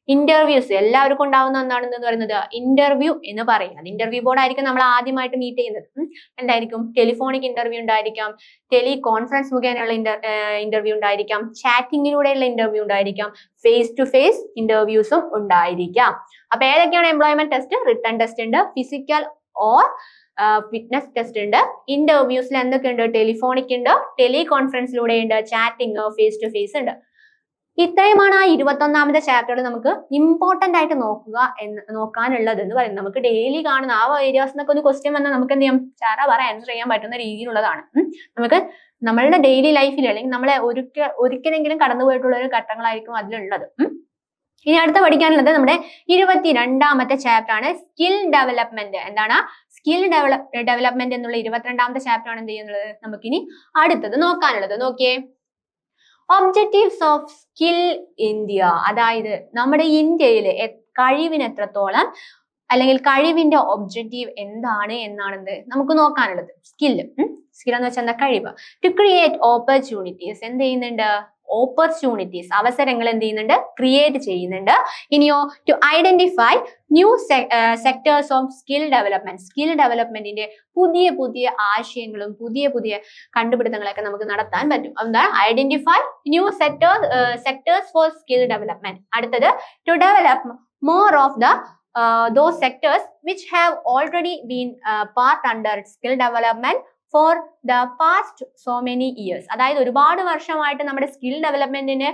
Speaker 1: ഇന്റർവ്യൂസ് എല്ലാവർക്കും ഉണ്ടാവുന്ന ഒന്നാണെന്ന് പറയുന്നത് ഇന്റർവ്യൂ എന്ന് പറയുന്നത്. ഇന്റർവ്യൂ ബോർഡ് ആയിരിക്കും നമ്മൾ ആദ്യമായിട്ട് മീറ്റ് ചെയ്യുന്നത്. എന്തായിരിക്കും? ടെലിഫോണിക് ഇന്റർവ്യൂ ഉണ്ടായിരിക്കാം, ടെലി കോൺഫറൻസ് മുഖേനയുള്ള ഇന്റർവ്യൂ ഉണ്ടായിരിക്കാം, ചാറ്റിങ്ങിലൂടെയുള്ള ഇന്റർവ്യൂ ഉണ്ടായിരിക്കാം, ഫേസ് ടു ഫേസ് ഇന്റർവ്യൂസും ഉണ്ടായിരിക്കാം. അപ്പൊ ഏതൊക്കെയാണ് എംപ്ലോയ്മെന്റ് ടെസ്റ്റ്? റിട്ടൺ ടെസ്റ്റ് ഉണ്ട്, ഫിസിക്കൽ ഓർ ഫിറ്റ്നസ് ടെസ്റ്റ് ഉണ്ട്, ഇന്റർവ്യൂസിൽ എന്തൊക്കെയുണ്ട്? ടെലിഫോണിക് ഉണ്ട്, ടെലി കോൺഫറൻസിലൂടെ ഉണ്ട്, ചാറ്റിംഗ്, ഫേസ് ടു ഫേസ് ഉണ്ട്. ഇത്രയുമാണ് ആ 21ാമത്തെ ചാപ്റ്ററിൽ നമുക്ക് ഇമ്പോർട്ടന്റ് ആയിട്ട് നോക്കാനുള്ളത് എന്ന് പറയുന്നത്. നമുക്ക് ഡെയിലി കാണുന്ന ആ ഏരിയാസിനൊക്കെ ഒരു ക്വസ്റ്റ്യൻ വന്നാൽ നമുക്ക് എന്ത് ചെയ്യാം? ആൻസർ ചെയ്യാൻ പറ്റുന്ന രീതിയിലുള്ളതാണ്. നമുക്ക് നമ്മളുടെ ഡെയിലി ലൈഫിൽ അല്ലെങ്കിൽ നമ്മളെ ഒരിക്കലെങ്കിലും കടന്നുപോയിട്ടുള്ള ഒരു ഘട്ടങ്ങളായിരിക്കും അതിലുള്ളത്. ഇനി അടുത്ത പഠിക്കാനുള്ളത് നമ്മുടെ 22ാമത്തെ ചാപ്റ്റർ ആണ് സ്കിൽ ഡെവലപ്മെന്റ്. എന്താണ്? സ്കിൽ ഡെവലപ്മെന്റ് എന്നുള്ള 22ാമത്തെ ചാപ്റ്റർ ആണ് എന്ത് ചെയ്യുന്നത്? നമുക്കിനി അടുത്തത് നോക്കാനുള്ളത്. നോക്കിയേ, ഒബ്ജക്റ്റീവ്സ് ഓഫ് സ്കിൽ ഇന്ത്യ. അതായത് നമ്മുടെ ഇന്ത്യയില് കഴിവിന് എത്രത്തോളം അല്ലെങ്കിൽ കഴിവിന്റെ ഒബ്ജക്റ്റീവ് എന്താണ് എന്നാണ് നമുക്ക് നോക്കാനുള്ളത്. സ്കിൽ എന്ന് വെച്ചാൽ എന്താ? കഴിവ്. To create opportunities. എന്ത് ചെയ്യുന്നുണ്ട്? ഓപ്പർച്യൂണിറ്റീസ്, അവസരങ്ങൾ എന്ത് ചെയ്യുന്നുണ്ട്? ക്രിയേറ്റ് ചെയ്യുന്നുണ്ട്. ഇനിയോ to identify new sectors of skill ഡെവലപ്മെന്റിന്റെ പുതിയ ആശയങ്ങളും പുതിയ കണ്ടുപിടുത്തങ്ങളൊക്കെ നമുക്ക് നടത്താൻ പറ്റും. എന്താണ്? Identify new sectors for skill development. അടുത്തത് to develop more of the those sectors which have already been part under skill development for the past so many years. അതായത് ഒരുപാട് വർഷമായിട്ട് നമ്മുടെ സ്കിൽ ഡെവലപ്മെന്റിന്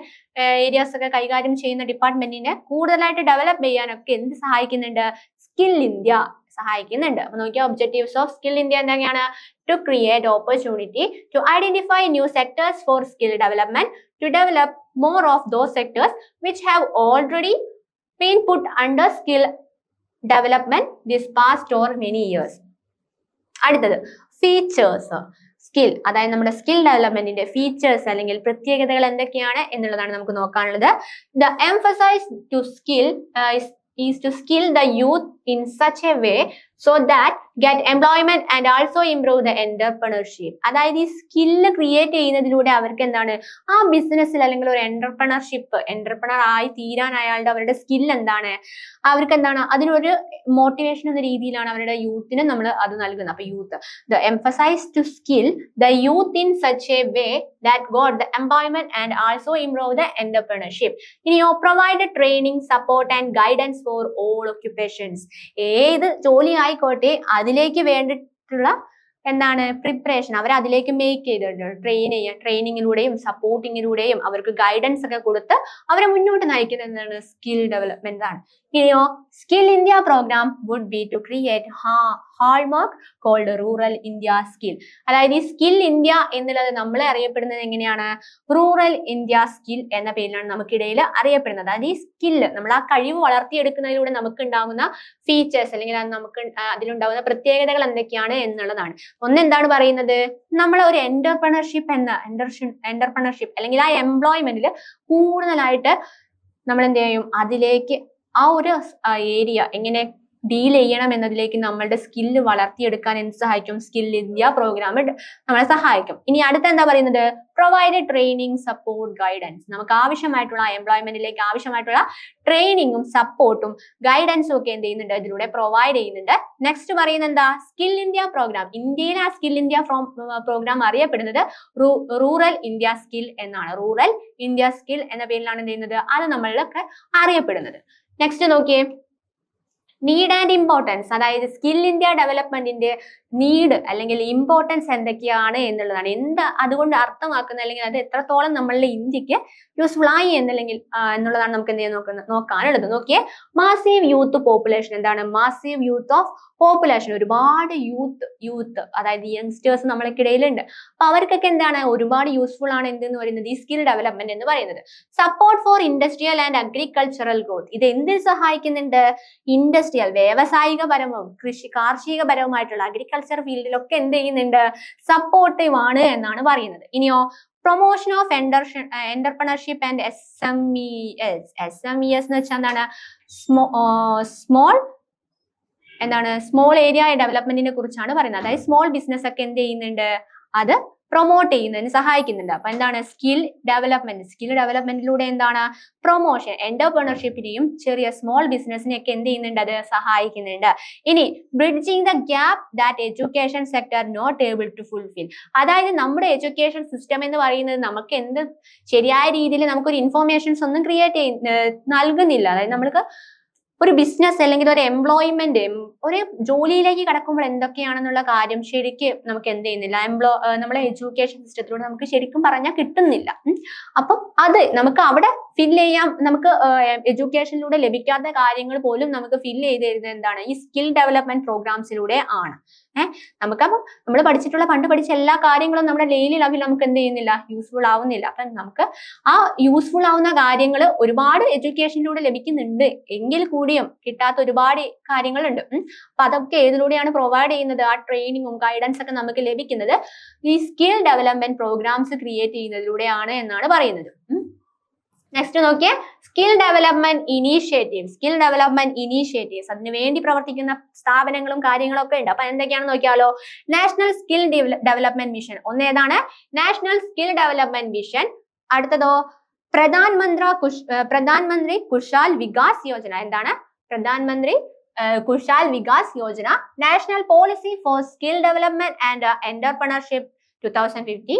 Speaker 1: ഏരിയാസ് ഒക്കെ കൈകാര്യം ചെയ്യുന്ന ഡിപ്പാർട്ട്മെന്റിനെ കൂടുതലായിട്ട് ഡെവലപ്പ് ചെയ്യാനൊക്കെ എന്ത് സഹായിക്കുന്നുണ്ട്? സ്കിൽ ഇന്ത്യ സഹായിക്കുന്നുണ്ട്. അപ്പൊ നോക്കിയാൽ ഒബ്ജക്റ്റീവ്സ് ഓഫ് സ്കിൽ ഇന്ത്യ എന്തൊക്കെയാണ്? To create opportunity, to identify new sectors for skill development, to develop more of those sectors which have already been put under skill development this past or many years. അടുത്തത് ഫീച്ചേഴ്സ്. സ്കിൽ, അതായത് നമ്മുടെ സ്കിൽ ഡെവലപ്മെന്റിന്റെ ഫീച്ചേഴ്സ് അല്ലെങ്കിൽ പ്രത്യേകതകൾ എന്തൊക്കെയാണ് എന്നുള്ളതാണ് നമുക്ക് നോക്കാനുള്ളത്. The emphasise to skill is to skill the youth in such a way so that get employment and also improve the entrepreneurship. അതായത് ഈ സ്കില്ല് ക്രിയേറ്റ് ചെയ്യുന്നതിലൂടെ അവർക്ക് എന്താണ് ആ ബിസിനസ്സിൽ അല്ലെങ്കിൽ ഒരു എന്റർപ്രണർ ആയി തീരാൻ അയാളുടെ അവരുടെ സ്കിൽ എന്താണ്, അവർക്ക് എന്താണ് അതിനൊരു മോട്ടിവേഷൻ എന്ന രീതിയിലാണ് അവരുടെ യൂത്തിന് നമ്മൾ അത് നൽകുന്നത്. അപ്പൊ youth the emphasise to skill the youth in such a way that got the employment and also improve the entrepreneurship. ഇനിയോ provide training support and guidance for all occupations. ഏത് ജോലി ആയിക്കോട്ടെ അതിലേക്ക് വേണ്ടിയിട്ടുള്ള എന്താണ് പ്രിപ്പറേഷൻ അവർ അതിലേക്ക് മേക്ക് ചെയ്തിട്ടുണ്ട്. ട്രെയിനിങ്ങിലൂടെയും സപ്പോർട്ടിങ്ങിലൂടെയും അവർക്ക് ഗൈഡൻസ് ഒക്കെ കൊടുത്ത് അവരെ മുന്നോട്ട് നയിക്കുന്നത് എന്താണ് സ്കിൽ ഡെവലപ്മെന്റ് ആണ്. ഇനിയോ skill India programme would be to create hallmark called rural India skill. അതായത് ഈ സ്കിൽ ഇന്ത്യ എന്നുള്ളത് നമ്മളെ അറിയപ്പെടുന്നത് എങ്ങനെയാണ്, റൂറൽ ഇന്ത്യ സ്കിൽ എന്ന പേരിലാണ് നമുക്കിടയിൽ അറിയപ്പെടുന്നത്. അതായത് ഈ സ്കില്ല് നമ്മൾ ആ കഴിവ് വളർത്തിയെടുക്കുന്നതിലൂടെ നമുക്ക് ഉണ്ടാകുന്ന ഫീച്ചേഴ്സ് അല്ലെങ്കിൽ നമുക്ക് അതിലുണ്ടാകുന്ന പ്രത്യേകതകൾ എന്തൊക്കെയാണ് എന്നുള്ളതാണ്. ഒന്ന് എന്താണ് പറയുന്നത്, നമ്മൾ ഒരു എന്റർപ്രണർഷിപ്പ് അല്ലെങ്കിൽ ആ എംപ്ലോയ്മെന്റിൽ കൂടുതലായിട്ട് നമ്മൾ എന്ത് ചെയ്യും, അതിലേക്ക് ആ ഒരു ഏരിയ എങ്ങനെ ഡീൽ ചെയ്യണം എന്നതിലേക്ക് നമ്മളുടെ സ്കില്ല് വളർത്തിയെടുക്കാൻ എന്ത് സഹായിക്കും, സ്കിൽ ഇന്ത്യ പ്രോഗ്രാം നമ്മളെ സഹായിക്കും. ഇനി അടുത്ത എന്താ പറയുന്നത്, പ്രൊവൈഡ് ട്രെയിനിങ് സപ്പോർട്ട് ഗൈഡൻസ്. നമുക്ക് ആവശ്യമായിട്ടുള്ള എംപ്ലോയ്മെന്റിലേക്ക് ആവശ്യമായിട്ടുള്ള ട്രെയിനിങ്ങും സപ്പോർട്ടും ഗൈഡൻസും ഒക്കെ എന്ത് ചെയ്യുന്നുണ്ട്, ഇതിലൂടെ പ്രൊവൈഡ് ചെയ്യുന്നുണ്ട്. നെക്സ്റ്റ് പറയുന്നത് എന്താ, സ്കിൽ ഇന്ത്യ പ്രോഗ്രാം. ഇന്ത്യയിലെ ആ സ്കിൽ ഇന്ത്യ പ്രോഗ്രാം അറിയപ്പെടുന്നത് റൂറൽ ഇന്ത്യ സ്കിൽ എന്നാണ്. റൂറൽ ഇന്ത്യ സ്കിൽ എന്ന പേരിലാണ് എന്ത് ചെയ്യുന്നത്, അത് നമ്മളൊക്കെ അറിയപ്പെടുന്നത്. നെക്സ്റ്റ് നോക്കിയേ, നീഡ് ആൻഡ് ഇമ്പോർട്ടൻസ്. അതായത് സ്കിൽ ഇന്ത്യ ഡെവലപ്മെന്റിന്റെ നീഡ് അല്ലെങ്കിൽ ഇമ്പോർട്ടൻസ് എന്തൊക്കെയാണ് എന്നുള്ളതാണ്. എന്താ അതുകൊണ്ട് അർത്ഥമാക്കുന്നത് അല്ലെങ്കിൽ അത് എത്രത്തോളം നമ്മളുടെ ഇന്ത്യക്ക് യൂസ്ഫുൾ ആയി എന്നുള്ളതാണ് നമുക്ക് എന്ത് ചെയ്യാൻ നോക്കാനുള്ളത്. നോക്കിയേ, മാസീവ് യൂത്ത് പോപ്പുലേഷൻ. എന്താണ് മാസീവ് യൂത്ത് ഓഫ് പോപ്പുലേഷൻ? ഒരുപാട് യൂത്ത് അതായത് യങ്സ്റ്റേഴ്സ് നമ്മൾക്കിടയിലുണ്ട്. അപ്പൊ അവർക്കൊക്കെ എന്താണ് ഒരുപാട് യൂസ്ഫുൾ ആണ് എന്തെന്ന് പറയുന്നത് ഈ സ്കിൽ ഡെവലപ്മെന്റ് എന്ന് പറയുന്നത്. Support for industrial and agricultural growth. ഇത് എന്തിൽ സഹായിക്കുന്നുണ്ട്, ഇൻഡസ്ട്രിയൽ വ്യവസായികപരവും കാർഷികപരവുമായിട്ടുള്ള അഗ്രികൾച്ചർ ഫീൽഡിലൊക്കെ എന്ത് ചെയ്യുന്നുണ്ട്, സപ്പോർട്ടീവ് ആണ് എന്നാണ് പറയുന്നത്. ഇനിയോ promotion of entrepreneurship and SMES എന്ന് വെച്ചാൽ എന്താണ്, സ്മോൾ ഏരിയ ഡെവലപ്മെന്റിനെ കുറിച്ചാണ് പറയുന്നത്. അതായത് സ്മോൾ ബിസിനസ് ഒക്കെ എന്ത് ചെയ്യുന്നുണ്ട്, അത് പ്രൊമോട്ട് ചെയ്യുന്നതിന് സഹായിക്കുന്നുണ്ട്. അപ്പൊ എന്താണ് സ്കിൽ ഡെവലപ്മെന്റിലൂടെ എന്താണ് പ്രൊമോഷൻ, എന്റർപ്രണർഷിപ്പിനെയും ചെറിയ സ്മോൾ ബിസിനസിനെയൊക്കെ എന്ത് ചെയ്യുന്നുണ്ട്, അത് സഹായിക്കുന്നുണ്ട്. ഇനി bridging the gap that education sector not able to fulfil. അതായത് നമ്മുടെ എഡ്യൂക്കേഷൻ സിസ്റ്റം എന്ന് പറയുന്നത് നമുക്ക് എന്ത് ശരിയായ രീതിയിൽ നമുക്കൊരു ഇൻഫോർമേഷൻസ് ഒന്നും നൽകുന്നില്ല. അതായത് നമ്മൾക്ക് ഒരു ബിസിനസ് അല്ലെങ്കിൽ ഒരു എംപ്ലോയ്മെന്റ് ഒരു ജോലിയിലേക്ക് കടക്കുമ്പോൾ എന്തൊക്കെയാണെന്നുള്ള കാര്യം ശരിക്കും നമുക്ക് എന്ത് ചെയ്യുന്നില്ല, നമ്മളെ എഡ്യൂക്കേഷൻ സിസ്റ്റത്തിലൂടെ നമുക്ക് ശരിക്കും പറഞ്ഞാൽ കിട്ടുന്നില്ല. അപ്പം അത് നമുക്ക് അവിടെ ഫില്ല് ചെയ്യാം. നമുക്ക് എഡ്യൂക്കേഷനിലൂടെ ലഭിക്കാത്ത കാര്യങ്ങൾ പോലും നമുക്ക് ഫില്ല് ചെയ്ത് തരുന്നത് എന്താണ്, ഈ സ്കിൽ ഡെവലപ്മെന്റ് പ്രോഗ്രാംസിലൂടെ ആണ്. നമുക്കപ്പം നമ്മൾ പണ്ട് പഠിച്ച എല്ലാ കാര്യങ്ങളും നമ്മുടെ ഡെയിലി ലൈഫിൽ നമുക്ക് എന്ത് ചെയ്യുന്നില്ല, യൂസ്ഫുൾ ആവുന്നില്ല. അപ്പം നമുക്ക് ആ യൂസ്ഫുൾ ആവുന്ന കാര്യങ്ങൾ ഒരുപാട് എഡ്യൂക്കേഷനിലൂടെ ലഭിക്കുന്നുണ്ട് എങ്കിൽ കൂടിയും കിട്ടാത്ത ഒരുപാട് കാര്യങ്ങളുണ്ട്. അപ്പൊ അതൊക്കെ ഏതിലൂടെയാണ് പ്രൊവൈഡ് ചെയ്യുന്നത്, ആ ട്രെയിനിങ്ങും ഗൈഡൻസ് ഒക്കെ നമുക്ക് ലഭിക്കുന്നത് ഈ സ്കിൽ ഡെവലപ്മെന്റ് പ്രോഗ്രാംസ് ക്രിയേറ്റ് ചെയ്യുന്നതിലൂടെയാണ് എന്നാണ് പറയുന്നത്. നെക്സ്റ്റ് നോക്കിയേ, സ്കിൽ ഡെവലപ്മെന്റ് ഇനീഷ്യേറ്റീവ്സ്. അതിനു വേണ്ടി പ്രവർത്തിക്കുന്ന സ്ഥാപനങ്ങളും കാര്യങ്ങളും ഒക്കെ ഉണ്ട്. അപ്പൊ എന്തൊക്കെയാണെന്ന് നോക്കിയാലോ, നാഷണൽ സ്കിൽ ഡെവലപ്മെന്റ് മിഷൻ. ഒന്ന് ഏതാണ്, നാഷണൽ സ്കിൽ ഡെവലപ്മെന്റ് മിഷൻ. അടുത്തതോ പ്രധാൻമന്ത്രി കുശാൽ വികാസ് യോജന. എന്താണ് Pradhan Mantri Kaushal Vikas Yojana. National policy for skill development and entrepreneurship 2050.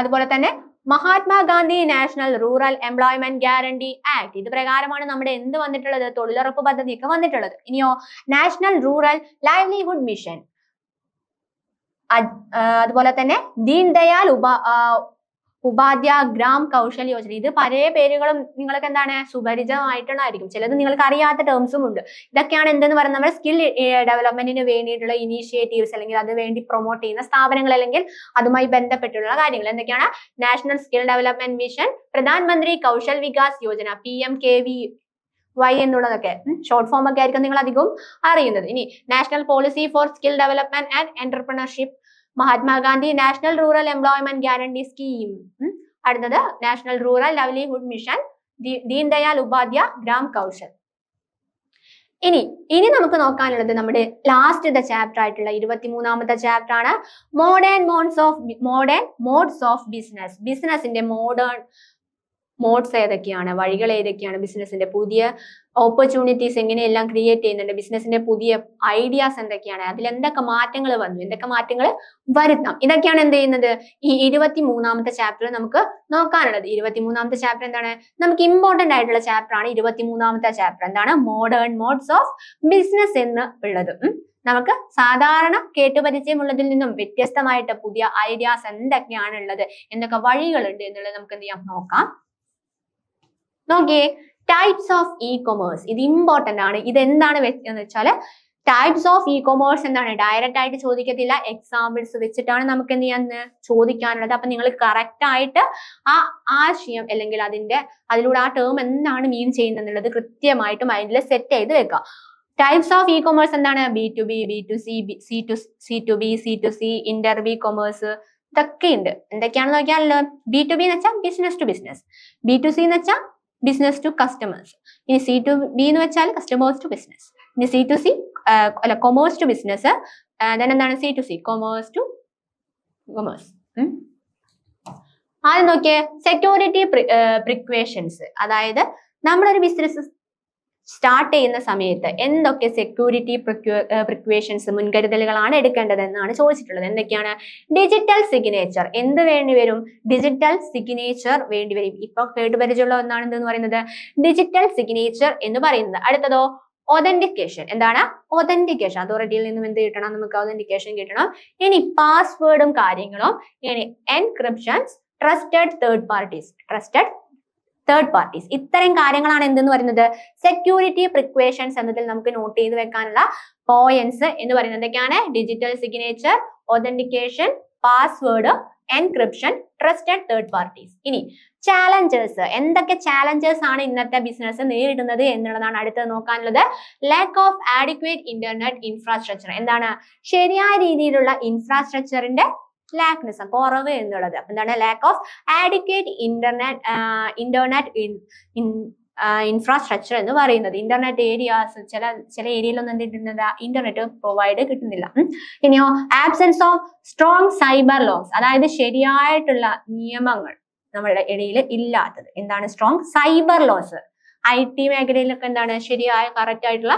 Speaker 1: അതുപോലെ തന്നെ Mahatma Gandhi national rural employment guarantee act. ഇത് പ്രകാരമാണ് നമ്മുടെ എന്ത് വന്നിട്ടുള്ളത്, തൊഴിലുറപ്പ് പദ്ധതിയൊക്കെ വന്നിട്ടുള്ളത്. ഇനിയോ നാഷണൽ റൂറൽ ലൈവ്ലിഹുഡ് മിഷൻ. അതുപോലെ തന്നെ ദീൻ ദയാൽ ഉപാധ്യായ ഗ്രാം കൗശൽ യോജന. ഇത് പല പേരുകളും നിങ്ങൾക്ക് എന്താണ് സുപരിചിതമായിട്ടുള്ളതായിരിക്കും. ചിലത് നിങ്ങൾക്ക് അറിയാത്ത ടേംസും ഉണ്ട്. ഇതൊക്കെയാണ് എന്തെന്ന് പറയുന്നത്, നമ്മുടെ സ്കിൽ ഡെവലപ്മെന്റിന് വേണ്ടിയിട്ടുള്ള ഇനീഷ്യേറ്റീവ്സ് അല്ലെങ്കിൽ അത് വേണ്ടി പ്രൊമോട്ട് ചെയ്യുന്ന സ്ഥാപനങ്ങൾ അല്ലെങ്കിൽ അതുമായി ബന്ധപ്പെട്ടുള്ള കാര്യങ്ങൾ. എന്തൊക്കെയാണ്, national skill development mission, Pradhan Mantri Kaushal Vikas Yojana, PMKVY എന്നുള്ളതൊക്കെ ഷോർട്ട് ഫോം ഒക്കെ ആയിരിക്കും നിങ്ങൾ അധികവും അറിയുന്നത്. ഇനി national policy for skill development and entrepreneurship Mahatma Gandhi national rural employment guarantee scheme. അടുത്തത് national rural livelihood mission, Deen Dayal Upadhyaya Gram Kaushal. ഇനി നമുക്ക് നോക്കാനുള്ളത് നമ്മുടെ ലാസ്റ്റ് ചാപ്റ്റർ ആയിട്ടുള്ള 23ാമത്തെ ചാപ്റ്റർ ആണ് മോഡേൺ മോഡ്സ് ഓഫ് ബിസിനസ്. ബിസിനസിന്റെ മോഡ്സ് ഏതൊക്കെയാണ്, വഴികൾ ഏതൊക്കെയാണ്, ബിസിനസിന്റെ പുതിയ ഓപ്പർച്യൂണിറ്റീസ് എങ്ങനെയെല്ലാം ക്രിയേറ്റ് ചെയ്യുന്നുണ്ട്, ബിസിനസിന്റെ പുതിയ ഐഡിയാസ് എന്തൊക്കെയാണ്, അതിൽ എന്തൊക്കെ മാറ്റങ്ങൾ വന്നു, എന്തൊക്കെ മാറ്റങ്ങൾ വരുത്താം, ഇതൊക്കെയാണ് എന്ത് ചെയ്യുന്നത് ഈ 23ാമത്തെ ചാപ്റ്ററിൽ നമുക്ക് നോക്കാനുള്ളത്. 23ാമത്തെ ചാപ്റ്റർ എന്താണ്, നമുക്ക് ഇമ്പോർട്ടന്റ് ആയിട്ടുള്ള ചാപ്റ്റർ ആണ് 23ാമത്തെ ചാപ്റ്റർ. എന്താണ് മോഡേൺ മോഡ്സ് ഓഫ് ബിസിനസ് എന്ന് ഉള്ളത്. നമുക്ക് സാധാരണ കേട്ടുപരിചയമുള്ളതിൽ നിന്നും വ്യത്യസ്തമായിട്ട് പുതിയ ഐഡിയാസ് എന്തൊക്കെയാണ് ഉള്ളത്, എന്തൊക്കെ വഴികളുണ്ട് എന്നുള്ളത് നമുക്ക് എന്ത് ചെയ്യാം നോക്കാം. നോക്കിയേ, ടൈപ്സ് ഓഫ് ഇ കൊമേഴ്സ്. ഇത് ഇമ്പോർട്ടന്റ് ആണ്. ഇത് എന്താണ് എന്ന് വെച്ചാൽ ടൈപ്സ് ഓഫ് ഇ കൊമേഴ്സ് എന്താണ്, ഡയറക്റ്റ് ആയിട്ട് ചോദിക്കത്തില്ല, എക്സാമ്പിൾസ് വെച്ചിട്ടാണ് നമുക്ക് എന്ത് ചെയ്യാൻ ചോദിക്കാനുള്ളത്. അപ്പൊ നിങ്ങൾ കറക്റ്റ് ആയിട്ട് ആ ആശയം അല്ലെങ്കിൽ അതിലൂടെ ആ ടേം എന്താണ് മീൻ ചെയ്യുന്നത് എന്നുള്ളത് കൃത്യമായിട്ട് മൈൻഡിൽ സെറ്റ് ചെയ്ത് വെക്കുക. ടൈപ്സ് ഓഫ് ഇ കൊമേഴ്സ് എന്താണ്, B2B, B2C, C2B, C2C, Inter commerce, ഇതൊക്കെ ഉണ്ട്. എന്തൊക്കെയാണെന്ന് നോക്കിയാലോ, B2B എന്ന് വെച്ചാൽ ബിസിനസ് ടു ബിസിനസ്, B2C എന്ന് വെച്ചാൽ ബിസിനസ് ടു കസ്റ്റമേഴ്സ്, ഇനി C2B എന്ന് വെച്ചാൽ കസ്റ്റമേഴ്സ് ടു ബിസിനസ്, ഇനി C2C കൊമേഴ്സ് ടു ബിസിനസ്, എന്താണ് C2C കൊമേഴ്സ് ടു കൊമേഴ്സ്. ആദ്യം നോക്കിയേ, സെക്യൂരിറ്റി പ്രിക്വേഷൻസ്. അതായത് നമ്മളൊരു ബിസിനസ് സ്റ്റാർട്ട് ചെയ്യുന്ന സമയത്ത് എന്തൊക്കെ സെക്യൂരിറ്റി പ്രിക്വേഷൻസ് മുൻകരുതലുകളാണ് എടുക്കേണ്ടത് എന്നാണ് ചോദിച്ചിട്ടുള്ളത്. എന്തൊക്കെയാണ്, ഡിജിറ്റൽ സിഗ്നേച്ചർ. എന്ത് വേണ്ടി വരും, ഡിജിറ്റൽ സിഗ്നേച്ചർ വേണ്ടി വരും. ഇപ്പൊ കേട്ടുപരിചയമുള്ള ഒന്നാണ് എന്തെന്ന് പറയുന്നത് ഡിജിറ്റൽ സിഗ്നേച്ചർ എന്ന് പറയുന്നത്. അടുത്തതോ ഒതന്റിക്കേഷൻ. എന്താണ് ഒതന്റിക്കേഷൻ, അതോറിറ്റിയിൽ നിന്നും എന്ത് കിട്ടണം, നമുക്ക് ഒതന്റിക്കേഷൻ കിട്ടണം. ഇനി പാസ്വേഡും കാര്യങ്ങളും, ഇനി എൻക്രിപ്ഷൻസ്, ട്രസ്റ്റഡ് തേർഡ് പാർട്ടീസ്. ഇത്തരം കാര്യങ്ങളാണ് എന്തെന്ന് പറയുന്നത് സെക്യൂരിറ്റി പ്രിക്വേഷൻസ് എന്നതിൽ നമുക്ക് നോട്ട് ചെയ്ത് വെക്കാനുള്ള പോയിന്റ്സ് എന്ന് പറയുന്നത്. എന്തൊക്കെയാണ്, digital signature, authentication, password, encryption, trusted third parties. ഇനി ചാലഞ്ചേഴ്സ്. എന്തൊക്കെ ചാലഞ്ചേഴ്സ് ആണ് ഇന്നത്തെ ബിസിനസ് നേരിടുന്നത് എന്നുള്ളതാണ് അടുത്ത് നോക്കാനുള്ളത്. Lack of adequate internet infrastructure. എന്താണ്, ശരിയായ രീതിയിലുള്ള ഇൻഫ്രാസ്ട്രക്ചറിന്റെ ലാക്നെസ്, കുറവ് എന്നുള്ളത്. എന്താണ് lack of adequate internet infrastructure എന്ന് പറയുന്നത്. ഇന്റർനെറ്റ് ഏരിയാസ് ചില ഏരിയയിലൊന്നും എന്തിട്ടുന്നില്ല, ഇന്റർനെറ്റ് പ്രൊവൈഡ് കിട്ടുന്നില്ല. ഇനിയോ absence of strong cyber laws. അതായത് ശരിയായിട്ടുള്ള നിയമങ്ങൾ നമ്മളുടെ ഇടയിൽ ഇല്ലാത്തത്. എന്താണ് സ്ട്രോങ് സൈബർ ലോസ്. IT മേഖലയിലൊക്കെ എന്താണ് ശരിയായ കറക്റ്റ് ആയിട്ടുള്ള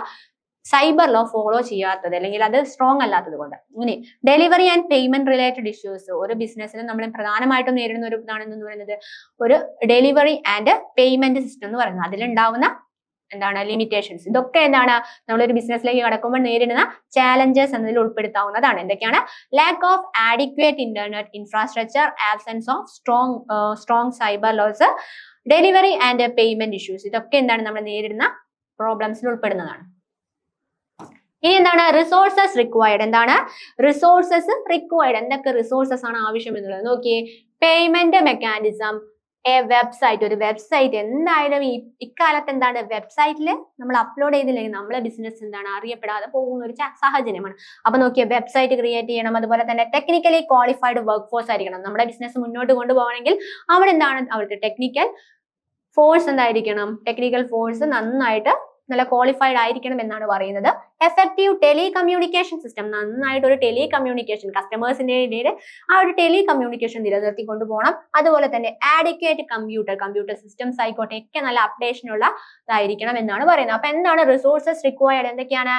Speaker 1: സൈബർ ലോ ഫോളോ ചെയ്യാത്തത്, അല്ലെങ്കിൽ അത് സ്ട്രോങ് അല്ലാത്തത് കൊണ്ട്. ഇനി delivery and payment related issues. ഒരു ബിസിനസ്സിന് നമ്മൾ പ്രധാനമായിട്ടും നേരിടുന്ന ഒരു ഇതാണെന്ന് പറയുന്നത് ഒരു ഡെലിവറി ആൻഡ് പേയ്മെന്റ് സിസ്റ്റം എന്ന് പറയുന്നത്. അതിലുണ്ടാവുന്ന എന്താണ് ലിമിറ്റേഷൻസ്. ഇതൊക്കെ എന്താണ് നമ്മളൊരു ബിസിനസ്സിലേക്ക് കടക്കുമ്പോൾ നേരിടുന്ന ചാലഞ്ചസ് എന്നതിൽ ഉൾപ്പെടുത്താവുന്നതാണ്. എന്തൊക്കെയാണ്, lakh of adequate internet infrastructure, absence of strong cyber laws, delivery and payment issues. ഇതൊക്കെ എന്താണ് നമ്മൾ നേരിടുന്ന പ്രോബ്ലംസിൽ ഉൾപ്പെടുന്നതാണ്. ഇനി എന്താണ് റിസോഴ്സസ് റിക്വയർഡ്. എന്താണ് റിസോഴ്സസ് റിക്വയർഡ്, എന്തൊക്കെ റിസോഴ്സസ് ആണ് ആവശ്യം എന്നുള്ളത് നോക്കിയേ. പേയ്മെന്റ് മെക്കാനിസം, ഒരു വെബ്സൈറ്റ് എന്തായാലും ഇക്കാലത്ത് എന്താണ് വെബ്സൈറ്റിൽ നമ്മൾ അപ്ലോഡ് ചെയ്തില്ലെങ്കിൽ നമ്മളെ ബിസിനസ് എന്താണ് അറിയപ്പെടാതെ പോകുന്ന ഒരു സാഹചര്യമാണ്. അപ്പൊ നോക്കിയേ, വെബ്സൈറ്റ് ക്രിയേറ്റ് ചെയ്യണം. അതുപോലെ തന്നെ ടെക്നിക്കലി ക്വാളിഫൈഡ് വർക്ക് ഫോഴ്സ് ആയിരിക്കണം. നമ്മുടെ ബിസിനസ് മുന്നോട്ട് കൊണ്ടുപോകണമെങ്കിൽ അവിടെ എന്താണ് അവിടുത്തെ ടെക്നിക്കൽ ഫോഴ്സ് എന്തായിരിക്കണം, ടെക്നിക്കൽ ഫോഴ്സ് നന്നായിട്ട് നല്ല ക്വാളിഫൈഡ് ആയിരിക്കണം എന്നാണ് പറയുന്നത്. എഫക്റ്റീവ് ടെലികമ്മ്യൂണിക്കേഷൻ സിസ്റ്റം, നന്നായിട്ട് ഒരു ടെലികമ്മ്യൂണിക്കേഷൻ കസ്റ്റമേഴ്സിന്റെ ഇടയിൽ ആ ഒരു ടെലികമ്മ്യൂണിക്കേഷൻ നിലനിർത്തി കൊണ്ടുപോകണം. അതുപോലെ തന്നെ ആഡിക്വേറ്റ് കമ്പ്യൂട്ടർ സിസ്റ്റംസ് ആയിക്കോട്ടെ ഒക്കെ നല്ല അപ്ഡേഷൻ ഉള്ളതായിരിക്കണം എന്നാണ് പറയുന്നത്. അപ്പൊ എന്താണ് റിസോഴ്സസ് റിക്വയർഡ്, എന്തൊക്കെയാണ്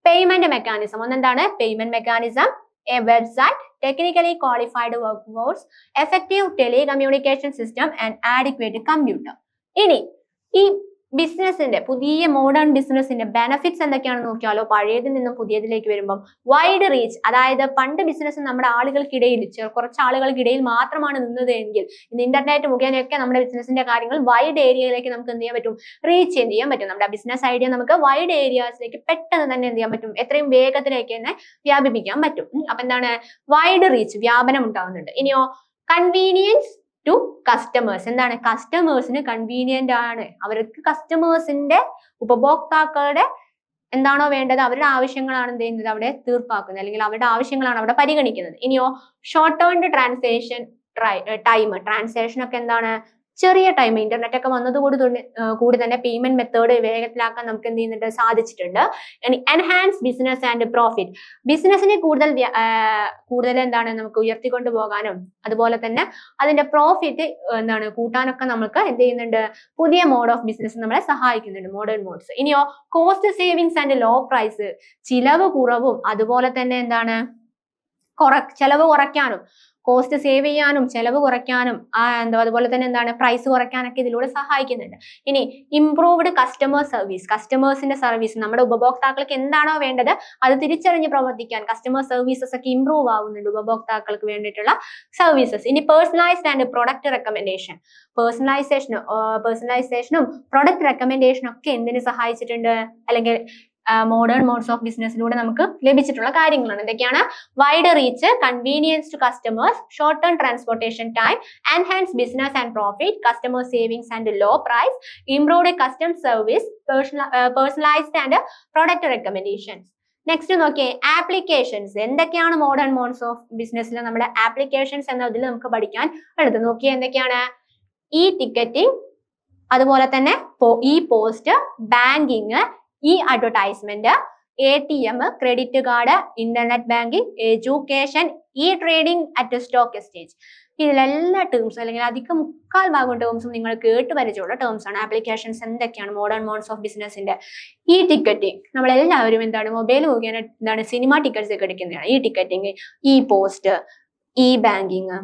Speaker 1: പേയ്മെന്റ് മെക്കാനിസം. ഒന്നെന്താണ് payment mechanism, a website, technically qualified workforce, effective telecommunication system and adequate computer. ഇനി ഈ ബിസിനസിന്റെ പുതിയ മോഡേൺ ബിസിനസിന്റെ ബെനിഫിറ്റ്സ് എന്തൊക്കെയാണെന്ന് നോക്കിയാലോ. പഴയതിൽ നിന്നും പുതിയതിലേക്ക് വരുമ്പോൾ വൈഡ് റീച്ച്, അതായത് പണ്ട് ബിസിനസ് നമ്മുടെ ആളുകൾക്കിടയിൽ കുറച്ച് ആളുകൾക്കിടയിൽ മാത്രമാണ് നിന്നത് എങ്കിൽ ഇന്ന് ഇന്റർനെറ്റ് മുഖേനയൊക്കെ നമ്മുടെ ബിസിനസിന്റെ കാര്യങ്ങൾ വൈഡ് ഏരിയയിലേക്ക് നമുക്ക് എന്ത് ചെയ്യാൻ പറ്റും, റീച്ച് ചെയ്യാൻ പറ്റും. നമ്മുടെ ബിസിനസ് ഐഡിയ നമുക്ക് വൈഡ് ഏരിയാസിലേക്ക് പെട്ടെന്ന് തന്നെ എന്ത് ചെയ്യാൻ പറ്റും, എത്രയും വേഗത്തിലേക്ക് തന്നെ വ്യാപിപ്പിക്കാൻ പറ്റും. അപ്പൊ എന്താണ് വൈഡ് റീച്ച്, വ്യാപനം ഉണ്ടാവുന്നുണ്ട്. ഇനിയോ കൺവീനിയൻസ് ടു കസ്റ്റമേഴ്സ്. എന്താണ് കസ്റ്റമേഴ്സിന് കൺവീനിയന്റ് ആണ്, അവർക്ക് കസ്റ്റമേഴ്സിന്റെ ഉപഭോക്താക്കളുടെ എന്താണോ വേണ്ടത് അവരുടെ ആവശ്യങ്ങളാണ് എന്ത് ചെയ്യുന്നത് അവിടെ തീർപ്പാക്കുന്നത്, അല്ലെങ്കിൽ അവരുടെ ആവശ്യങ്ങളാണ് അവിടെ പരിഗണിക്കുന്നത്. ഇനിയോ ഷോർട്ട് ടേം ട്രാൻസാക്ഷൻ ട്രാൻസാക്ഷൻ ഒക്കെ എന്താണ്, ചെറിയ ടൈം, ഇന്റർനെറ്റ് ഒക്കെ വന്നതോട് കൂടി തന്നെ പേയ്മെന്റ് മെത്തേഡ് വേഗത്തിലാക്കാൻ നമുക്ക് എന്ത് ചെയ്യുന്നുണ്ട്, സാധിച്ചിട്ടുണ്ട്. എൻഹാൻസ് ബിസിനസ് ആൻഡ് പ്രോഫിറ്റ്, ബിസിനസിനെ കൂടുതൽ എന്താണ് നമുക്ക് ഉയർത്തിക്കൊണ്ടു പോകാനും അതുപോലെ തന്നെ അതിന്റെ പ്രോഫിറ്റ് എന്താണ് കൂട്ടാനൊക്കെ നമുക്ക് എന്ത് ചെയ്യുന്നുണ്ട്, പുതിയ മോഡ് ഓഫ് ബിസിനസ് നമ്മളെ സഹായിക്കുന്നുണ്ട്, മോഡേൺ മോഡ്സ്. ഇനിയോ cost savings and low price, ചിലവ് കുറവും അതുപോലെ തന്നെ എന്താണ് ചെലവ് കുറയ്ക്കാനും, കോസ്റ്റ് സേവ് ചെയ്യാനും ചെലവ് കുറയ്ക്കാനും അതുപോലെ തന്നെ എന്താണ് പ്രൈസ് കുറയ്ക്കാനൊക്കെ ഇതിലൂടെ സഹായിക്കുന്നുണ്ട്. ഇനി ഇംപ്രൂവ്ഡ് കസ്റ്റമർ സർവീസ്, കസ്റ്റമേഴ്സിന്റെ സർവീസ്, നമ്മുടെ ഉപഭോക്താക്കൾക്ക് എന്താണോ വേണ്ടത് അത് തിരിച്ചറിഞ്ഞ് പ്രവർത്തിക്കാൻ കസ്റ്റമർ സർവീസസ് ഒക്കെ ഇംപ്രൂവ് ആവുന്നുണ്ട്, ഉപഭോക്താക്കൾക്ക് വേണ്ടിയിട്ടുള്ള സർവീസസ്. ഇനി പേഴ്സണലൈസ്ഡ് ആൻഡ് പ്രൊഡക്റ്റ് റെക്കമെൻഡേഷൻ, പേഴ്സണലൈസേഷനും പ്രൊഡക്റ്റ് റെക്കമെൻഡേഷനും ഒക്കെ എന്തിനു സഹായിച്ചിട്ടുണ്ട്, അല്ലെങ്കിൽ മോഡേൺ മോഡ്സ് ഓഫ് ബിസിനസ്സിലൂടെ നമുക്ക് ലഭിച്ചിട്ടുള്ള കാര്യങ്ങളാണ്. എന്തൊക്കെയാണ്? Wide reach, convenience to customers, short term transportation time, enhance business and profit, customer savings and low price, improved custom service, personalised and product recommendations. Next നോക്കിയേ, ആപ്ലിക്കേഷൻസ്. എന്തൊക്കെയാണ് മോഡേൺ മോഡ്സ് ഓഫ് ബിസിനസ്സിൽ നമ്മുടെ ആപ്ലിക്കേഷൻസ് എന്നതിൽ നമുക്ക് പഠിക്കാൻ ഉള്ളത്? നോക്കിയേ എന്തൊക്കെയാണ്? ഇ ടിക്കറ്റിംഗ്, അതുപോലെ തന്നെ e post, banking, e advertisement, ATM, credit card, internet banking, education, e trading at stock exchange. ഇതിലെല്ലാ ടേംസും അല്ലെങ്കിൽ അധികം 3/4 ടേംസും നിങ്ങൾ കേട്ട് പരിചയമുള്ള ടേംസ് ആണ്. ആപ്ലിക്കേഷൻസ് എന്തൊക്കെയാണ് മോഡേൺ മോഡ്സ് ഓഫ് ബിസിനസിന്റെ? ഇ ടിക്കറ്റിംഗ്, നമ്മളെല്ലാവരും എന്താണ് മൊബൈൽ മുഖേന എന്താണ് സിനിമ ടിക്കറ്റ്സ് ഒക്കെ എടുക്കുന്നതാണ് E ticketing. E post, E banking,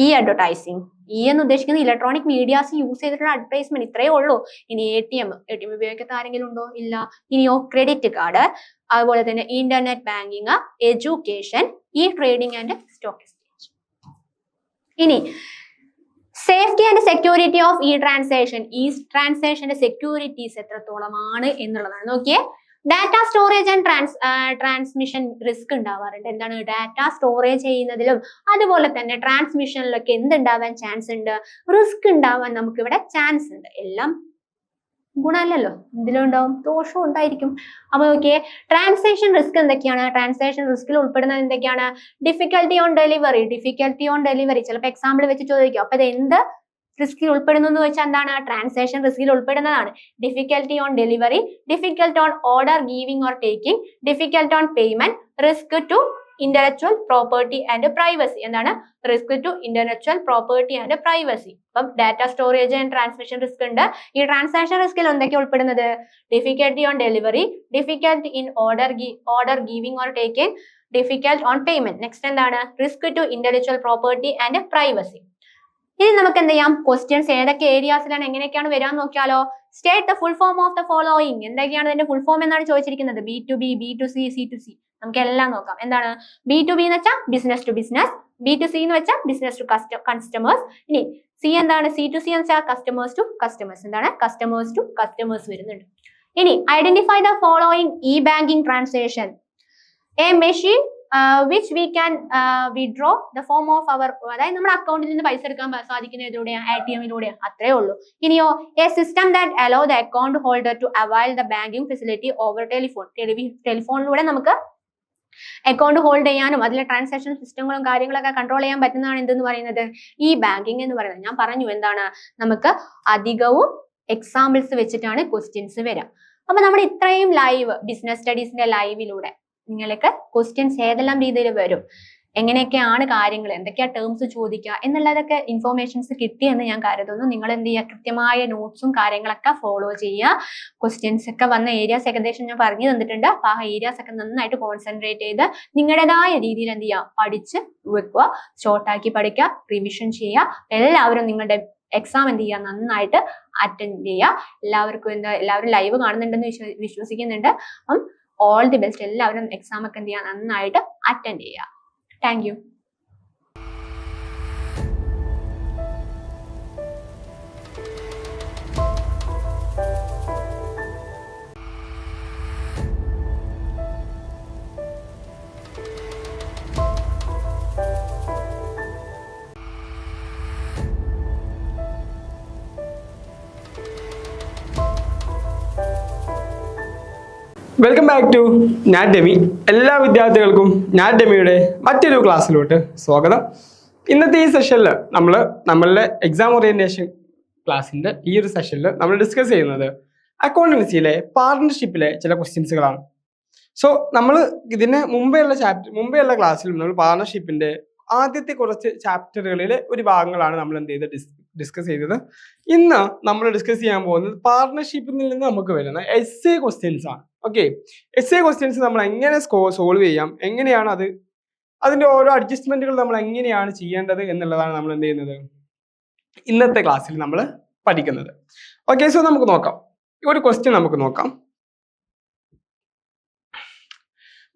Speaker 1: E advertising. E എന്ന് ഉദ്ദേശിക്കുന്നത് ഇലക്ട്രോണിക് മീഡിയാസ് യൂസ് ചെയ്തിട്ടുള്ള അഡ്വർടൈസ്മെന്റ്, ഇത്രയേ ഉള്ളൂ. ഇനി ATM ഉപയോഗിക്കാത്ത ആരെങ്കിലും ഉണ്ടോ? ഇല്ല. ഇനിയോ ക്രെഡിറ്റ് കാർഡ്, അതുപോലെ തന്നെ internet banking, education, e trading and stock exchange. ഇനി safety and security of e transaction, ഈ ട്രാൻസാക്ഷന്റെ സെക്യൂരിറ്റീസ് എത്രത്തോളമാണ് എന്നുള്ളതാണ്. നോക്കിയേ, data storage and transmission risk ഉണ്ടാവാറുണ്ട്. എന്താണ്? ഡാറ്റ സ്റ്റോറേജ് ചെയ്യുന്നതിലും അതുപോലെ തന്നെ ട്രാൻസ്മിഷനിലൊക്കെ എന്തുണ്ടാവാൻ ചാൻസ് ഉണ്ട്? റിസ്ക് ഉണ്ടാവാൻ നമുക്ക് ഇവിടെ ചാൻസ് ഉണ്ട്. എല്ലാം ഗുണമല്ലല്ലോ, എന്തിലും ഉണ്ടാവും ദോഷവും ഉണ്ടായിരിക്കും. അപ്പൊ നോക്കിയേ, ട്രാൻസാക്ഷൻ റിസ്ക് എന്തൊക്കെയാണ്? ട്രാൻസാക്ഷൻ റിസ്കിൽ ഉൾപ്പെടുന്നത് എന്തൊക്കെയാണ്? ഡിഫിക്കൽട്ടി ഓൺ ഡെലിവറി, ചിലപ്പോൾ എക്സാമ്പിൾ വെച്ച് ചോദിക്കും. അപ്പൊ ഇത് എന്ത് റിസ്കിൽ ഉൾപ്പെടുന്നു എന്ന് വെച്ചാൽ എന്താണ്? ട്രാൻസാക്ഷൻ റിസ്കിൽ ഉൾപ്പെടുന്നതാണ്. Difficulty on delivery, difficult on order giving or taking, difficult on payment, risk to intellectual property and privacy. എന്താണ്? Risk to intellectual property and privacy. അപ്പം data storage and transmission risk ഉണ്ട്. ഈ ട്രാൻസാക്ഷൻ റിസ്കിൽ എന്തൊക്കെ ഉൾപ്പെടുന്നത്? Difficulty on delivery, difficult in order giving or taking, difficult on payment. Next എന്താണ്? Risk to intellectual property and privacy. ഇനി നമുക്ക് എന്ത് ചെയ്യാം? ക്വസ്റ്റ്യൻസ് ഏതൊക്കെ ഏരിയാസിലാണ് എങ്ങനെയൊക്കെയാണ് വരാൻ നോക്കിയാലോ. State the full form of the following. എന്തൊക്കെയാണ് ഇതിന്റെ ഫുൾ ഫോം എന്നാണ് ചോദിച്ചിരിക്കുന്നത്? B2B, B2C, C2C. നമുക്ക് എല്ലാം നോക്കാം. എന്താണ്? B2B എന്ന് വെച്ചാൽ ബിസിനസ് ടു ബിസിനസ്, B2C എന്ന് വെച്ചാൽ ബിസിനസ് ടു കസ്റ്റമേഴ്സ്. ഇനി C എന്താണ്? C2C എന്ന് വെച്ചാൽ കസ്റ്റമേഴ്സ് ടു കസ്റ്റമേഴ്സ്. എന്താണ്? കസ്റ്റമേഴ്സ് ടു കസ്റ്റമേഴ്സ് വരുന്നുണ്ട്. ഇനി identify the following E banking transaction. A machine which we can withdraw the form of our, അതായത് നമ്മുടെ അക്കൗണ്ടിൽ നിന്ന് പൈസ എടുക്കാൻ സാധിക്കുന്ന ഇതിലൂടെയാണ്, ATM-ലൂടെ. അത്രേ ഉള്ളൂ. ഇനിയോ, A system that allow the account holder to avail the banking facility over telephone. ടെലിഫോണിലൂടെ നമുക്ക് അക്കൗണ്ട് ഹോൾഡ് ചെയ്യാനും അതിലെ ട്രാൻസാക്ഷൻ സിസ്റ്റങ്ങളും കാര്യങ്ങളൊക്കെ കൺട്രോൾ ചെയ്യാൻ പറ്റുന്നതാണ് എന്തെന്ന് പറയുന്നത്? ഈ ബാങ്കിങ് എന്ന് പറയുന്നത്. ഞാൻ പറഞ്ഞു എന്താണ്, നമുക്ക് അധികവും എക്സാമ്പിൾസ് വെച്ചിട്ടാണ് ക്വസ്റ്റ്യൻസ് വരിക. അപ്പൊ നമ്മൾ ഇത്രയും ലൈവ് ബിസിനസ് സ്റ്റഡീസിന്റെ ലൈവിലൂടെ നിങ്ങൾക്ക് ക്വസ്റ്റ്യൻസ് ഏതെല്ലാം രീതിയിൽ വരും, എങ്ങനെയൊക്കെയാണ് കാര്യങ്ങൾ, എന്തൊക്കെയാ ടേംസ് ചോദിക്കുക എന്നുള്ളതൊക്കെ ഇൻഫോർമേഷൻസ് കിട്ടിയെന്ന് ഞാൻ കരുതുന്നു. നിങ്ങൾ എന്ത് ചെയ്യുക? കൃത്യമായ നോട്ട്സും കാര്യങ്ങളൊക്കെ ഫോളോ ചെയ്യുക. ക്വസ്റ്റ്യൻസ് ഒക്കെ വന്ന ഏരിയാസ് ഏകദേശം ഞാൻ പറഞ്ഞു തന്നിട്ടുണ്ട്. അപ്പൊ ആ ഏരിയാസ് ഒക്കെ നന്നായിട്ട് കോൺസെൻട്രേറ്റ് ചെയ്ത് നിങ്ങളുടേതായ രീതിയിൽ എന്ത് ചെയ്യുക? പഠിച്ച് വെക്കുക, ഷോർട്ടാക്കി പഠിക്കുക, റിവിഷൻ ചെയ്യുക. എല്ലാവരും നിങ്ങളുടെ എക്സാം എന്ത് ചെയ്യുക? നന്നായിട്ട് അറ്റൻഡ് ചെയ്യുക. എല്ലാവരും ലൈവ് കാണുന്നുണ്ടെന്ന് വിശ്വസിക്കുന്നുണ്ട്. അപ്പം ഓൾ ദി ബെസ്റ്റ്. എല്ലാവരും എക്സാം ഒക്കെ എന്ത് ചെയ്യുക? നന്നായിട്ട് അറ്റൻഡ് ചെയ്യുക. Thank you.
Speaker 2: Welcome back to Natdemy. എല്ലാ വിദ്യാർത്ഥികൾക്കും നാറ്റ് ഡെമിയുടെ മറ്റൊരു ക്ലാസ്സിലോട്ട് സ്വാഗതം. ഇന്നത്തെ ഈ സെഷനിൽ നമ്മളുടെ എക്സാം ഓറിയന്റേഷൻ ക്ലാസ്സിന്റെ ഈ ഒരു സെഷനിൽ നമ്മൾ ഡിസ്കസ് ചെയ്യുന്നത് അക്കൗണ്ടൻസിയിലെ പാർട്ണർഷിപ്പിലെ ചില ക്വസ്റ്റ്യൻസുകളാണ്. സോ നമ്മൾ ഇതിന് മുമ്പെയുള്ള ക്ലാസ്സിലും നമ്മൾ പാർട്ണർഷിപ്പിന്റെ ആദ്യത്തെ കുറച്ച് ചാപ്റ്ററുകളിലെ ഒരു ഭാഗങ്ങളാണ് നമ്മൾ ഡിസ്കസ് ചെയ്തത്. ഇന്ന് നമ്മൾ ഡിസ്കസ് ചെയ്യാൻ പോകുന്നത് പാർട്ണർഷിപ്പിൽ നിന്ന് നമുക്ക് വരുന്ന എസ്എ ക്വസ്റ്റ്യൻസ് ആണ്. ഓക്കെ, എസ്എ ക്വസ്റ്റ്യൻസ് നമ്മൾ എങ്ങനെ സോൾവ് ചെയ്യാം, എങ്ങനെയാണ് അതിന്റെ ഓരോ അഡ്ജസ്റ്റ്മെന്റുകൾ നമ്മൾ എങ്ങനെയാണ് ചെയ്യേണ്ടത് എന്നുള്ളതാണ് നമ്മൾ എന്ത് ചെയ്യുന്നത് ഇന്നത്തെ ക്ലാസ്സിൽ നമ്മൾ പഠിക്കുന്നത്. ഓക്കെ, സോ നമുക്ക് നോക്കാം. ഒരു ക്വസ്റ്റ്യൻ നമുക്ക് നോക്കാം.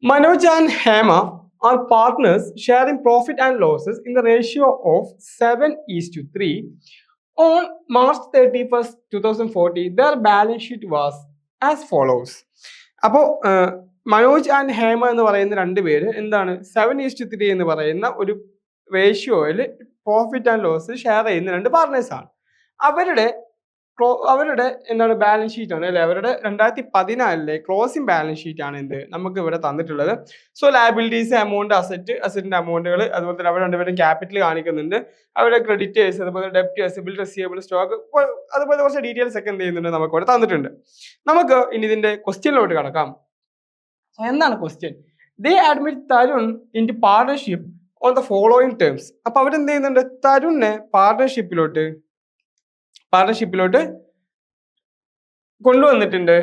Speaker 2: Manoj and Hema are partners sharing profit and losses in the ratio of 7:3. On March 31st, 2040, their balance sheet was as follows. അപ്പോൾ മനോജ് ആൻഡ് ഹേമ എന്ന് പറയുന്ന രണ്ടുപേര് എന്താണ് 7:3 എന്ന് പറയുന്ന ഒരു റേഷ്യോയിൽ പ്രോഫിറ്റ് ആൻഡ് ലോസ് ഷെയർ ചെയ്യുന്ന രണ്ട് പാർട്ട്നേഴ്സാണ്. അവരുടെ എന്താണ് ബാലൻസ് ഷീറ്റ് ആണ് അല്ലെ, അവരുടെ 2014 ക്ലോസിംഗ് ബാലൻസ് ഷീറ്റ് ആണ് നമുക്ക് ഇവിടെ തന്നിട്ടുള്ളത്. സോ ലയബിലിറ്റീസ്, എമൗണ്ട്, അസറ്റിന്റെ എമൗണ്ടുകൾ, അതുപോലെ തന്നെ അവർ രണ്ടുപേരും ക്യാപിറ്റൽ കാണിക്കുന്നുണ്ട്, അവരുടെ ക്രെഡിറ്റേഴ്സ്, അതുപോലെ ഡെപ്റ്റേഴ്സ്, ബിൽ റിസീവബിൾ, സ്റ്റോക്ക്, അതുപോലെ കുറച്ച് ഡീറ്റെയിൽസ് ഒക്കെ എന്ത് ചെയ്യുന്നുണ്ട് നമുക്ക് ഇവിടെ തന്നിട്ടുണ്ട്. നമുക്ക് ഇനി ഇതിന്റെ ക്വസ്റ്റ്യനിലോട്ട് കടക്കാം. എന്താണ് question? They admit Tarun into partnership on the following terms. അപ്പൊ അവരെന്ത് ചെയ്യുന്നുണ്ട്, തരുണിനെ പാർട്ണർഷിപ്പിലോട്ട് കൊണ്ടുവന്നിട്ടുണ്ട്.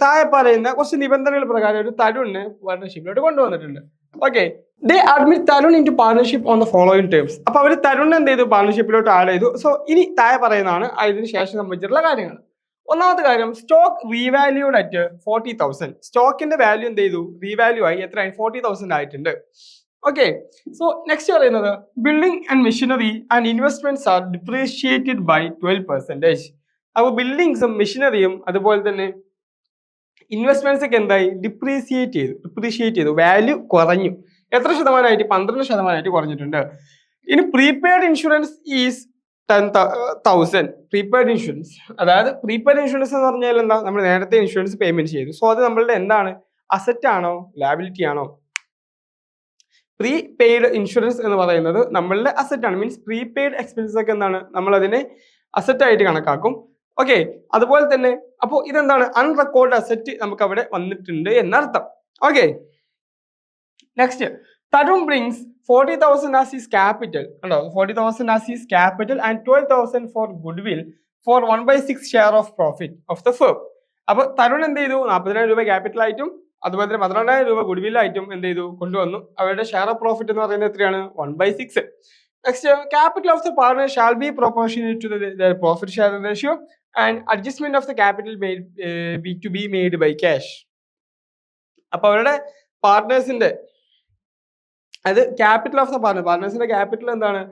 Speaker 2: താഴെ പറയുന്ന കുറച്ച് നിബന്ധനകൾ പ്രകാരം ഒരു തരുണിനെ പാർട്ണർഷിപ്പിലോട്ട് കൊണ്ടുവന്നിട്ടുണ്ട്. Okay, they admit Tarun into partnership on the following terms. അപ്പൊ അവർ തരുണിനെ എന്ത് ചെയ്തു, പാർട്ണർഷിപ്പിലോട്ട് ആഡ് ചെയ്തു. സോ ഇനി താഴെ പറയുന്നതാണ് അതിന് ശേഷം സംബന്ധിച്ചിട്ടുള്ള കാര്യങ്ങൾ. ഒന്നാമത്തെ കാര്യം, സ്റ്റോക്ക് റീവാല്യൂഡ് അറ്റ് 40,000. സ്റ്റോക്കിന്റെ വാല്യൂ എന്ത് ചെയ്തു, റീവാല്യൂ ആയി എത്രയായി, 40,000 ആയിട്ടുണ്ട്. ഓക്കെ, സോ നെക്സ്റ്റ് പറയുന്നത് building and machinery and investments are depreciated by 12%. അപ്പോൾ ബിൽഡിങ്സും മെഷീനറിയും അതുപോലെ തന്നെ ഇൻവെസ്റ്റ്മെന്റ്സ് ഒക്കെ എന്തായി, ഡിപ്രീഷിയേറ്റ് ചെയ്തു, വാല്യൂ കുറഞ്ഞു. എത്ര ശതമാനമായിട്ട്, 12% കുറഞ്ഞിട്ടുണ്ട്. ഇനി prepaid insurance is 10,000. Prepaid insurance, അതായത് പ്രീപെയ്ഡ് ഇൻഷുറൻസ് എന്ന് പറഞ്ഞാൽ എന്താ, നമ്മൾ നേരത്തെ ഇൻഷുറൻസ് പേയ്മെന്റ് ചെയ്തു. സോ അത് നമ്മളുടെ എന്താണ്, അസറ്റ് ആണോ ലയബിലിറ്റി ആണോ? പ്രീപെയ്ഡ് ഇൻഷുറൻസ് എന്ന് പറയുന്നത് നമ്മളുടെ അസറ്റ് ആണ്. മീൻസ് പ്രീപെയ്ഡ് എക്സ്പെൻസസ് ഒക്കെ എന്താണ്, നമ്മൾ അതിനെ അസറ്റ് ആയിട്ട് കണക്കാക്കും. ഓക്കെ, അതുപോലെ തന്നെ അപ്പോൾ ഇതെന്താണ്, അൺറെക്കോർഡ് അസറ്റ് നമുക്ക് അവിടെ വന്നിട്ടുണ്ട് എന്നർത്ഥം. Okay, next, Tarun brings 40,000 as his capital. കണ്ടോ, 40,000 as his capital and 12,000 for goodwill for 1/6 share of profit of the firm. അപ്പൊ തരുൺ എന്ത് ചെയ്തു, 40,000 രൂപ ക്യാപിറ്റൽ ആയിട്ടും അതുപോലെ തന്നെ 12,000 രൂപ ഗുഡ്വില്ലായിട്ടും എന്ത് ചെയ്തു, കൊണ്ടുവന്നു. അവരുടെ ഷെയർ ഓഫ് പ്രോഫിറ്റ് എന്ന് പറയുന്നത് എത്രയാണ്, 1/6. Next, capital of the partner shall be proportionate to the profit share ratio and adjustment of the capital be made by cash. അപ്പൊ അവരുടെ പാർട്ട്നേഴ്സിന്റെ, അത് ക്യാപിറ്റൽ ഓഫ് ദ പാർട്ട്നേഴ്സിന്റെ ക്യാപിറ്റൽ എന്താണ്,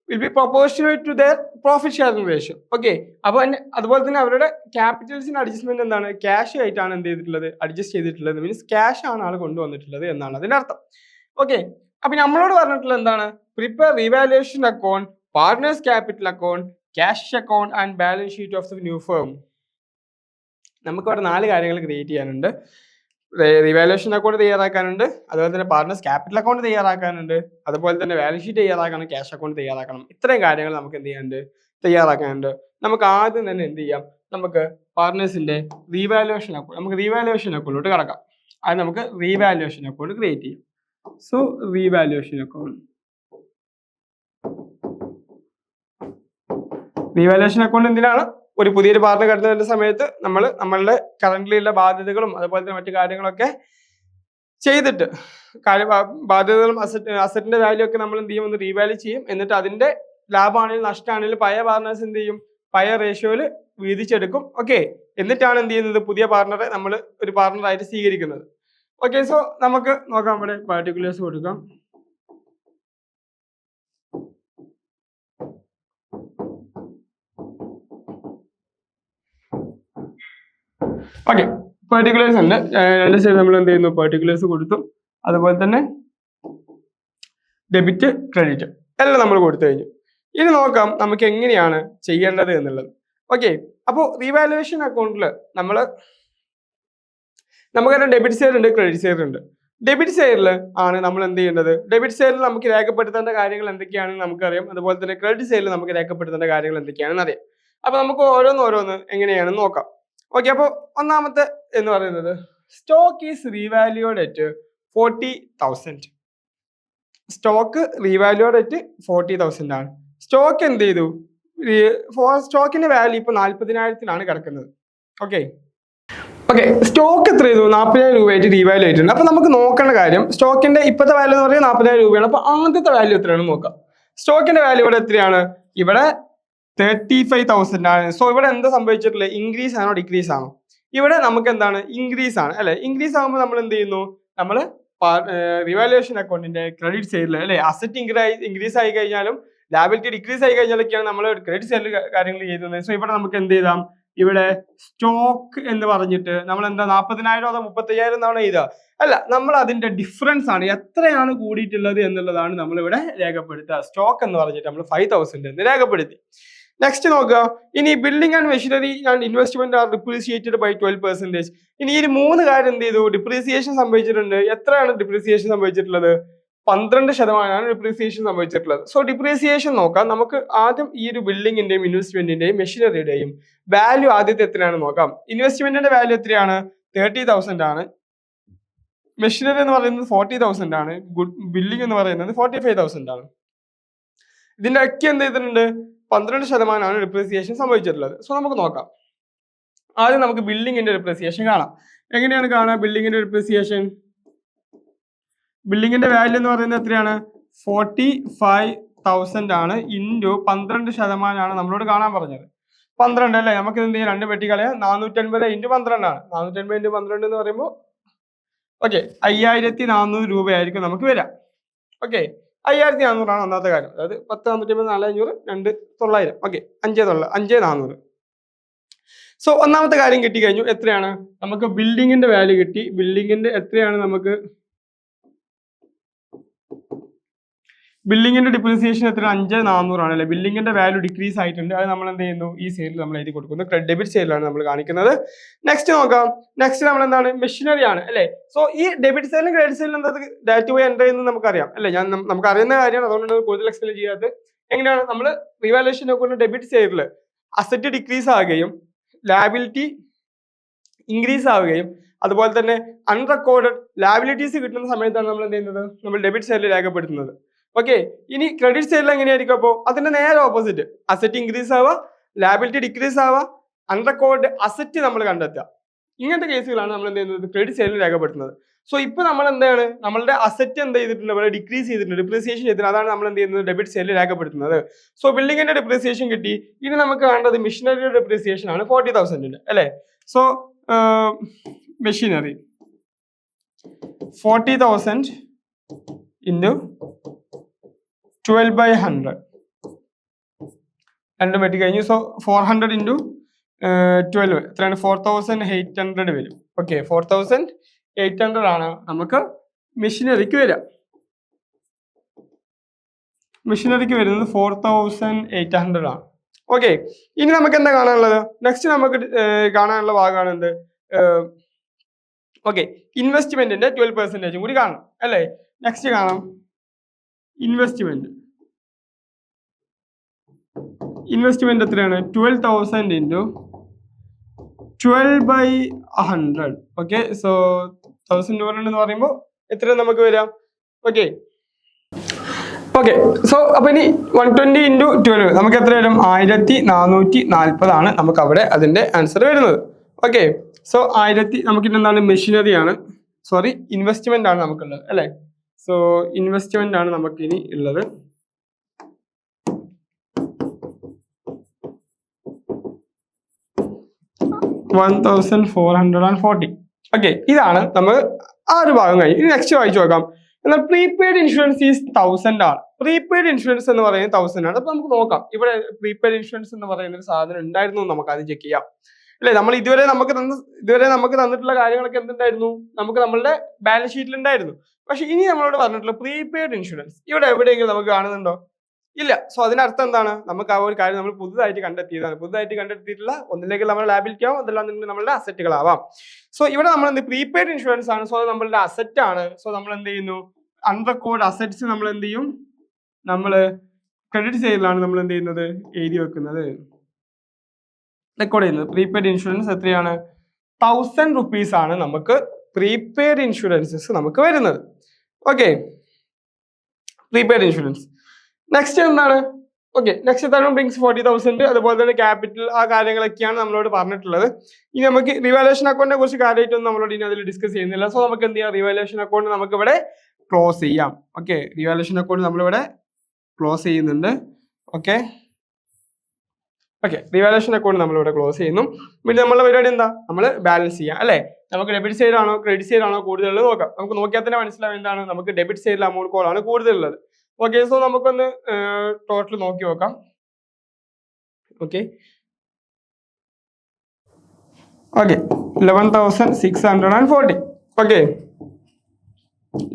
Speaker 2: will be proportionate to their profit sharing ratio. Okay, അപ്പോൾ അതുപോലെ തന്നെ അവരുടെ ക്യാപിറ്റൽസിന്റെ അഡ്ജസ്റ്റ്മെന്റ് എന്താണ്, ക്യാഷ് ആയിട്ടാണ് എന്ത് ചെയ്തിട്ടുള്ളത്, അഡ്ജസ്റ്റ് ചെയ്തിട്ടുള്ളത്. മീൻസ് ക്യാഷ് ആണ് ആൾ കൊണ്ടുവന്നിട്ടുള്ളത് എന്നാണ് അതിന്റെ അർത്ഥം. ഓക്കെ, അപ്പൊ നമ്മളോട് പറഞ്ഞിട്ടുള്ളത് എന്താണ്, prepare revaluation account, partners capital account, cash account and balance sheet of the new firm. നമുക്ക് അവിടെ 4 കാര്യങ്ങൾ ക്രിയേറ്റ് ചെയ്യാനുണ്ട്. റിവാലുവേഷൻ അക്കൗണ്ട് തയ്യാറാക്കാനുണ്ട്, അതുപോലെ തന്നെ പാർട്ട്നേഴ്സ് ക്യാപിറ്റൽ അക്കൗണ്ട് തയ്യാറാക്കാനുണ്ട്, അതുപോലെ തന്നെ ബാലൻസ് ഷീറ്റ് തയ്യാറാക്കണം, ക്യാഷ് അക്കൗണ്ട് തയ്യാറാക്കണം. ഇത്രയും കാര്യങ്ങൾ നമുക്ക് എന്ത് ചെയ്യാനുണ്ട്, തയ്യാറാക്കാനുണ്ട്. നമുക്ക് ആദ്യം തന്നെ എന്ത് ചെയ്യാം, നമുക്ക് പാർട്ട്നേഴ്സിന്റെ റീവാലുവേഷൻ അക്കൗണ്ടിലോട്ട് കടക്കാം. അത് നമുക്ക് റീവാലുവേഷൻ അക്കൗണ്ട് ക്രിയേറ്റ് ചെയ്യാം. സോ റീവാലുവേഷൻ അക്കൗണ്ട് എന്തിനാണ്, ഒരു പുതിയൊരു പാർട്ണർ കടന്നുവരുന്ന സമയത്ത് നമ്മളുടെ കറന്റിലുള്ള ബാധ്യതകളും അതുപോലെ തന്നെ മറ്റു കാര്യങ്ങളൊക്കെ ചെയ്തിട്ട് ബാധ്യതകളും അസറ്റിന്റെ വാല്യൂ ഒക്കെ നമ്മൾ എന്ത് ചെയ്യും, ഒന്ന് റീവാല്യൂ ചെയ്യും. എന്നിട്ട് അതിന്റെ ലാഭമാണെങ്കിലും നഷ്ടമാണെങ്കിലും പഴയ പാർട്ണേഴ്സ് എന്ത് ചെയ്യും, പഴയ റേഷ്യോയിൽ വീതിച്ചെടുക്കും. ഓക്കെ, എന്നിട്ടാണ് എന്ത് ചെയ്യുന്നത്, പുതിയ പാർട്ണറെ നമ്മൾ ഒരു പാർട്ണറായിട്ട് സ്വീകരിക്കുന്നത്. ഓക്കെ, സോ നമുക്ക് നോക്കാം, ഇവിടെ പാർട്ടിക്കുലേഴ്സ് കൊടുക്കാം. ഓക്കെ, പെർട്ടിക്കുലേഴ്സ് ഉണ്ട്. രണ്ട് സൈഡ് നമ്മൾ എന്ത് ചെയ്യുന്നു, പെർട്ടിക്കുലേഴ്സ് കൊടുത്തു. അതുപോലെ തന്നെ ഡെബിറ്റ്, ക്രെഡിറ്റ് എല്ലാം നമ്മൾ കൊടുത്തു കഴിഞ്ഞു. ഇനി നോക്കാം നമുക്ക് എങ്ങനെയാണ് ചെയ്യേണ്ടത് എന്നുള്ളത്. ഓക്കെ, അപ്പോൾ റീവാലുവേഷൻ അക്കൗണ്ടിൽ നമുക്കറിയാം ഡെബിറ്റ് സൈഡ് ഉണ്ട്, ക്രെഡിറ്റ് സൈഡ് ഉണ്ട്. ഡെബിറ്റ് സൈഡിൽ ആണ് നമ്മൾ എന്ത് ചെയ്യേണ്ടത്? ഡെബിറ്റ് സൈഡിൽ നമുക്ക് രേഖപ്പെടുത്തേണ്ട കാര്യങ്ങൾ എന്തൊക്കെയാണെന്ന് നമുക്കറിയാം. അതുപോലെ തന്നെ ക്രെഡിറ്റ് സൈഡിൽ നമുക്ക് രേഖപ്പെടുത്തേണ്ട കാര്യങ്ങൾ എന്തൊക്കെയാണെന്ന് അറിയാം. അപ്പൊ നമുക്ക് ഓരോന്ന് എങ്ങനെയാണെന്ന് നോക്കാം. ഓക്കെ, അപ്പോൾ ഒന്നാമത്തെ എന്ന് പറയുന്നത് stock is revalued at 40,000. Stock revalued at 40,000 ആണ്. സ്റ്റോക്ക് എന്ത് ചെയ്തു? സ്റ്റോക്കിന്റെ വാല്യൂ ഇപ്പൊ 40,000 കിടക്കുന്നത്. ഓക്കെ, സ്റ്റോക്ക് എത്ര ചെയ്തു? 40,000 രൂപയായിട്ട് റീവാല്യൂ ആയിട്ടുണ്ട്. അപ്പൊ നമുക്ക് നോക്കേണ്ട കാര്യം സ്റ്റോക്കിന്റെ ഇപ്പോഴത്തെ വാല്യൂ എന്ന് പറയുന്നത് 40,000 രൂപയാണ്. അപ്പൊ ആദ്യത്തെ വാല്യൂ എത്രയാണെന്ന് നോക്കാം. സ്റ്റോക്കിന്റെ വാല്യൂ ഇവിടെ എത്രയാണ്? ഇവിടെ 35,000 ആണ്. സോ ഇവിടെ എന്താ സംഭവിച്ചിട്ടുള്ളത്? ഇൻക്രീസ് ആണോ ഡിക്രീസ് ആണോ? ഇവിടെ നമുക്ക് എന്താണ്? ഇൻക്രീസ് ആണ് അല്ലെ? ഇൻക്രീസ് ആകുമ്പോൾ നമ്മൾ എന്ത് ചെയ്യുന്നു? നമ്മൾ റിവാലുവേഷൻ അക്കൗണ്ടിന്റെ ക്രെഡിറ്റ് സൈഡിൽ അല്ലെ, അസറ്റ് ഇൻക്രീസ് ആയി കഴിഞ്ഞാലും ലാബിലിറ്റി ഡിക്രീസ് ആയി കഴിഞ്ഞാലൊക്കെയാണ് നമ്മൾ ക്രെഡിറ്റ് സൈഡിൽ കാര്യങ്ങൾ ചെയ്യുന്നത്. സോ ഇവിടെ നമുക്ക് എന്ത് ചെയ്താം? ഇവിടെ സ്റ്റോക്ക് എന്ന് പറഞ്ഞിട്ട് നമ്മൾ എന്താ 40,000 അതോ 35,000 എന്നാണ് എഴുതുക? അല്ല, നമ്മൾ അതിന്റെ ഡിഫറൻസ് ആണ് എത്രയാണ് കൂടിയിട്ടുള്ളത് എന്നുള്ളതാണ് നമ്മൾ ഇവിടെ രേഖപ്പെടുത്തുക. സ്റ്റോക്ക് എന്ന് പറഞ്ഞിട്ട് നമ്മൾ 5,000 എന്ന് രേഖപ്പെടുത്തി. നെക്സ്റ്റ് നോക്കുക. ഇനി building and machinery and investment are depreciated by 12%. ഇനി ഈ 3 കാര്യം എന്ത് ചെയ്തു? ഡിപ്രീസിയേഷൻ സംഭവിച്ചിട്ടുണ്ട്. എത്രയാണ് ഡിപ്രീസിയേഷൻ സംഭവിച്ചിട്ടുള്ളത്? 12% ഡിപ്രീസിയേഷൻ സംഭവിച്ചിട്ടുള്ളത്. സോ ഡിപ്രീസിയേഷൻ നോക്കാം. നമുക്ക് ആദ്യം ഈ ഒരു ബിൽഡിങ്ങിന്റെയും ഇൻവെസ്റ്റ്മെന്റിന്റെയും മെഷീനറിയുടെയും വാല്യൂ ആദ്യത്തെ എത്രയാണെന്ന് നോക്കാം. ഇൻവെസ്റ്റ്മെന്റിന്റെ വാല്യൂ എത്രയാണ്? 30,000 ആണ്. മെഷീനറി എന്ന് പറയുന്നത് 40,000 ആണ്. ബിൽഡിംഗ് എന്ന് പറയുന്നത് 45,000 ആണ്. ഇതിന്റെ ഒക്കെ എന്ത് ചെയ്തിട്ടുണ്ട്? 12% ഡിപ്രീസിയേഷൻ സംഭവിച്ചിട്ടുള്ളത്. സോ നമുക്ക് നോക്കാം. ആദ്യം നമുക്ക് ബിൽഡിങ്ങിന്റെ ഡിപ്രീസിയേഷൻ കാണാം. എങ്ങനെയാണ് കാണുക ബിൽഡിങ്ങിന്റെ ഡിപ്രീസിയേഷൻ? ബിൽഡിങ്ങിന്റെ വാല്യൂ എന്ന് പറയുന്നത് എത്രയാണ്? 45,000 ആണ്. ഇൻറ്റു 12% ആണ് നമ്മളോട് കാണാൻ പറഞ്ഞത്. 12 അല്ലേ? നമുക്ക് എന്ത് ചെയ്യാം? 2 പെട്ടി കളയാം. 450 ഇൻറ്റു 12 ആണ്. 450 ഇൻറ്റു 12 എന്ന് പറയുമ്പോൾ 5,400 രൂപയായിരിക്കും നമുക്ക് വരാം. ഓക്കെ, 5,400 ആണ് ഒന്നാമത്തെ കാര്യം. അതായത് 10, 450, 4,500, 2, 900. ഓക്കെ, 5,400. സോ ഒന്നാമത്തെ കാര്യം കിട്ടിക്കഴിഞ്ഞു. എത്രയാണ്? നമുക്ക് ബിൽഡിങ്ങിന്റെ വാല്യൂ കിട്ടി. ബിൽഡിങ്ങിന്റെ എത്രയാണ്? നമുക്ക് ബിൽഡിങ്ങിന്റെ ഡിപ്രീസിയേഷൻ എത്ര? 5,400 ആണ് അല്ലെ? ബിൽഡിങ്ങിന്റെ വാല്യൂ ഡിക്രീസ് ആയിട്ടുണ്ട്. അത് നമ്മൾ എന്ത് ചെയ്യുന്നു? ഈ സൈഡിൽ നമ്മൾ എഴുതി കൊടുക്കുന്നു. ഡെബിറ്റ് സൈഡിലാണ് നമ്മൾ കാണിക്കുന്നത്. നെക്സ്റ്റ് നോക്കാം. നെക്സ്റ്റ് നമ്മൾ എന്താണ്? മെഷീനറി ആണ് അല്ലെ? സോ ഈ ഡെബിറ്റ് സൈഡിലും ക്രെഡിറ്റ് സൈഡിലും എന്താ ഡയറക്റ്റ് പോയി എൻ്റർ ചെയ്യുന്നത് നമുക്കറിയാം അല്ലെ? നമുക്ക് അറിയുന്ന കാര്യമാണ്, അതുകൊണ്ടാണ് കൂടുതൽ എക്സ്പ്ലെയിൻ ചെയ്യാത്തത്. എങ്ങനെയാണ് നമ്മൾ റിവാലുവേഷൻ നോക്കുന്ന ഡെബിറ്റ് സൈഡിൽ അസറ്റ് ഡിക്രീസ് ആവുകയും ലാബിലിറ്റി ഇൻക്രീസ് ആവുകയും അതുപോലെ തന്നെ അൺറെക്കോർഡഡ് ലാബിലിറ്റീസ് കിട്ടുന്ന സമയത്താണ് നമ്മൾ എന്ത് ചെയ്യുന്നത്? നമ്മൾ ഡെബിറ്റ് സൈഡിൽ രേഖപ്പെടുത്തുന്നത്. ഓക്കെ, ഇനി ക്രെഡിറ്റ് സൈഡിൽ എങ്ങനെയായിരിക്കും? അപ്പോൾ അതിന്റെ നേരെ ഓപ്പോസിറ്റ്. അസറ്റ് ഇൻക്രീസ് ആവുക, ലാബിലിറ്റി ഡിക്രീസ് ആവുക, അൺറെക്കോർഡ് അസറ്റ് നമ്മൾ കണ്ടെത്തുക. ഇങ്ങനത്തെ കേസുകളാണ് നമ്മൾ എന്ത് ചെയ്യുന്നത്? ക്രെഡിറ്റ് സൈഡിൽ രേഖപ്പെടുത്തുന്നത്. സോ ഇപ്പൊ നമ്മൾ എന്താണ്? നമ്മളുടെ അസറ്റ് എന്ത് ചെയ്തിട്ടുണ്ട്? ഇവിടെ ഡിക്രീസ് ചെയ്തിട്ടുണ്ട്, ഡിപ്രീസിയേഷൻ ചെയ്തിട്ടുണ്ട്. അതാണ് നമ്മൾ എന്ത് ചെയ്യുന്നത്? ഡെബിറ്റ് സൈഡിൽ രേഖപ്പെടുത്തുന്നത്. സോ ബിൽഡിങ്ങിന്റെ ഡിപ്രീസിയേഷൻ കിട്ടി. ഇനി നമുക്ക് വേണ്ടത് മെഷീനറിയുടെ ഡിപ്രീസിയേഷൻ ആണ്. 40,000 അല്ലെ? സോ മെഷീനറി 40,000 ഇൻറ്റു 12/100 രണ്ടും വെട്ടി കഴിഞ്ഞു. സോ 400 ഇൻറ്റു 12 എത്രയാണ്? 4,800 വരും. ഓക്കെ, 4,800 ആണ് നമുക്ക് മെഷീനറിക്ക് വരിക. മെഷീനറിക്ക് വരുന്നത് 4,800 ആണ്. ഓക്കെ, ഇനി നമുക്ക് എന്താ കാണാനുള്ളത്? നെക്സ്റ്റ് നമുക്ക് കാണാനുള്ള ഭാഗമാണ് എന്ത്? ഓക്കെ, ഇൻവെസ്റ്റ്മെന്റിന്റെ 12% കൂടി കാണണം അല്ലേ? നെക്സ്റ്റ് കാണാം ഇൻവെസ്റ്റ്മെന്റ്. ഇൻവെസ്റ്റ്മെന്റ് എത്രയാണ്? 12,000 ഇൻറ്റു 12/100. ഓക്കെ, സോ 1,200 എന്ന് പറയുമ്പോൾ എത്ര നമുക്ക് വരാം? ഓക്കെ, സോ അപ്പൊ ഇനി 120 ഇൻറ്റു 12 നമുക്ക് എത്ര വരും? 1,440 ആണ് നമുക്ക് അവിടെ അതിന്റെ ആൻസർ വരുന്നത്. ഓക്കെ, സോ 1000 നമുക്ക് എന്താണ്? മെഷീനറി ആണ്, സോറി ഇൻവെസ്റ്റ്മെന്റ് ആണ് നമുക്കുള്ളത് അല്ലെ? സോ ഇൻവെസ്റ്റ്മെന്റ് ആണ് നമുക്ക് ഇനി ഉള്ളത്. $1,440. ഓക്കെ, ഇതാണ് നമ്മൾ ആ ഒരു ഭാഗം കഴിഞ്ഞു. ഇനി നെക്സ്റ്റ് വായിച്ചു നോക്കാം. എന്നാൽ പ്രീപെയ്ഡ് ഇൻഷുറൻസ് ഈസ് 1,000 ആണ്. പ്രീപെയ്ഡ് ഇൻഷുറൻസ് എന്ന് പറയുന്നത് 1,000 ആണ്. അപ്പൊ നമുക്ക് നോക്കാം ഇവിടെ പ്രീപെയ്ഡ് ഇൻഷുറൻസ് എന്ന് പറയുന്ന ഒരു സാധനം ഉണ്ടായിരുന്നു നമുക്ക് ആദ്യം ചെക്ക് ചെയ്യാം അല്ലെ? നമ്മൾ ഇതുവരെ നമുക്ക് തന്നിട്ടുള്ള കാര്യങ്ങളൊക്കെ എന്തുണ്ടായിരുന്നു? നമുക്ക് നമ്മളുടെ ബാലൻസ് ഷീറ്റിൽ ഉണ്ടായിരുന്നു. പക്ഷെ ഇനി നമ്മളോട് പറഞ്ഞിട്ടുള്ള പ്രീപെയ്ഡ് ഇൻഷുറൻസ് ഇവിടെ എവിടെയെങ്കിലും നമുക്ക് കാണുന്നുണ്ടോ? ഇല്ല. സോ അതിനർത്ഥം എന്താണ്? നമുക്ക് ആ ഒരു കാര്യം നമ്മൾ പുതുതായിട്ട് കണ്ടെത്തിയതാണ്. പുതുതായിട്ട് കണ്ടെത്തിയിട്ടുള്ള ഒന്നിലേക്ക് നമ്മുടെ ലാബിലിറ്റി ആവാം, അതല്ലാന്നുണ്ടെങ്കിൽ നമ്മളുടെ അസറ്റുകളാവാം. സോ ഇവിടെ നമ്മൾ എന്ത് പ്രീപെയ്ഡ് ഇൻഷുറൻസ് ആണ്. സോ അത് നമ്മളുടെ അസറ്റ് ആണ്. സോ നമ്മൾ എന്ത് ചെയ്യുന്നു? അൺറെക്കോർഡ് അസറ്റ്സ് നമ്മൾ എന്ത് ചെയ്യും? നമ്മൾ ക്രെഡിറ്റ് സൈഡിലാണ് നമ്മൾ എന്ത് ചെയ്യുന്നത്? എഴുതി വെക്കുന്നത്, റെക്കോർഡ് ചെയ്യുന്നത്. പ്രീപെയ്ഡ് ഇൻഷുറൻസ് എത്രയാണ്? 1000 rupees ആണ് നമുക്ക് പ്രീപെയ്ഡ് ഇൻഷുറൻസസ് നമുക്ക് വരുന്നത്. Okay, prepaid insurance. നെക്സ്റ്റ് എന്താണ്? ഓക്കെ, നെക്സ്റ്റ് തരം ബ്രിങ്സ് 40,000. അതുപോലെ തന്നെ ക്യാപിറ്റൽ, ആ കാര്യങ്ങളൊക്കെയാണ് നമ്മളോട് പറഞ്ഞിട്ടുള്ളത്. ഇനി നമുക്ക് റിവാലുവേഷൻ അക്കൗണ്ടിനെ കുറിച്ച് കാര്യമായിട്ടൊന്നും നമ്മളോട് ഇനി അതിൽ ഡിസ്കസ് ചെയ്യുന്നില്ല. സോ നമുക്ക് എന്ത് ചെയ്യാം? റിവാലുവേഷൻ അക്കൗണ്ട് നമുക്ക് ഇവിടെ ക്ലോസ് ചെയ്യാം. ഓക്കെ, റിവാലുവേഷൻ അക്കൗണ്ട് നമ്മളിവിടെ ക്ലോസ് ചെയ്യുന്നുണ്ട്. ഓക്കെ, റിവാലുവേഷൻ അക്കൗണ്ട് നമ്മളിവിടെ ക്ലോസ് ചെയ്യുന്നു. പിന്നെ നമ്മളുടെ പരിപാടി എന്താ? നമ്മൾ ബാലൻസ് ചെയ്യാം അല്ലെ? നമുക്ക് ഡെബിറ്റ് സൈഡ് ആണോ ക്രെഡിറ്റ് സൈഡ് ആണോ കൂടുതലുള്ളത് നോക്കാം. നമുക്ക് നോക്കിയാൽ തന്നെ മനസ്സിലാവും എന്താണ് നമുക്ക് ഡെബിറ്റ് സൈഡിൽ അമൗണ്ട് കോൾ ആണ് കൂടുതലുള്ളത്. ഓക്കെ, സോ നമുക്കൊന്ന് ടോട്ടൽ നോക്കി നോക്കാം. ഓക്കെ, 11,640. ഓക്കെ,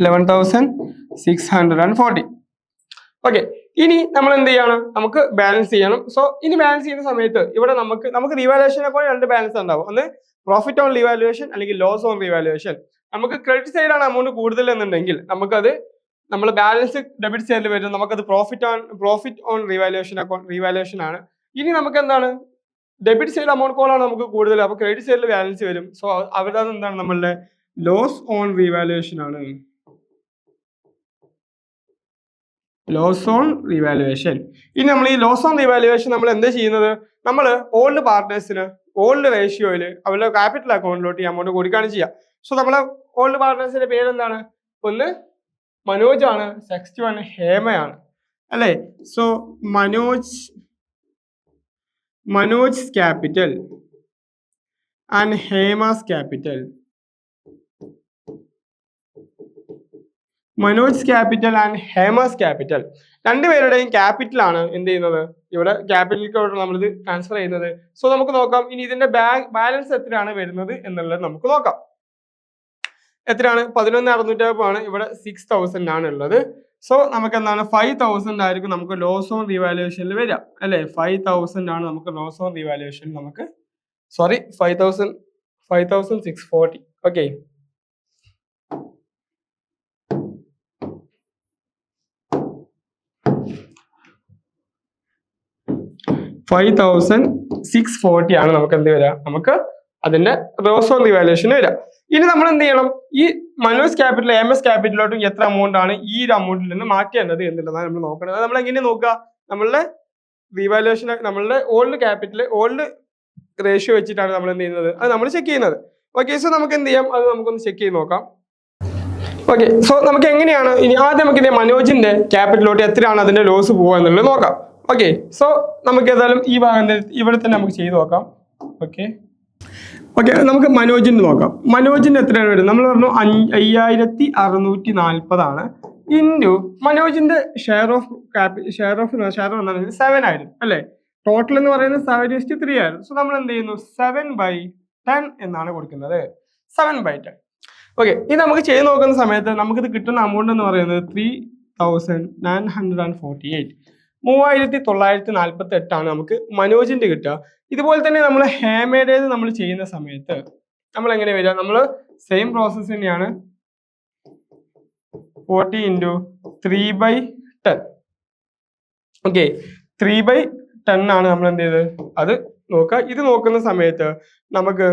Speaker 2: 11,640. ഓക്കെ, ഇനി നമ്മൾ എന്ത് ചെയ്യണം? നമുക്ക് ബാലൻസ് ചെയ്യണം. സോ ഇനി ബാലൻസ് ചെയ്യുന്ന സമയത്ത് ഇവിടെ നമുക്ക് റിവാലുവേഷൻ അക്കൗണ്ട് 2 ബാലൻസ് ഉണ്ടാവും. ഒന്ന് പ്രോഫിറ്റ് ഓൺ റിവാലുവേഷൻ അല്ലെങ്കിൽ ലോസ് ഓൺ റിവാലുവേഷൻ. നമുക്ക് ക്രെഡിറ്റ് സൈഡാണ് അമൗണ്ട് കൂടുതൽ എന്നുണ്ടെങ്കിൽ നമുക്കത് നമ്മൾ ബാലൻസ് ഡെബിറ്റ് സൈഡിൽ വരും. നമുക്കത് profit on revaluation account revaluation ആണ്. ഇനി നമുക്ക് എന്താണ്? ഡെബിറ്റ് സൈഡ് അമൗണ്ട് കോൾ ആണ് നമുക്ക് കൂടുതൽ, അപ്പൊ ക്രെഡിറ്റ് സൈഡിൽ ബാലൻസ് വരും. സോ അവിടെ എന്താണ്? നമ്മളുടെ ലോസ് ഓൺ റിവാലുവേഷൻ ആണ്. Loss on revaluation. ഇനി നമ്മൾ ഈ ലോസ് ഓൺ റിവാലുവേഷൻ നമ്മൾ എന്താ ചെയ്യുന്നത്? നമ്മൾ ഓൾഡ് പാർട്ട്നേഴ്സിന് ഓൾഡ് റേഷ്യോയിൽ അവരുടെ ക്യാപിറ്റൽ അക്കൗണ്ടിലോട്ട് ഈ അമൗണ്ട് കൊടുക്കുകയാണ് ചെയ്യുക. സോ നമ്മളെ ഓൾഡ് പാർട്ട്നേഴ്സിന്റെ പേരെന്താണ്? ഒന്ന് മനോജ് ആണ്, നെക്സ്റ്റ് വൺ ഹേമയാണ് അല്ലെ? So Manoj capital and Hema's capital. Manoj capital and Hema's capital രണ്ടുപേരുടെയും ക്യാപിറ്റൽ ആണ് എന്ത് ചെയ്യുന്നത്? ഇവിടെ ക്യാപിറ്റലിലോട്ട് നമ്മളിത് ട്രാൻസ്ഫർ ചെയ്യുന്നത്. സോ നമുക്ക് നോക്കാം ഇനി ഇതിന്റെ ബാലൻസ് എത്രയാണ് വരുന്നത് എന്നുള്ളത് നമുക്ക് നോക്കാം. എത്രയാണ്? 11,650 ആണ്. ഇവിടെ 6,000 ആണ് ഉള്ളത്. സോ നമുക്ക് എന്താണ്? 5,000 ആയിരിക്കും നമുക്ക് ലോസ് ഓൺ റിവാലുവേഷനിൽ വരിക അല്ലെ? 5,000 ആണ് നമുക്ക് ലോസ് ഓൺ റിവാലുവേഷൻ. നമുക്ക് 5,640. ഓക്കെ, 5,640 ആണ് നമുക്ക് എന്ത് വരിക? നമുക്ക് അതിന്റെ ലോസ് ഓൺ റിവാലുവേഷൻ വരിക. ഇനി നമ്മൾ എന്ത് ചെയ്യണം? ഈ മനോജ് ക്യാപിറ്റൽ MS ക്യാപിറ്റലിലോട്ടും എത്ര അമൗണ്ട് ആണ് ഈ ഒരു അമൗണ്ടിൽ നിന്ന് മാറ്റേണ്ടത് എന്നുള്ളതാണ് നമ്മൾ നോക്കുന്നത്. നമ്മൾ എങ്ങനെ നോക്കുക? നമ്മളുടെ റിവാലുവേഷൻ നമ്മളുടെ ഓൾഡ് ക്യാപിറ്റൽ ഓൾഡ് റേഷ്യോ വെച്ചിട്ടാണ് നമ്മൾ എന്ത് ചെയ്യുന്നത്? അത് നമ്മൾ ചെക്ക് ചെയ്യുന്നത്. ഓക്കെ, സോ നമുക്ക് എന്ത് ചെയ്യാം? അത് നമുക്കൊന്ന് ചെക്ക് ചെയ്ത് നോക്കാം. ഓക്കെ, സോ നമുക്ക് എങ്ങനെയാണ് ഇനി ആദ്യം നമുക്ക് മനോജിന്റെ ക്യാപിറ്റലിലോട്ട് എത്രയാണ് അതിന്റെ ലോസ് പോകുക എന്നുള്ളത് നോക്കാം. ഓക്കെ, സോ നമുക്ക് ഏതായാലും ഈ ഭാഗം ഇവിടെ തന്നെ നമുക്ക് ചെയ്ത് നോക്കാം. ഓക്കെ, നമുക്ക് മനോജിന് നോക്കാം. മനോജിന് എത്രയാണ് വരുന്നത്? നമ്മൾ പറഞ്ഞു 5,640 ആണ്. ഇൻറ്റു മനോജിന്റെ ഷെയർ ഓഫ് എന്താണ്? 7 ആയിരുന്നു അല്ലെ? ടോട്ടൽ എന്ന് പറയുന്നത് 7:3 ആയിരുന്നു. സോ നമ്മൾ എന്ത് ചെയ്യുന്നു? 7/10 എന്നാണ് കൊടുക്കുന്നത്. 7/10. ഓക്കെ, ഇത് നമുക്ക് ചെയ്ത് നോക്കുന്ന സമയത്ത് നമുക്കിത് കിട്ടുന്ന അമൗണ്ട് എന്ന് പറയുന്നത് 3,948. 3,948 ആണ് നമുക്ക് മനോജിന്റെ കിട്ടുക. ഇതുപോലെ തന്നെ നമ്മൾ ഹേമയുടേത് നമ്മൾ ചെയ്യുന്ന സമയത്ത് നമ്മൾ എങ്ങനെ വരിക? നമ്മൾ സെയിം പ്രോസസ് തന്നെയാണ്. 40 × 3/10. ഓക്കെ, 3/10 ആണ് നമ്മൾ എന്ത് ചെയ്തത്? അത് നോക്കുക. ഇത് നോക്കുന്ന സമയത്ത് നമുക്ക്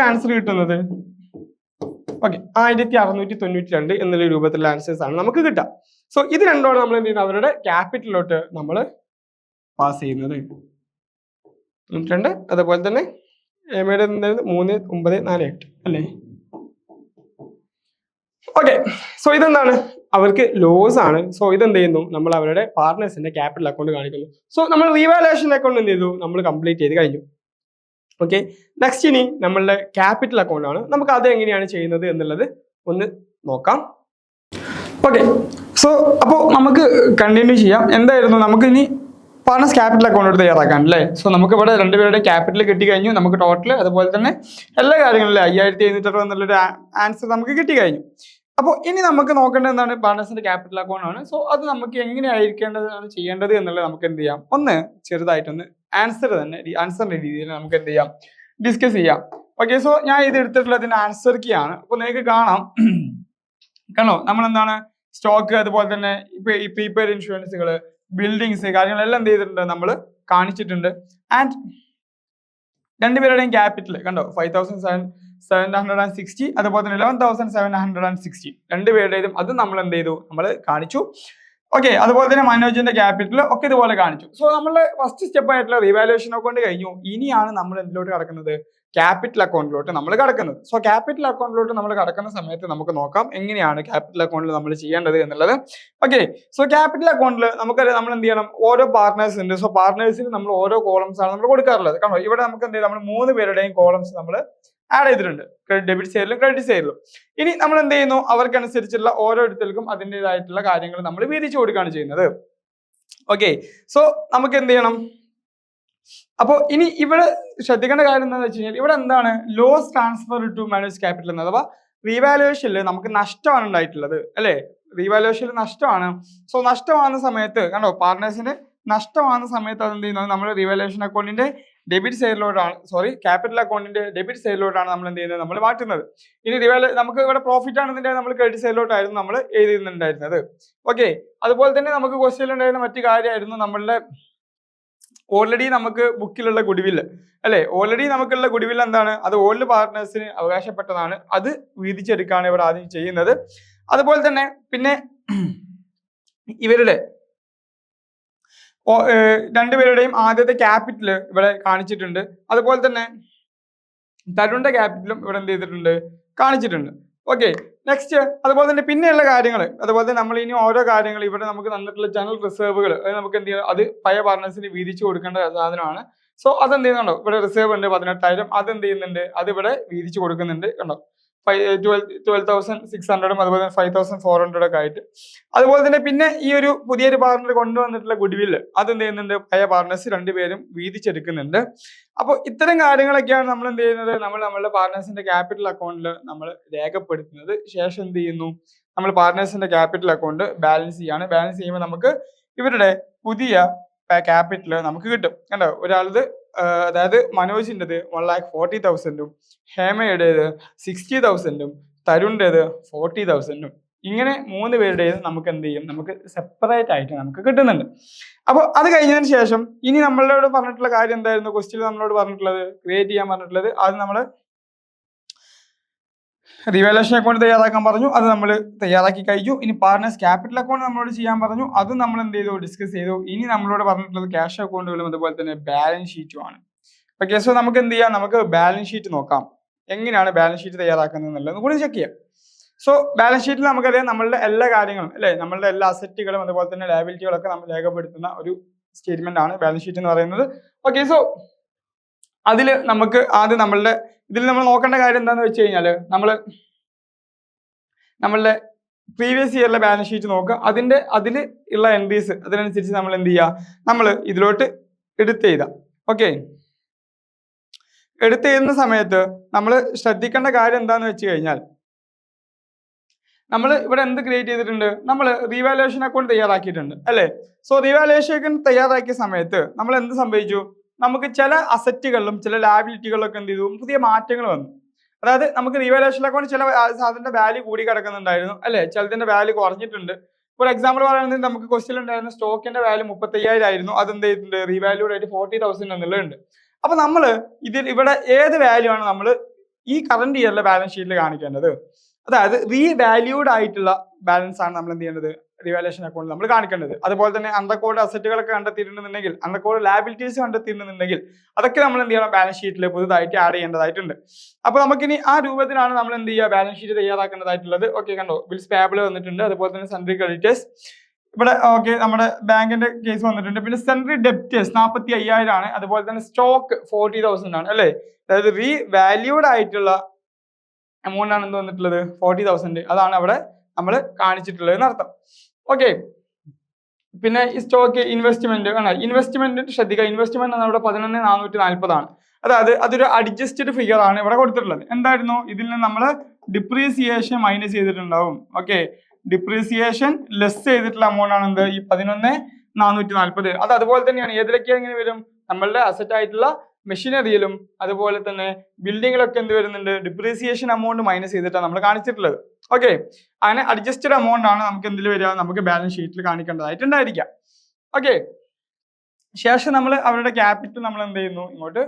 Speaker 2: ആൻസർ കിട്ടുന്നത് 1692 എന്നുള്ള രൂപത്തിലുള്ള ആൻസേഴ്സ് ആണ് നമുക്ക് കിട്ടുക. സോ ഇത് രണ്ടുമാണ് നമ്മൾ എന്ത് ചെയ്യുന്നത്? അവരുടെ ക്യാപിറ്റലിലോട്ട് നമ്മൾ പാസ് ചെയ്യുന്നത്. 92. അതുപോലെ തന്നെ എമയുടെ 3948 അല്ലേ? ഓക്കെ, സോ ഇതെന്താണ്? അവർക്ക് ലോസ് ആണ്. സോ ഇതെന്ത് ചെയ്യുന്നു? നമ്മൾ അവരുടെ പാർട്ട്നേഴ്സിന്റെ ക്യാപിറ്റൽ അക്കൗണ്ട് കാണിക്കുന്നു. സോ നമ്മൾ റീവാലുവേഷൻ അക്കൗണ്ട് എന്ത് ചെയ്തു? നമ്മൾ കംപ്ലീറ്റ് ചെയ്ത് കഴിഞ്ഞു. ഓക്കെ, നെക്സ്റ്റ് ഇനി നമ്മളുടെ ക്യാപിറ്റൽ അക്കൗണ്ട് ആണ്. നമുക്ക് അത് എങ്ങനെയാണ് ചെയ്യുന്നത് എന്നുള്ളത് ഒന്ന് നോക്കാം. ഓക്കെ, സോ അപ്പോൾ നമുക്ക് കണ്ടിന്യൂ ചെയ്യാം. എന്തായിരുന്നു? നമുക്ക് ഇനി പാർട്ട്നേഴ്സ് ക്യാപിറ്റൽ അക്കൗണ്ട് തയ്യാറാക്കാൻ അല്ലേ? സോ നമുക്ക് ഇവിടെ രണ്ടുപേരുടെ ക്യാപിറ്റൽ കിട്ടി കഴിഞ്ഞു. നമുക്ക് ടോട്ടൽ അതുപോലെ തന്നെ എല്ലാ കാര്യങ്ങളിലും 5,760 എന്നുള്ളൊരു ആൻസർ നമുക്ക് കിട്ടി കഴിഞ്ഞു. അപ്പോൾ ഇനി നമുക്ക് നോക്കേണ്ടത് എന്താണ്? പാർട്ട്നേഴ്സിന്റെ ക്യാപിറ്റൽ അക്കൗണ്ട് ആണ്. സോ അത് നമുക്ക് എങ്ങനെയായിരിക്കേണ്ടതാണ് ചെയ്യേണ്ടത് എന്നുള്ളത് നമുക്ക് എന്ത് ചെയ്യാം, ഒന്ന് ചെറുതായിട്ടൊന്ന് ആൻസറിന്റെ രീതിയിൽ നമുക്ക് എന്ത് ചെയ്യാം, ഡിസ്കസ് ചെയ്യാം. ഓക്കെ, സോ ഞാൻ ഇത് എടുത്തിട്ടുള്ളതിന്റെ ആൻസർ കീ ആണ്. അപ്പൊ നിങ്ങൾക്ക് കാണാം, കണ്ടോ, നമ്മൾ എന്താണ് സ്റ്റോക്ക്, അതുപോലെ തന്നെ ഇപ്പൊ ഈ പ്രീപെയ്ഡ് ഇൻഷുറൻസുകൾ, ബിൽഡിങ്സ്, കാര്യങ്ങളെല്ലാം എന്ത് ചെയ്തിട്ടുണ്ട്, നമ്മൾ കാണിച്ചിട്ടുണ്ട്. ആൻഡ് രണ്ടുപേരുടെയും ക്യാപിറ്റൽ കണ്ടോ, 5,760, അതുപോലെ തന്നെ 11,760 രണ്ടുപേരുടേതും അത് നമ്മൾ എന്ത് ചെയ്തു, നമ്മൾ കാണിച്ചു. ഓക്കെ, അതുപോലെ തന്നെ മനോജിന്റെ ക്യാപിറ്റൽ ഒക്കെ ഇതുപോലെ കാണിച്ചു. സോ നമ്മളുടെ ഫസ്റ്റ് സ്റ്റെപ്പ് ആയിട്ടുള്ള റീവാലുവേഷൻ അക്കൗണ്ട് കഴിഞ്ഞു. ഇനിയാണ് നമ്മൾ എന്തിലോട്ട് കടക്കുന്നത്, ക്യാപിറ്റൽ അക്കൗണ്ടിലോട്ട് നമ്മൾ കടക്കുന്നത്. സോ ക്യാപിറ്റൽ അക്കൗണ്ടിലോട്ട് നമ്മൾ കടക്കുന്ന സമയത്ത് നമുക്ക് നോക്കാം എങ്ങനെയാണ് ക്യാപിറ്റൽ അക്കൗണ്ടിൽ നമ്മൾ ചെയ്യേണ്ടത് എന്നുള്ളത്. ഓക്കെ, സോ ക്യാപിറ്റൽ അക്കൗണ്ടിൽ നമുക്കറിയാം നമ്മൾ എന്ത് ചെയ്യണം, ഓരോ പാർട്ട്നേഴ്സ് ഉണ്ട്. സോ പാർട്ട്നേഴ്സിന് നമ്മൾ ഓരോ കോളംസ് ആണ് നമ്മൾ കൊടുക്കാറുള്ളത്. കാരണം ഇവിടെ നമുക്ക് എന്ത് ചെയ്യും, നമ്മൾ 3 പേരുടെയും കോളംസ് നമ്മൾ ആഡ് ചെയ്തിട്ടുണ്ട്, ഡെബിറ്റ് സൈഡിലും ക്രെഡിറ്റ് സൈഡിലും. ഇനി നമ്മൾ എന്ത് ചെയ്യുന്നു, അവർക്കനുസരിച്ചുള്ള ഓരോരുത്തർക്കും അതിൻ്റെതായിട്ടുള്ള കാര്യങ്ങൾ നമ്മൾ വീതിച്ചു കൊടുക്കുകയാണ് ചെയ്യുന്നത്. ഓക്കെ, സോ നമുക്ക് എന്ത് ചെയ്യണം, അപ്പോൾ ഇനി ഇവിടെ ശ്രദ്ധിക്കേണ്ട കാര്യം എന്താണെന്ന് വെച്ച് കഴിഞ്ഞാൽ, ഇവിടെ എന്താണ് loss transfer to manage capital എന്ന്, അഥവാ റീവാലുവേഷനിൽ നമുക്ക് നഷ്ടമാണ് ഉണ്ടായിട്ടുള്ളത് അല്ലെ, റീവാലുവേഷനിൽ നഷ്ടമാണ്. സോ നഷ്ടമാകുന്ന സമയത്ത് കണ്ടോ, പാർട്ട്നേഴ്സിന് നഷ്ടമാകുന്ന സമയത്ത് അതെന്ത് ചെയ്യുന്നത്, നമ്മൾ റീവാലുവേഷൻ അക്കൗണ്ടിന്റെ ഡെബിറ്റ് സൈഡിലോട്ടാണ്, ക്യാപിറ്റൽ അക്കൗണ്ടിന്റെ ഡെബിറ്റ് സൈഡിലോട്ടാണ് നമ്മൾ എന്ത് ചെയ്യുന്നത്, നമ്മൾ മാറ്റുന്നത്. ഇനി നമുക്ക് ഇവിടെ പ്രോഫിറ്റ് ആണെന്നുണ്ടെങ്കിൽ നമ്മൾ ക്രെഡിറ്റ് സൈഡിലോട്ടായിരുന്നു നമ്മൾ എഴുതുന്നുണ്ടായിരുന്നത്. ഓക്കെ, അതുപോലെ തന്നെ നമുക്ക് ക്വസ്റ്റ്യൻ ഉണ്ടായിരുന്ന മറ്റു കാര്യമായിരുന്നു നമ്മളുടെ ഓൾറെഡി നമുക്ക് ബുക്കിലുള്ള ഗുഡ്വിൽ അല്ലെ, ഓൾറെഡി നമുക്കുള്ള ഗുഡ്വിൽ എന്താണ്, അത് ഓൾഡ് പാർട്ട്നേഴ്സിന് അവകാശപ്പെട്ടതാണ്, അത് വീതിച്ചെടുക്കുകയാണ് ഇവിടെ ആദ്യം ചെയ്യുന്നത്. അതുപോലെ തന്നെ പിന്നെ ഇവരുടെ രണ്ടുപേരുടെയും ആദ്യത്തെ ക്യാപിറ്റൽ ഇവിടെ കാണിച്ചിട്ടുണ്ട്. അതുപോലെ തന്നെ തരുണിന്റെ ക്യാപിറ്റലും ഇവിടെ എന്ത് ചെയ്തിട്ടുണ്ട്, കാണിച്ചിട്ടുണ്ട്. ഓക്കെ, നെക്സ്റ്റ് അതുപോലെ തന്നെ പിന്നെയുള്ള കാര്യങ്ങൾ, അതുപോലെ തന്നെ നമ്മൾ ഇനി ഓരോ കാര്യങ്ങൾ ഇവിടെ നമുക്ക് തന്നിട്ടുള്ള ജനറൽ റിസർവുകൾ നമുക്ക് എന്ത് ചെയ്യാം, അത് പഴയ പാർട്ട്നേഴ്സിന് വീതിച്ചു കൊടുക്കേണ്ട സാധനമാണ്. സോ അതെന്ത് ചെയ്യുന്നുണ്ടോ, ഇവിടെ റിസർവ് ഉണ്ട് 18,000, അത് എന്ത് ചെയ്യുന്നുണ്ട്, അത് ഇവിടെ വീതിച്ചു കൊടുക്കുന്നുണ്ട്. കണ്ടോ, 12,600 അതുപോലെ 5,400 ഒക്കെ ആയിട്ട്. അതുപോലെ തന്നെ പിന്നെ ഈ ഒരു പുതിയൊരു പാർട്ണർ കൊണ്ടുവന്നിട്ടുള്ള ഗുഡ്വിൽ അത് എന്ത് ചെയ്യുന്നുണ്ട്, പഴയ പാർട്ട്നേഴ്സ് രണ്ടുപേരും വീതിച്ചെടുക്കുന്നുണ്ട്. അപ്പോൾ ഇത്തരം കാര്യങ്ങളൊക്കെയാണ് നമ്മൾ എന്ത് ചെയ്യുന്നത്, നമ്മളുടെ പാർട്ട്നേഴ്സിന്റെ ക്യാപിറ്റൽ അക്കൗണ്ടിൽ നമ്മൾ രേഖപ്പെടുത്തുന്നത്. ശേഷം എന്ത് ചെയ്യുന്നു, നമ്മൾ പാർട്ട്നേഴ്സിന്റെ ക്യാപിറ്റൽ അക്കൗണ്ട് ബാലൻസ് ചെയ്യാണ്. ബാലൻസ് ചെയ്യുമ്പോൾ നമുക്ക് ഇവരുടെ പുതിയ ക്യാപിറ്റൽ നമുക്ക് കിട്ടും. കണ്ടോ, ഒരാളത് അതായത് മനോജിൻ്റെത് 1,40,000, ഹേമയുടേത് 60,000, തരുണിൻ്റെത് 40,000. ഇങ്ങനെ 3 പേരുടേത് നമുക്ക് എന്ത് ചെയ്യും, നമുക്ക് സെപ്പറേറ്റ് ആയിട്ട് നമുക്ക് കിട്ടുന്നുണ്ട്. അപ്പോൾ അത് കഴിഞ്ഞതിന് ശേഷം ഇനി നമ്മളോട് പറഞ്ഞിട്ടുള്ള കാര്യം എന്തായിരുന്നു, ക്വസ്റ്റ്യൻ നമ്മളോട് പറഞ്ഞിട്ടുള്ളത്, ക്രിയേറ്റ് ചെയ്യാൻ പറഞ്ഞിട്ടുള്ളത്, അത് നമ്മൾ റീവാലുവേഷൻ അക്കൗണ്ട് തയ്യാറാക്കാൻ പറഞ്ഞു, അത് നമ്മൾ തയ്യാറാക്കി കഴിഞ്ഞു. ഇനി പാർട്ട്നേഴ്സ് ക്യാപിറ്റൽ അക്കൗണ്ട് നമ്മളോട് ചെയ്യാൻ പറഞ്ഞു, അത് നമ്മൾ എന്ത് ചെയ്തു, ഡിസ്കസ് ചെയ്തു. ഇനി നമ്മളോട് പറഞ്ഞിട്ടുള്ളത് ക്യാഷ് അക്കൗണ്ടുകളും അതുപോലെ തന്നെ ബാലൻസ് ഷീറ്റും ആണ്. ഓക്കെ, സോ നമുക്ക് എന്ത് ചെയ്യാം, നമുക്ക് ബാലൻസ് ഷീറ്റ് നോക്കാം, എങ്ങനെയാണ് ബാലൻസ് ഷീറ്റ് തയ്യാറാക്കുന്നത് എന്നുള്ളത് കൂടി ചെക്ക് ചെയ്യാം. സോ ബാലൻസ് ഷീറ്റിൽ നമുക്കറിയാം നമ്മളുടെ എല്ലാ കാര്യങ്ങളും അല്ലെ, നമ്മളുടെ എല്ലാ അസറ്റുകളും അതുപോലെ തന്നെ ലയബിലിറ്റികളൊക്കെ നമ്മൾ രേഖപ്പെടുത്തുന്ന ഒരു സ്റ്റേറ്റ്മെന്റ് ആണ് ബാലൻസ് ഷീറ്റ് എന്ന് പറയുന്നത്. ഓക്കെ, സോ അതിൽ നമുക്ക് ആദ്യം ഇതിൽ നമ്മൾ നോക്കേണ്ട കാര്യം എന്താണെന്ന് വെച്ച് കഴിഞ്ഞാൽ, നമ്മളുടെ പ്രീവിയസ് ഇയറിലെ ബാലൻസ് ഷീറ്റ് നോക്കുക, അതിൽ ഉള്ള എൻട്രീസ് അതിനനുസരിച്ച് നമ്മൾ എന്ത് ചെയ്യുക, നമ്മൾ ഇതിലോട്ട് എടുത്തെഴുതാം. ഓക്കെ, എടുത്തെഴുതുന്ന സമയത്ത് നമ്മൾ ശ്രദ്ധിക്കേണ്ട കാര്യം എന്താണെന്ന് വെച്ച് കഴിഞ്ഞാൽ, നമ്മൾ ഇവിടെ എന്ത് ക്രിയേറ്റ് ചെയ്തിട്ടുണ്ട്, നമ്മൾ റീവാലുവേഷൻ അക്കൗണ്ട് തയ്യാറാക്കിയിട്ടുണ്ട് അല്ലേ. സോ റീവാലുവേഷൻ തയ്യാറാക്കിയ സമയത്ത് നമ്മൾ എന്ത് സംഭവിച്ചു, നമുക്ക് ചില അസറ്റുകളിലും ചില ലാബിലിറ്റികളിലൊക്കെ എന്ത് ചെയ്തു, പുതിയ മാറ്റങ്ങൾ വന്നു. അതായത് നമുക്ക് റീവാലുവേഷൻ അക്കൗണ്ട് ചില സാധനത്തിന്റെ വാല്യൂ കൂടി കിടക്കുന്നുണ്ടായിരുന്നു അല്ലെ, ചിലതിന്റെ വാല്യൂ കുറഞ്ഞിട്ടുണ്ട്. ഫോർ എക്സാമ്പിൾ പറയുന്നത് നമുക്ക് ക്വസ്റ്റ്യൻ ഉണ്ടായിരുന്ന സ്റ്റോക്കിന്റെ വാല്യൂ 35,000 ആയിരുന്നു, അത് എന്ത് ചെയ്തിട്ടുണ്ട്, റീവാല്യൂഡ് ആയിട്ട് 40,000 എന്നുള്ളതുണ്ട്. അപ്പൊ നമ്മൾ ഇവിടെ ഏത് വാല്യൂ ആണ് നമ്മൾ ഈ കറന്റ് ഇയറിലെ ബാലൻസ് ഷീറ്റിൽ കാണിക്കേണ്ടത്, അതായത് റീവാല്യൂഡ് ആയിട്ടുള്ള ബാലൻസ് ആണ് നമ്മൾ എന്ത് ചെയ്യേണ്ടത്, റിവാലുവേഷൻ അക്കൗണ്ട് നമ്മൾ കാണിക്കേണ്ടത്. അതുപോലെ തന്നെ അണ്ടർകോഡ് അസറ്റുകളൊക്കെ കണ്ടെത്തിയിട്ടുണ്ടെന്നുണ്ടെങ്കിൽ, അണ്ടർകോഡ് ലാബിലിറ്റീസ് കണ്ടെത്തിയിട്ടുണ്ടെന്നുണ്ടെങ്കിൽ അതൊക്കെ നമ്മൾ എന്ത് ചെയ്യണം, ബാലൻസ് ഷീറ്റിൽ പുതുതായിട്ട് ആഡ് ചെയ്യേണ്ടതായിട്ടുണ്ട്. അപ്പോൾ നമുക്കിനി ആ രൂപത്തിലാണ് നമ്മൾ എന്ത് ചെയ്യുക, ബാലൻസ് ഷീറ്റ് തയ്യാറാക്കേണ്ടതായിട്ടുള്ളത്. ഓക്കെ, കണ്ടോ, ബിൽസ് പേബിൾ വന്നിട്ടുണ്ട്, അതുപോലെ തന്നെ സെൻട്രി ക്രെഡിറ്റേഴ്സ് ഇവിടെ ഓക്കെ നമ്മുടെ ബാങ്കിന്റെ കേസ് വന്നിട്ടുണ്ട്. പിന്നെ സെൻട്രി ഡെപ്റ്റേഴ്സ് 45,000 ആണ്, അതുപോലെ തന്നെ സ്റ്റോക്ക് 40,000 ആണ് അല്ലേ. അതായത് റീവാല്യൂഡ് ആയിട്ടുള്ള എമൗണ്ട് ആണ് എന്ത് വന്നിട്ടുള്ളത്, 40,000. അതാണ് അവിടെ നമ്മൾ കാണിച്ചിട്ടുള്ളത് എന്നർത്ഥം. ഓക്കെ, പിന്നെ ഈ സ്റ്റോക്ക് ഇൻവെസ്റ്റ്മെന്റ് ശ്രദ്ധിക്കുക, ഇൻവെസ്റ്റ്മെന്റ് നമ്മുടെ 11,440 ആണ്. അതായത് അതൊരു അഡ്ജസ്റ്റഡ് ഫിഗർ ആണ് ഇവിടെ കൊടുത്തിട്ടുള്ളത്. എന്തായിരുന്നു, ഇതിൽ നിന്ന് നമ്മൾ ഡിപ്രീസിയേഷൻ മൈനസ് ചെയ്തിട്ടുണ്ടാവും. ഓക്കെ, ഡിപ്രീസിയേഷൻ ലെസ് ചെയ്തിട്ടുള്ള എമൗണ്ട് ആണ് എന്ത് ഈ 11,440. അത് അതുപോലെ തന്നെയാണ് ഏതിലൊക്കെ എങ്ങനെ വരും, നമ്മളുടെ അസറ്റ് ആയിട്ടുള്ള മെഷീനറിയിലും അതുപോലെ തന്നെ ബിൽഡിങ്ങിലൊക്കെ എന്ത് വരുന്നുണ്ട്, ഡിപ്രീസിയേഷൻ എമൗണ്ട് മൈനസ് ചെയ്തിട്ടാണ് നമ്മൾ കാണിച്ചിട്ടുള്ളത്. ഓക്കെ, അങ്ങനെ അഡ്ജസ്റ്റഡ് എമൗണ്ട് ആണ് നമുക്ക് എന്തിൽ വരിക, നമുക്ക് ബാലൻസ് ഷീറ്റിൽ കാണിക്കേണ്ടതായിട്ടുണ്ടായിരിക്കാം. ഓക്കെ, ശേഷം നമ്മൾ അവരുടെ ക്യാപിറ്റൽ നമ്മൾ എന്ത് ചെയ്യുന്നു, ഇങ്ങോട്ട്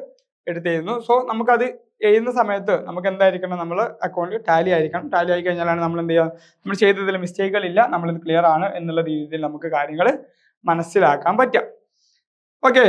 Speaker 2: എടുത്ത് ചെയ്യുന്നു. സോ നമുക്കത് ചെയ്യുന്ന സമയത്ത് നമുക്ക് എന്തായിരിക്കണം, നമ്മൾ അക്കൗണ്ട് ടാലി ആയിരിക്കണം. ടാലി ആയി കഴിഞ്ഞാലാണ് നമ്മൾ എന്ത് ചെയ്യുക, നമ്മൾ ചെയ്തതിൽ മിസ്റ്റേക്കുകൾ ഇല്ല, നമ്മളിത് ക്ലിയർ ആണ് എന്നുള്ള രീതിയിൽ നമുക്ക് കാര്യങ്ങൾ മനസ്സിലാക്കാൻ പറ്റുക. ഓക്കെ,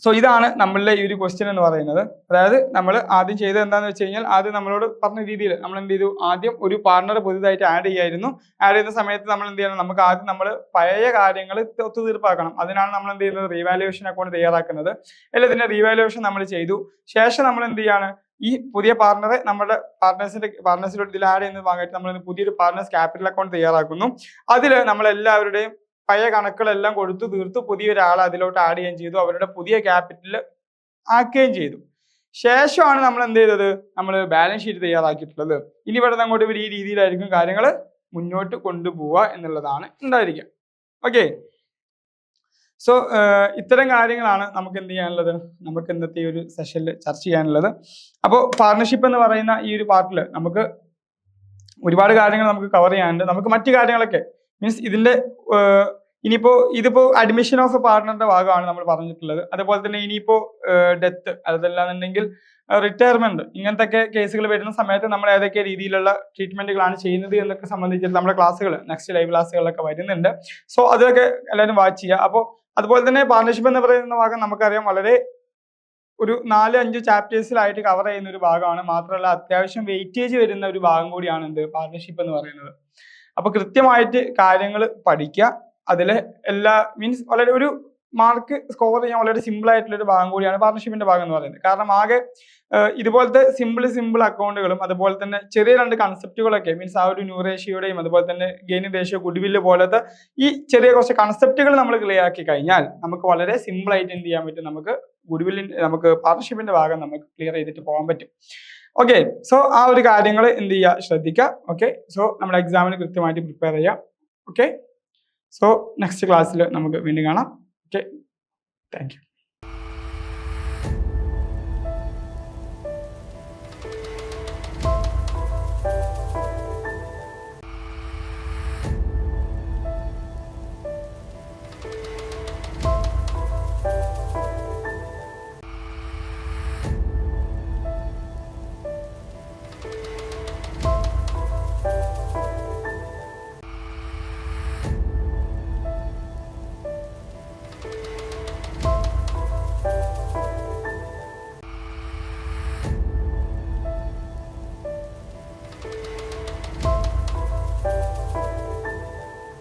Speaker 2: സോ ഇതാണ് നമ്മളുടെ ഈ ഒരു ക്വസ്റ്റ്യൻ എന്ന് പറയുന്നത്. അതായത് നമ്മൾ ആദ്യം ചെയ്തത് എന്താണെന്ന് വെച്ച് കഴിഞ്ഞാൽ, ആദ്യം നമ്മളോട് പറഞ്ഞ രീതിയിൽ നമ്മൾ എന്ത് ചെയ്തു, ആദ്യം ഒരു പാർട്ണർ പുതുതായിട്ട് ആഡ് ചെയ്യായിരുന്നു. ആഡ് ചെയ്യുന്ന സമയത്ത് നമ്മൾ എന്ത് ചെയ്യണം, നമുക്ക് ആദ്യം നമ്മൾ പഴയ കാര്യങ്ങൾ ഒത്തുതീർപ്പാക്കണം. അതിനാണ് നമ്മൾ എന്ത് ചെയ്യുന്നത്, റീവാലുവേഷൻ അക്കൗണ്ട് തയ്യാറാക്കുന്നത്. അല്ല, ഇതിന്റെ റീവാലുവേഷൻ നമ്മൾ ചെയ്തു. ശേഷം നമ്മൾ എന്ത് ചെയ്യാണ്, ഈ പുതിയ പാർട്ണറെ നമ്മുടെ പാർട്ണേഴ്സിലോട്ട് ഇതിൽ ആഡ് ചെയ്യുന്ന ഭാഗമായിട്ട് നമ്മൾ പുതിയൊരു പാർട്ണേഴ്സ് ക്യാപിറ്റൽ അക്കൗണ്ട് തയ്യാറാക്കുന്നു. അതിൽ നമ്മൾ എല്ലാവരുടെയും പഴയ കണക്കുകളെല്ലാം കൊടുത്തു തീർത്തു, പുതിയൊരാളെ അതിലോട്ട് ആഡ് ചെയ്യുകയും ചെയ്തു, അവരുടെ പുതിയ ക്യാപിറ്റൽ ആക്കുകയും ചെയ്തു. ശേഷമാണ് നമ്മൾ എന്ത് ചെയ്തത്, നമ്മൾ ബാലൻസ് ഷീറ്റ് തയ്യാറാക്കിയിട്ടുള്ളത്. ഇനി ഇവിടെ നിന്ന് അങ്ങോട്ട് ഈ രീതിയിലായിരിക്കും കാര്യങ്ങൾ മുന്നോട്ട് കൊണ്ടുപോവുക എന്നുള്ളതാണ് ഉണ്ടായിരിക്കുക. ഓക്കെ, സോ ഇത്തരം കാര്യങ്ങളാണ് നമുക്ക് എന്ത് ചെയ്യാനുള്ളത്, നമുക്ക് ഇന്നത്തെ ഈ ഒരു സെഷനിൽ ചർച്ച ചെയ്യാനുള്ളത്. അപ്പോൾ പാർട്ണർഷിപ്പ് എന്ന് പറയുന്ന ഈ ഒരു പാർട്ടിൽ നമുക്ക് ഒരുപാട് കാര്യങ്ങൾ നമുക്ക് കവർ ചെയ്യാനുണ്ട്. നമുക്ക് മറ്റു കാര്യങ്ങളൊക്കെ മീൻസ് ഇതിന്റെ ഇതിപ്പോ അഡ്മിഷൻ ഓഫ് എ പാർട്ണറിന്റെ ഭാഗമാണ് നമ്മൾ പറഞ്ഞിട്ടുള്ളത്. അതുപോലെ തന്നെ ഇനിയിപ്പോ ഡെത്ത്, അതല്ലാന്നുണ്ടെങ്കിൽ റിട്ടയർമെന്റ്, ഇങ്ങനത്തെ കേസുകൾ വരുന്ന സമയത്ത് നമ്മൾ ഏതൊക്കെ രീതിയിലുള്ള ട്രീറ്റ്മെന്റുകളാണ് ചെയ്യുന്നത് എന്നൊക്കെ സംബന്ധിച്ചിട്ട് നമ്മുടെ ക്ലാസ്സുകൾ നെക്സ്റ്റ് ലൈവ് ക്ലാസ്സുകളിലൊക്കെ വരുന്നുണ്ട്. സോ അതൊക്കെ എല്ലാവരും വാച്ച് ചെയ്യുക. അപ്പോൾ അതുപോലെ തന്നെ പാർട്ണർഷിപ്പ് എന്ന് പറയുന്ന ഭാഗം നമുക്കറിയാം വളരെ ഒരു 4-5 ചാപ്റ്റേഴ്സിലായിട്ട് കവർ ചെയ്യുന്ന ഒരു ഭാഗമാണ്. മാത്രമല്ല അത്യാവശ്യം വെയിറ്റേജ് വരുന്ന ഒരു ഭാഗം കൂടിയാണ് എന്ത് പാർട്ണർഷിപ്പ് എന്ന് പറയുന്നത്. അപ്പൊ കൃത്യമായിട്ട് കാര്യങ്ങൾ പഠിക്കുക. അതിലെ എല്ലാ മീൻസ് വളരെ ഒരു മാർക്ക് സ്കോർ ചെയ്യാൻ വളരെ സിമ്പിൾ ആയിട്ടുള്ള ഒരു ഭാഗം കൂടിയാണ് പാർട്ണർഷിപ്പിന്റെ ഭാഗം എന്ന് പറയുന്നത്. കാരണം ആകെ ഇതുപോലത്തെ സിമ്പിൾ അക്കൗണ്ടുകളും അതുപോലെ തന്നെ ചെറിയ 2 കൺസെപ്റ്റുകളൊക്കെ മീൻസ് ആ ഒരു ന്യൂ റേഷ്യോയുടെയും അതുപോലെ തന്നെ ഗെയിനിങ് റേഷ്യോ, ഗുഡ്വില്ല് പോലത്തെ ഈ ചെറിയ കുറച്ച് കൺസെപ്റ്റുകൾ നമ്മൾ ക്ലിയർ ആക്കി കഴിഞ്ഞാൽ നമുക്ക് വളരെ സിമ്പിൾ ആയിട്ട് എന്ത് ചെയ്യാൻ പറ്റും, നമുക്ക് നമുക്ക് പാർട്ണർഷിപ്പിന്റെ ഭാഗം നമുക്ക് ക്ലിയർ ചെയ്തിട്ട് പോകാൻ പറ്റും. ഓക്കെ, സോ ആ ഒരു കാര്യങ്ങൾ എന്ത് ചെയ്യുക, ശ്രദ്ധിക്കുക. ഓക്കെ, സോ നമ്മുടെ എക്സാമിന് കൃത്യമായിട്ട് പ്രിപ്പയർ ചെയ്യാം. ഓക്കെ, സോ നെക്സ്റ്റ് ക്ലാസ്സിൽ നമുക്ക് വീണ്ടും കാണാം. Okay, thank you.